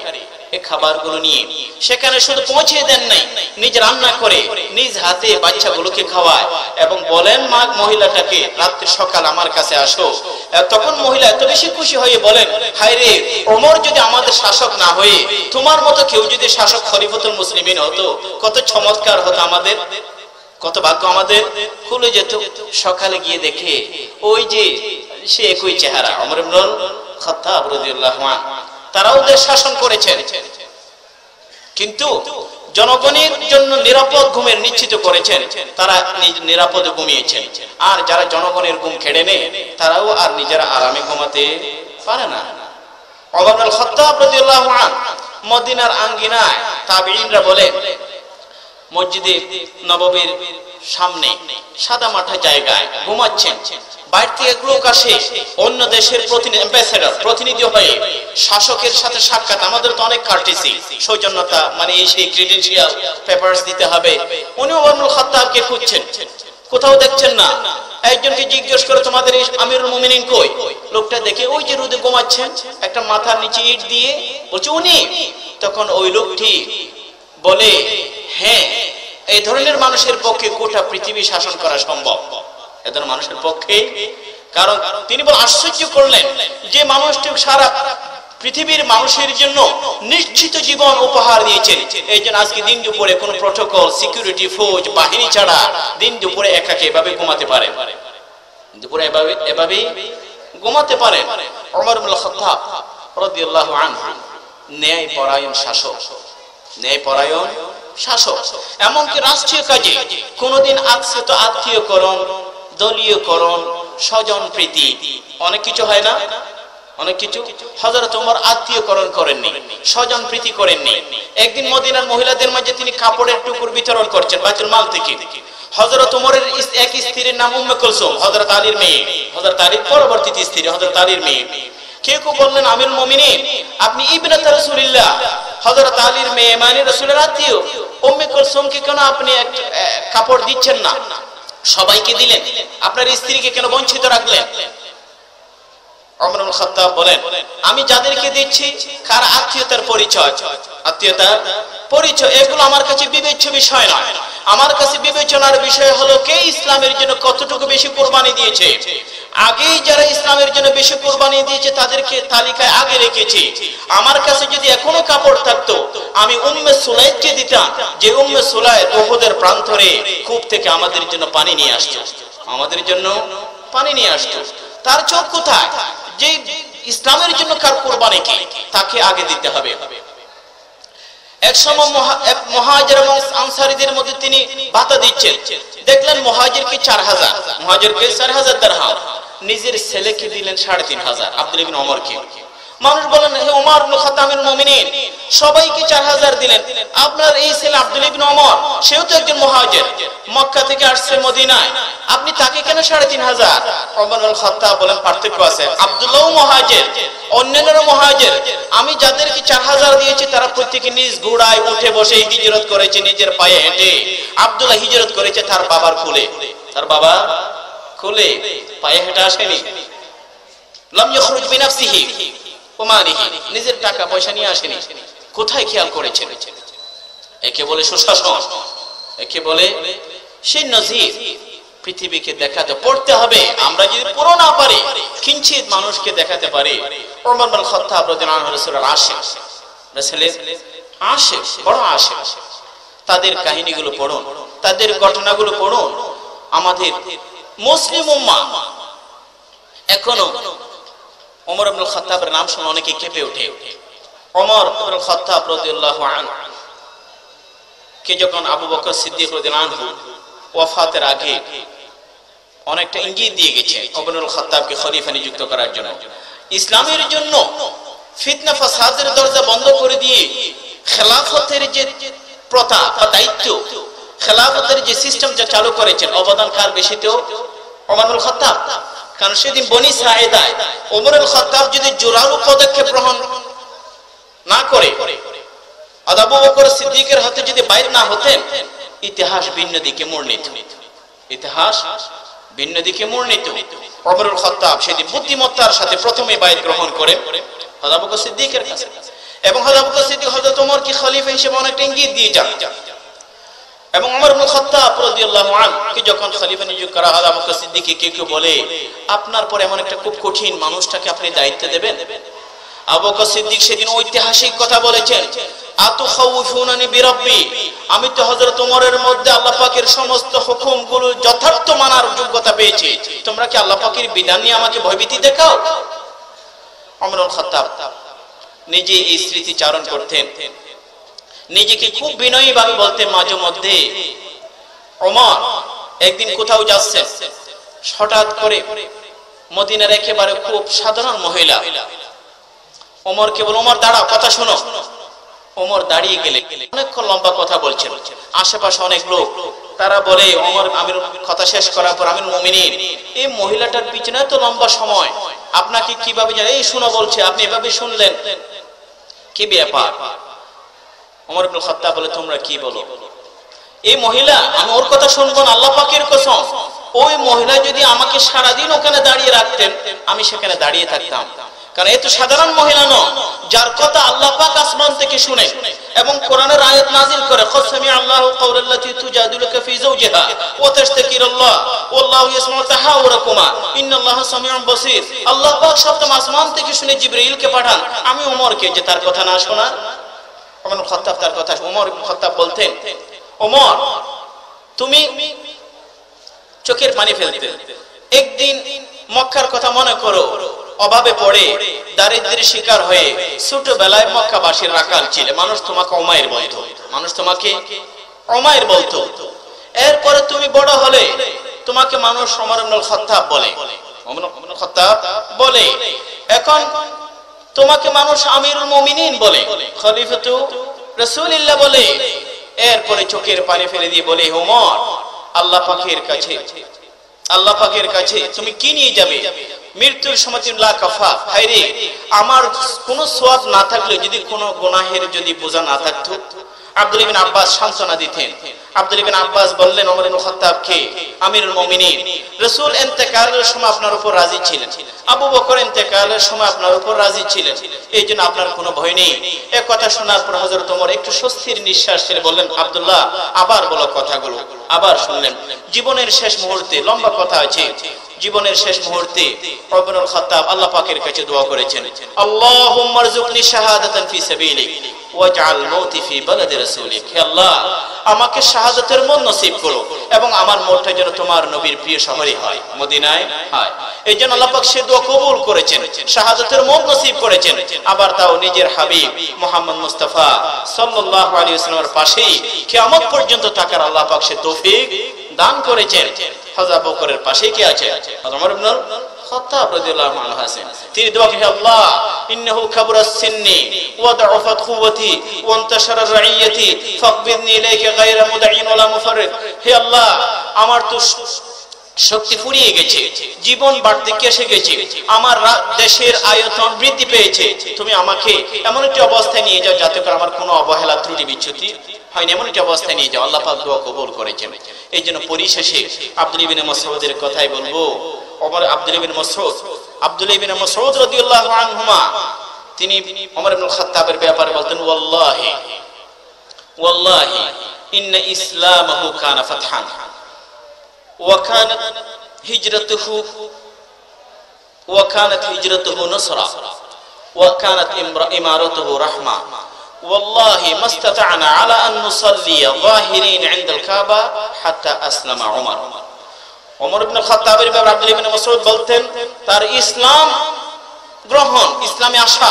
এই খাবারগুলো নিয়ে সেখানে শুধু পৌঁছে দেন নাই, নিজ রান্না করে নিজ হাতে বাচ্চাগুলোকে খাওয়ায় এবং বলেন মা মহিলাটাকে, রাত্রে সকাল আমার কাছে আসো। তখন মহিলা এত বেশি খুশি হয়ে বলেন, হায় রে, ওমর যদি আমাদের শাসক না হয়ে তোমার মতো কেউ যদি শাসক খলিফাতুল মুসলিমিন হতো, কত চমৎকার হতো আমাদের, কত ভাগ্য আমাদের খুলে যেত। সকালে গিয়ে দেখে ওই যে সে একই চেহারা, ওমর ইবনুল খাত্তাব রাদিয়াল্লাহু আনহু। তারাও দেশ শাসন করেছেন, কিন্তু জনগণের জন্য নিরাপদ ঘুমের নিশ্চিত করেছেন, তারা নিরাপদে ঘুমিয়েছেন। আর যারা জনগণের ঘুম কেড়ে নেয়, তারাও আর নিজেরা আরামে ঘুমাতে পারে না। ওমর ইবনুল খাত্তাব রাদিয়াল্লাহু আনহু মদিনার আঙ্গিনায়, তাবেঈনরা বলে, মসজিদে নববীর সামনে সাদা মাঠা জায়গায় ঘুমাচ্ছেন। বাইরে থেকে এক লোক আসে, অন্য দেশের প্রতিনিধি হয়ে শাসকের সাথে সাক্ষাৎ। আমাদের তো অনেক কার্টেসি, সৌজন্যতা, মানে এই সেই ক্রেডেনশিয়াল পেপারস দিতে হবে। উনি ওমর ইবনুল খাত্তাবকে খুঁজছেন, কোথাও দেখছেন না। একজনকে জিজ্ঞেস করে, তোমাদের এই আমিরুল মুমিনিন কই? লোকটা দেখে ওই যে রোদে ঘুমাচ্ছেন, একটা মাথার নিচে ইট দিয়ে, বলছে উনি। তখন ওই লোকটি বলে, হ্যাঁ, এই ধরনের মানুষের পক্ষে গোটা পৃথিবী শাসন করা সম্ভব, এ ধরনের মানুষের পক্ষে। কারণ তিনি বল আশ্চর্য করলেন যে মানুষটি সারা পৃথিবীর মানুষের জন্য নিশ্চিত জীবন উপহার দিয়েছেন। এই জন্য আজকে দিন দুপুরে কোন প্রটোকল, সিকিউরিটি ফৌজ বাহিনী ছাড়া দিন দুপুরে একাকে এভাবে ঘুমাতে পারে, দুপুরে এভাবে ঘুমাতে পারেন। ওমর ইবনুল খাত্তাব রাদিয়াল্লাহু আনহু ন্যায় পরায়ণ শাসক, ন্যায় পরায়ণ শাসক। এমনকি রাষ্ট্রীয় কাজে কোনদিন আশ্রিত আত্মীয়করণ, দলীয়করণ, স্বজন প্রীতি, অনেক কিছু হয় না, অনেক কিছু। হযরত ওমর আত্মীয়করণ করেননি, স্বজন প্রীতি করেননি। একদিন মদিনার মহিলাদের মাঝে তিনি কাপড়ের টুকর বিতরণ করছেন বাইতুল মাল থেকে। হযরত ওমরের এক স্ত্রীর নাম উম্মে কুলসুম, হযরত আলীর মেয়ে, হযরত আলীর পরবর্তী স্ত্রী, হযরত আলীর মেয়ে। কেউ কেউ বললেন, আমিরুল মুমিনিন, আপনি ইবনাত রাসূলিল্লাহ, হযরত আলীর মেয়ে, মানে রাসূলের আত্মীয়। উম্মে কুলসুমকে কেন আপনি কাপড় দিচ্ছেন না? সবাইকে দিলেন, আপনার স্ত্রীকে কেন বঞ্চিত রাখলেন? ওমর ইবনুল খাত্তাব বলেন, আমি যাদেরকে দিচ্ছি কার আত্মীয়তার পরিচয়, আত্মীয়তার পরিচয়, এগুলো আমার কাছে বিবেচ্য বিষয় নয়। আমার কাছে বিবেচনার বিষয় হলো কে ইসলামের জন্য কতটুকু বেশি কুরবানি দিয়েছে। আগেই যারা ইসলামের জন্য বেশি কুরবানি দিয়েছে তাদেরকে তালিকায় আগে রেখেছি। আমার কাছে যদি এখনো কাপড় থাকতো, আমি উম্মে সুলাইদকে দিতাম, যে উম্মে সুলাইদ উহুদের প্রান্তরে কূপ থেকে আমাদের জন্য পানি নিয়ে আসতো, আমাদের জন্য পানি নিয়ে আসতো। তার চোখ কোথায়? যে ইসলামের জন্য কার কুরবানি কি, তাকে আগে দিতে হবে। এক সময় মুহাজির এবং আনসারীদের মধ্যে তিনি ভাতা দিচ্ছেন। দেখলেন মুহাজিরকে 4000, মুহাজিরকে 4000 দিরহাম, নিজের ছেলেকে দিলেন 3500, আব্দুল্লাহ ইবনে ওমরকে। মানুষ বলেন, হে ওমর ইবনে খাত্তাব আমিরুল মুমিনিন, সবাইকে 4000 দিলেন, আপনার এই ছেলে আব্দুল্লাহ ইবনে ওমর, সেও তো একজন মুহাজির, মক্কা থেকে আসছে মদিনায়, আপনি তাকে কেন 3500? ওমর ইবনে খাত্তাব বলেন, পার্থক্য আছে, আব্দুল্লাহও মুহাজির, অন্যান্যরা মুহাজির। আমি যাদেরকে 4000 দিয়েছি তারা প্রত্যেকে নিজ ঘোড়ায় উঠে বসে হিজরত করেছে, নিজের পায়ে হেঁটে। আব্দুল্লাহ হিজরত করেছে তার বাবার কোলে, তার বাবা কোলে, পায়ে হেঁটে আসেনি। লাম ইয়াখরুজ বিনাফসিহি ওয়া মালিহি, নিজের টাকা পয়সা নিয়ে আসেনি। কোথায় খেয়াল করেছেন? একে বলে সুশাসন, একে বলে সেই নজির। পৃথিবীকে দেখাতে পড়তে হবে। আমরা যদি পুরো না পারি, কিঞ্চিত মানুষকে দেখাতে পারি। ওমর ইবনুল খাত্তাব রাদিয়াল্লাহু আনহু রাসূলের আশিক, রাসূলের আশিক, বড় আশিক। তাদের কাহিনীগুলো পড়ুন, তাদের ঘটনাগুলো পড়ুন। আমাদের মুসলিম উম্মাহ এখনো ওমর ইবনুল খাত্তাবের নাম শুনে অনেকে কেঁপে ওঠে। ওমর ইবনুল খাত্তাব রাদিয়াল্লাহু আনহু কে যখন আবু বকর সিদ্দিক রাদিয়াল্লাহু আনহু ওয়াফাতের আগে অনেকটা ইঙ্গিত দিয়ে গেছে ওমর খাত্তাবকে খলিফা নিযুক্ত করার জন্য, ইসলামের জন্য ফিতনা ফাসাদের দরজা বন্ধ করে দিয়ে খেলাফতের যে প্রথা বা দায়িত্ব, খেলাফতের যে সিস্টেম যা চালু করেছেন, অবদান কার বেশি? তো ওমর খাত্তাব। কারণ সেদিন বনি সাঈদায় ওমর খাত্তাব যদি জোরালো পদক্ষেপ গ্রহণ না করে আবু বকর সিদ্দিকের হাতে যদি বাইর না হতেন, ইতিহাস ভিন্ন দিকে মোড় নিত, ইতিহাস ভিন্ন দিকে মোড় নিত। ওমর খাত্তাব সেদিন বুদ্ধিমত্তার সাথে প্রথমে বাইত গ্রহণ করেন আবু বকর সিদ্দিকের কাছে, এবং আবু বকর সিদ্দিক হযরত ওমরকে খলিফা হিসেবে অনেকটা ইঙ্গিত দিয়ে যান। এবং ওমর ইবনে খাত্তাব রাদিয়াল্লাহু আনহু যখন খলিফা নিযুক্ত করা হয়, আবু বকর সিদ্দিককে কেউ বলে আপনার পর এমন একটা খুব কঠিন মানুষটাকে আপনি দায়িত্ব দেবেন? আবু বকর সিদ্দিক সেদিন ঐতিহাসিক কথা বলেছেন, আতুখাউফুনানি বিরাব্বি, আমি তো হযরত ওমরের মধ্যে আল্লাহ পাকের সমস্ত হুকুমগুলো যথার্থ মানার যোগ্যতা পেয়েছি, তোমরা কি আল্লাহ পাকের বিধান নিয়ে আমাকে ভয়ভীতি দেখাও? ওমর ইবনে খাত্তাব নিজে এই স্মৃতিচারণ করতেন, নিজেকে খুব বিনয়ী ভাবে বলতেন মাঝে মধ্যে, ওমর একদিন কোথাও যাচ্ছেন, হঠাৎ করে মদিনার একেবারে খুব সাধারণ মহিলা ওমরকে বলে, ওমর দাঁড়াও, কথা শোনো। ওমর দাঁড়িয়ে গেলে অনেকক্ষণ লম্বা কথা বলছেন, আশেপাশে অনেক লোক, তারা বলে ওমর আমির কথা শেষ করার পর আমিরুল মুমিনিন, এই মহিলাটার পিছনে তো লম্বা সময়, আপনাকে কিভাবে জানে? এই শুনো বলছে, আপনি এভাবে শুনলেন, কি ব্যাপার? ওমর ইবনে খাত্তাব বলে, তোমরা কি বলো? এই মহিলা, আমি ওর কথা শুনবো না, আল্লাহ পাকের কসম, ওই মহিলা যদি আমাকে সারাদিন ওখানে দাঁড়িয়ে রাখতেন, আমি সেখানে দাঁড়িয়ে থাকতাম। কারণ এ তো সাধারণ মহিলা নয়, যার কথা আল্লাহ পাক আসমান থেকে শুনে এবং কোরআনের আয়াত নাযিল করে, কদ সামিআ আল্লাহু কাওলাল্লাতী তুজাদিলুকা ফি যাওজিহা ওয়া তাশতাকিরুল্লাহ ওয়াল্লাহু ইয়াসমাউ তাহাওয়ারাকুমা ইন্নাল্লাহা সামিউন বাসীর। আল্লাহ পাক সপ্তম আসমান থেকে শুনে জিবরাইলকে পাঠান, আমি ওমরকে যে তার কথা না শোনা। ওমর ইবনে খাত্তাব তার কথা, ওমর ইবনে খাত্তাব বলতেন, ওমর তুমি চোখের পানি ফেলতে, একদিন মক্কার কথা মনে করো, অভাবে পড়ে দারিদ্র্যের শিকার হয়ে ছোটবেলায় মক্কাবাসীর রাখাল ছিল, মানুষ তোমাকে উমাইর বলতো, মানুষ তোমাকে উমাইর বলতো। এরপরে তুমি বড় হলে তোমাকে মানুষ ওমর ইবনে খাত্তাব বলে, ওমর ইবনে খাত্তাব বলে, এখন তোমাকে মানুষ আমিরুল মুমিনিন বলে, খলিফাতু রাসূলুল্লাহ বলে। এরপরে চোখের পানি ফেলে দিয়ে বলে, ওমর আল্লাহ পাকের কাছে তুমি কি নিয়ে যাবে? মৃত্যুর সময় তুমি লা কাফা, হায়রে আমার কোনো সওয়াব না থাকলে, যদি কোনো গুনাহের যদি বোঝা না থাকতো। আব্দুল্লাহ ইবনে আব্বাস সান্তনা দিতেন। আব্দুল্লাহ ইবনে আব্বাস বললেন ওমর ইবনে খাত্তাবকে, আমিরুল মুমিনিন, রাসূল ইন্তেকালের সময় আপনার উপর রাজি ছিলেন, আবু বকর ইন্তেকালের সময় আপনার উপর রাজি ছিলেন, এই জন্য আপনার কোনো ভয় নেই। এই কথা শোনার পর হযরত ওমর একটু স্বস্তির নিঃশ্বাস ছেড়ে বললেন, আব্দুল্লাহ আবার বলো কথাগুলো। আবার শুনলেন। জীবনের শেষ মুহূর্তে, লম্বা কথা আছে, জীবনের শেষ মুহূর্তে ওমর ইবনে খাত্তাব আল্লাহ পাকের কাছে দোয়া করেছেন, আল্লাহুম্মা রযুকনি শাহাদাতান ফি সাবিলিক ওয়াজআল মাউতি ফি বালাদি রাসূলিক। হে আল্লাহ, আমাকে শাহাদাতের মন নসিব করো এবং আমার মরটা যেন তোমার নবীর প্রিয় শহরে হয়, মদিনায় হয়। এই জন্য আল্লাহ পাক সে দোয়া কবুল করেছেন, শাহাদাতের মন নসিব করেছেন। আবার তাও নিজের হাবিব মুহাম্মদ মুস্তাফা সাল্লাল্লাহু আলাইহি ওয়াসাল্লামের পাশেই কিয়ামত পর্যন্ত থাকার আল্লাহ পাক সে তৌফিক দান করেছেন। হযরত আবু বকরের পাশে কে আছে? ওমর ইবনে খাত্তাব রাদিয়াল্লাহু আনহু আছেন। তিনি দোয়া করেন, আল্লাহ ইন্নাহু কাবুরাস সিন্নি ওয়া দাআফাত কুওয়াতি ওয়া ইন্তাশারা রাইয়াতি ফাকবিদনি ইলাইকা গায়রা মুদাইন ওয়ালা মুফাররিদ। হে আল্লাহ, আমার তো শক্তি ফুরিয়ে গেছে, জীবন বার্ধক্যে এসে গেছে, আমার দেশের আয়তন বৃদ্ধি পেয়েছে, তুমি আমাকে এমন একটি অবস্থায় নিয়ে যাও যাতে করে আমার কোনো অবহেলা ত্রুটি বিচ্যুতি হয়নি, এমন একটি অবস্থায় নিয়ে যাও। আল্লাহ পাক দোয়া কবুল করেছেন। এই জন্য পরিশেষে আব্দুল্লাহ ইবনে মাসউদের কথাই বলবো। আব্দুল্লাহ ইবনে মাসউদ রাদিয়াল্লাহু আনহুমা তিনি ওমর ইবনে খাত্তাবের ব্যাপারে বলতেন, ওয়াল্লাহি ইন্না ইসলামাহু কানা ফাতহান ওয়া কানাত হিজরাতুহু নসরা ওয়া কানাত ইমারাতুহু রাহমা ওয়াল্লাহি মাস্তাতা'না আলা আন নুসাল্লিয়া যাহিরিন ইনদাল কাবা হাত্তা আসলামা ওমর। ওমর ইবনে খাত্তাবের ব্যাপারে আব্দুল্লাহ ইবনে মাসউদ বলতেন, তার ইসলাম গ্রহণ, ইসলামে আসা